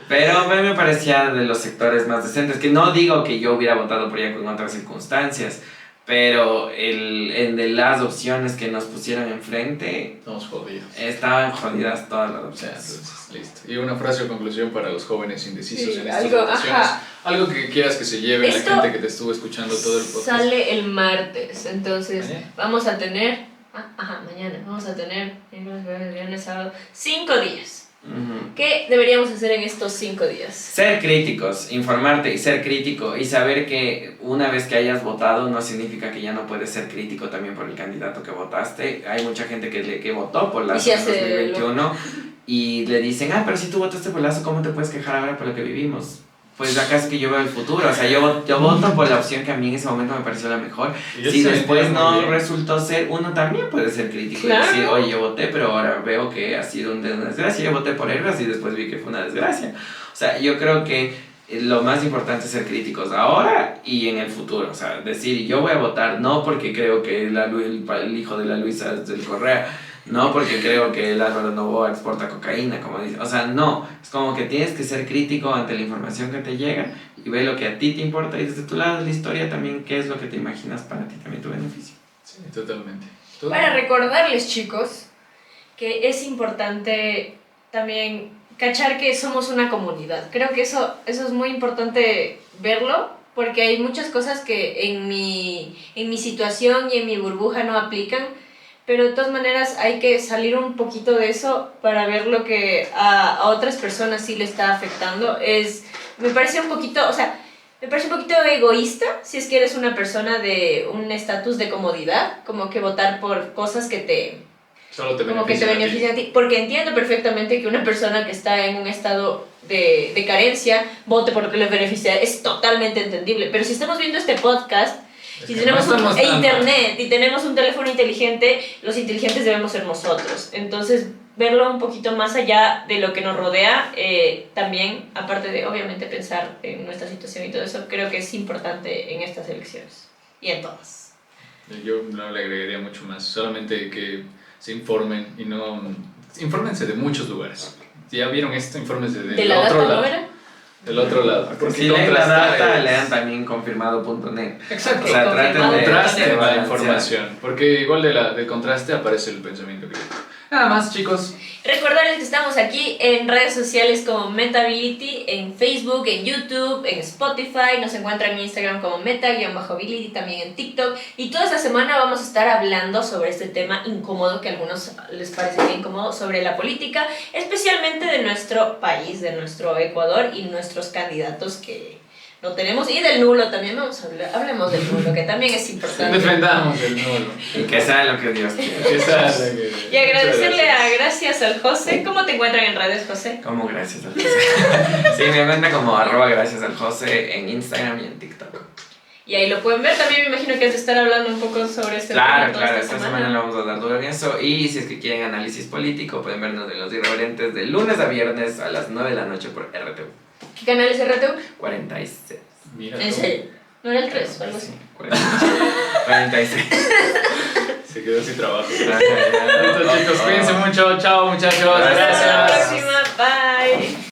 [SPEAKER 3] Pero a mí me parecía de los sectores más decentes, que no digo que yo hubiera votado por Yacu en otras circunstancias, pero el de las opciones que nos pusieron enfrente,
[SPEAKER 2] Estamos jodidos.
[SPEAKER 3] estaban jodidas todas las
[SPEAKER 2] O sea,
[SPEAKER 3] opciones.
[SPEAKER 2] entonces, listo. Y una frase de conclusión para los jóvenes indecisos
[SPEAKER 1] Sí,
[SPEAKER 2] en estas
[SPEAKER 1] algo,
[SPEAKER 2] votaciones.
[SPEAKER 1] ajá.
[SPEAKER 2] Algo que quieras que se lleve
[SPEAKER 1] Esto
[SPEAKER 2] la gente que te estuvo escuchando todo el podcast.
[SPEAKER 1] Sale el martes, entonces
[SPEAKER 2] ¿Mañana?
[SPEAKER 1] vamos a tener, mañana, vamos a tener, viernes, sábado, 5 días.
[SPEAKER 3] Ujú.
[SPEAKER 1] ¿Qué deberíamos hacer en estos 5 días?
[SPEAKER 3] Ser críticos, informarte y ser crítico y saber que una vez que hayas votado no significa que ya no puedes ser crítico también por el candidato que votaste. Hay mucha gente que votó por
[SPEAKER 1] Y
[SPEAKER 3] Lazo
[SPEAKER 1] si
[SPEAKER 3] en
[SPEAKER 1] hace
[SPEAKER 3] 2021 y le dicen, pero si tú votaste por Lazo, ¿cómo te puedes quejar ahora por lo que vivimos? Pues acá es que yo veo el futuro, o sea, yo voto por la opción que a mí en ese momento me pareció la mejor.
[SPEAKER 2] Y eso
[SPEAKER 3] Si
[SPEAKER 2] se
[SPEAKER 3] después
[SPEAKER 2] entiende muy
[SPEAKER 3] no
[SPEAKER 2] bien.
[SPEAKER 3] resultó ser, uno también puede ser crítico
[SPEAKER 1] Claro.
[SPEAKER 3] y decir, oye, yo voté, pero ahora veo que ha sido una desgracia, yo voté por Herbas y después vi que fue una desgracia. O sea, yo creo que lo más importante es ser críticos ahora y en el futuro. O sea, decir, yo voy a votar no porque creo que el hijo de la Luisa es del Correa, no porque creo que el Álvaro Noboa exporta cocaína, como dice. O sea, no. Es como que tienes que ser crítico ante la información que te llega y ve lo que a ti te importa y desde tu lado de la historia también qué es lo que te imaginas para ti, también tu beneficio.
[SPEAKER 2] Sí, totalmente.
[SPEAKER 1] Para recordarles, chicos, que es importante también cachar que somos una comunidad. Creo que eso es muy importante verlo, porque hay muchas cosas que en mi situación y en mi burbuja no aplican, pero de todas maneras hay que salir un poquito de eso para ver lo que a otras personas sí le está afectando. Me parece un poquito, me parece un poquito egoísta si es que eres una persona de un estatus de comodidad, como que votar por cosas que
[SPEAKER 2] Solo te
[SPEAKER 1] como que te
[SPEAKER 2] benefician
[SPEAKER 1] benefician a ti, porque entiendo perfectamente que una persona que está en un estado de carencia vote por lo que le beneficia, es totalmente entendible, pero si estamos viendo este podcast y tenemos internet y tenemos un teléfono inteligente, los inteligentes debemos ser nosotros, entonces verlo un poquito más allá de lo que nos rodea, también, aparte de obviamente pensar en nuestra situación y todo eso, creo que es importante en estas elecciones y en todas.
[SPEAKER 2] Yo no le agregaría mucho más, solamente que se informen y no... Infórmense de muchos lugares. Ya vieron esto, infórmense
[SPEAKER 1] ¿De la
[SPEAKER 2] otro
[SPEAKER 1] data
[SPEAKER 2] lado.
[SPEAKER 1] no era?
[SPEAKER 2] Del otro lado. Porque
[SPEAKER 3] Si leen la
[SPEAKER 2] contrastar
[SPEAKER 3] data,
[SPEAKER 2] es-
[SPEAKER 3] lean también confirmado.net.
[SPEAKER 2] Exacto.
[SPEAKER 3] O sea, traten de
[SPEAKER 2] Contraste la
[SPEAKER 3] balancear.
[SPEAKER 2] información. Porque igual del contraste aparece el pensamiento crítico. Nada más, chicos.
[SPEAKER 1] Recordarles que estamos aquí en redes sociales como Metability, en Facebook, en YouTube, en Spotify, nos encuentran en Instagram como meta-bility, también en TikTok, y toda esta semana vamos a estar hablando sobre este tema incómodo que a algunos les parecería incómodo, sobre la política, especialmente de nuestro país, de nuestro Ecuador y nuestros candidatos que no tenemos, y del nulo también, hablemos del nulo, que también es importante.
[SPEAKER 2] Defendamos el nulo.
[SPEAKER 3] Y que sea lo que Dios quiera.
[SPEAKER 2] Esa es la que...
[SPEAKER 1] Y agradecerle
[SPEAKER 2] Muchas
[SPEAKER 1] a gracias al José. ¿Cómo te encuentran en redes, José?
[SPEAKER 3] Como gracias al José. Sí, me encuentran como @gracias al José en Instagram y en TikTok.
[SPEAKER 1] Y ahí lo pueden ver. También me imagino que has de estar hablando un poco sobre este tema
[SPEAKER 3] Claro,
[SPEAKER 1] toda
[SPEAKER 3] claro, esta semana le vamos a dar duro en eso. Y si es que quieren análisis político, pueden vernos en Los Irreverentes de lunes a viernes a las 9 de la noche por RTU
[SPEAKER 1] ¿Qué canal es RTU?
[SPEAKER 3] 46.
[SPEAKER 2] Mira,
[SPEAKER 1] ¿En serio? ¿No era el 3 o algo así?
[SPEAKER 3] Sí, 46.
[SPEAKER 2] se quedó sin trabajo.
[SPEAKER 3] Ajá, ya.
[SPEAKER 2] Listo, chicos, cuídense mucho. Chao, muchachos.
[SPEAKER 3] Gracias.
[SPEAKER 1] Hasta la
[SPEAKER 2] Gracias.
[SPEAKER 1] próxima. Bye.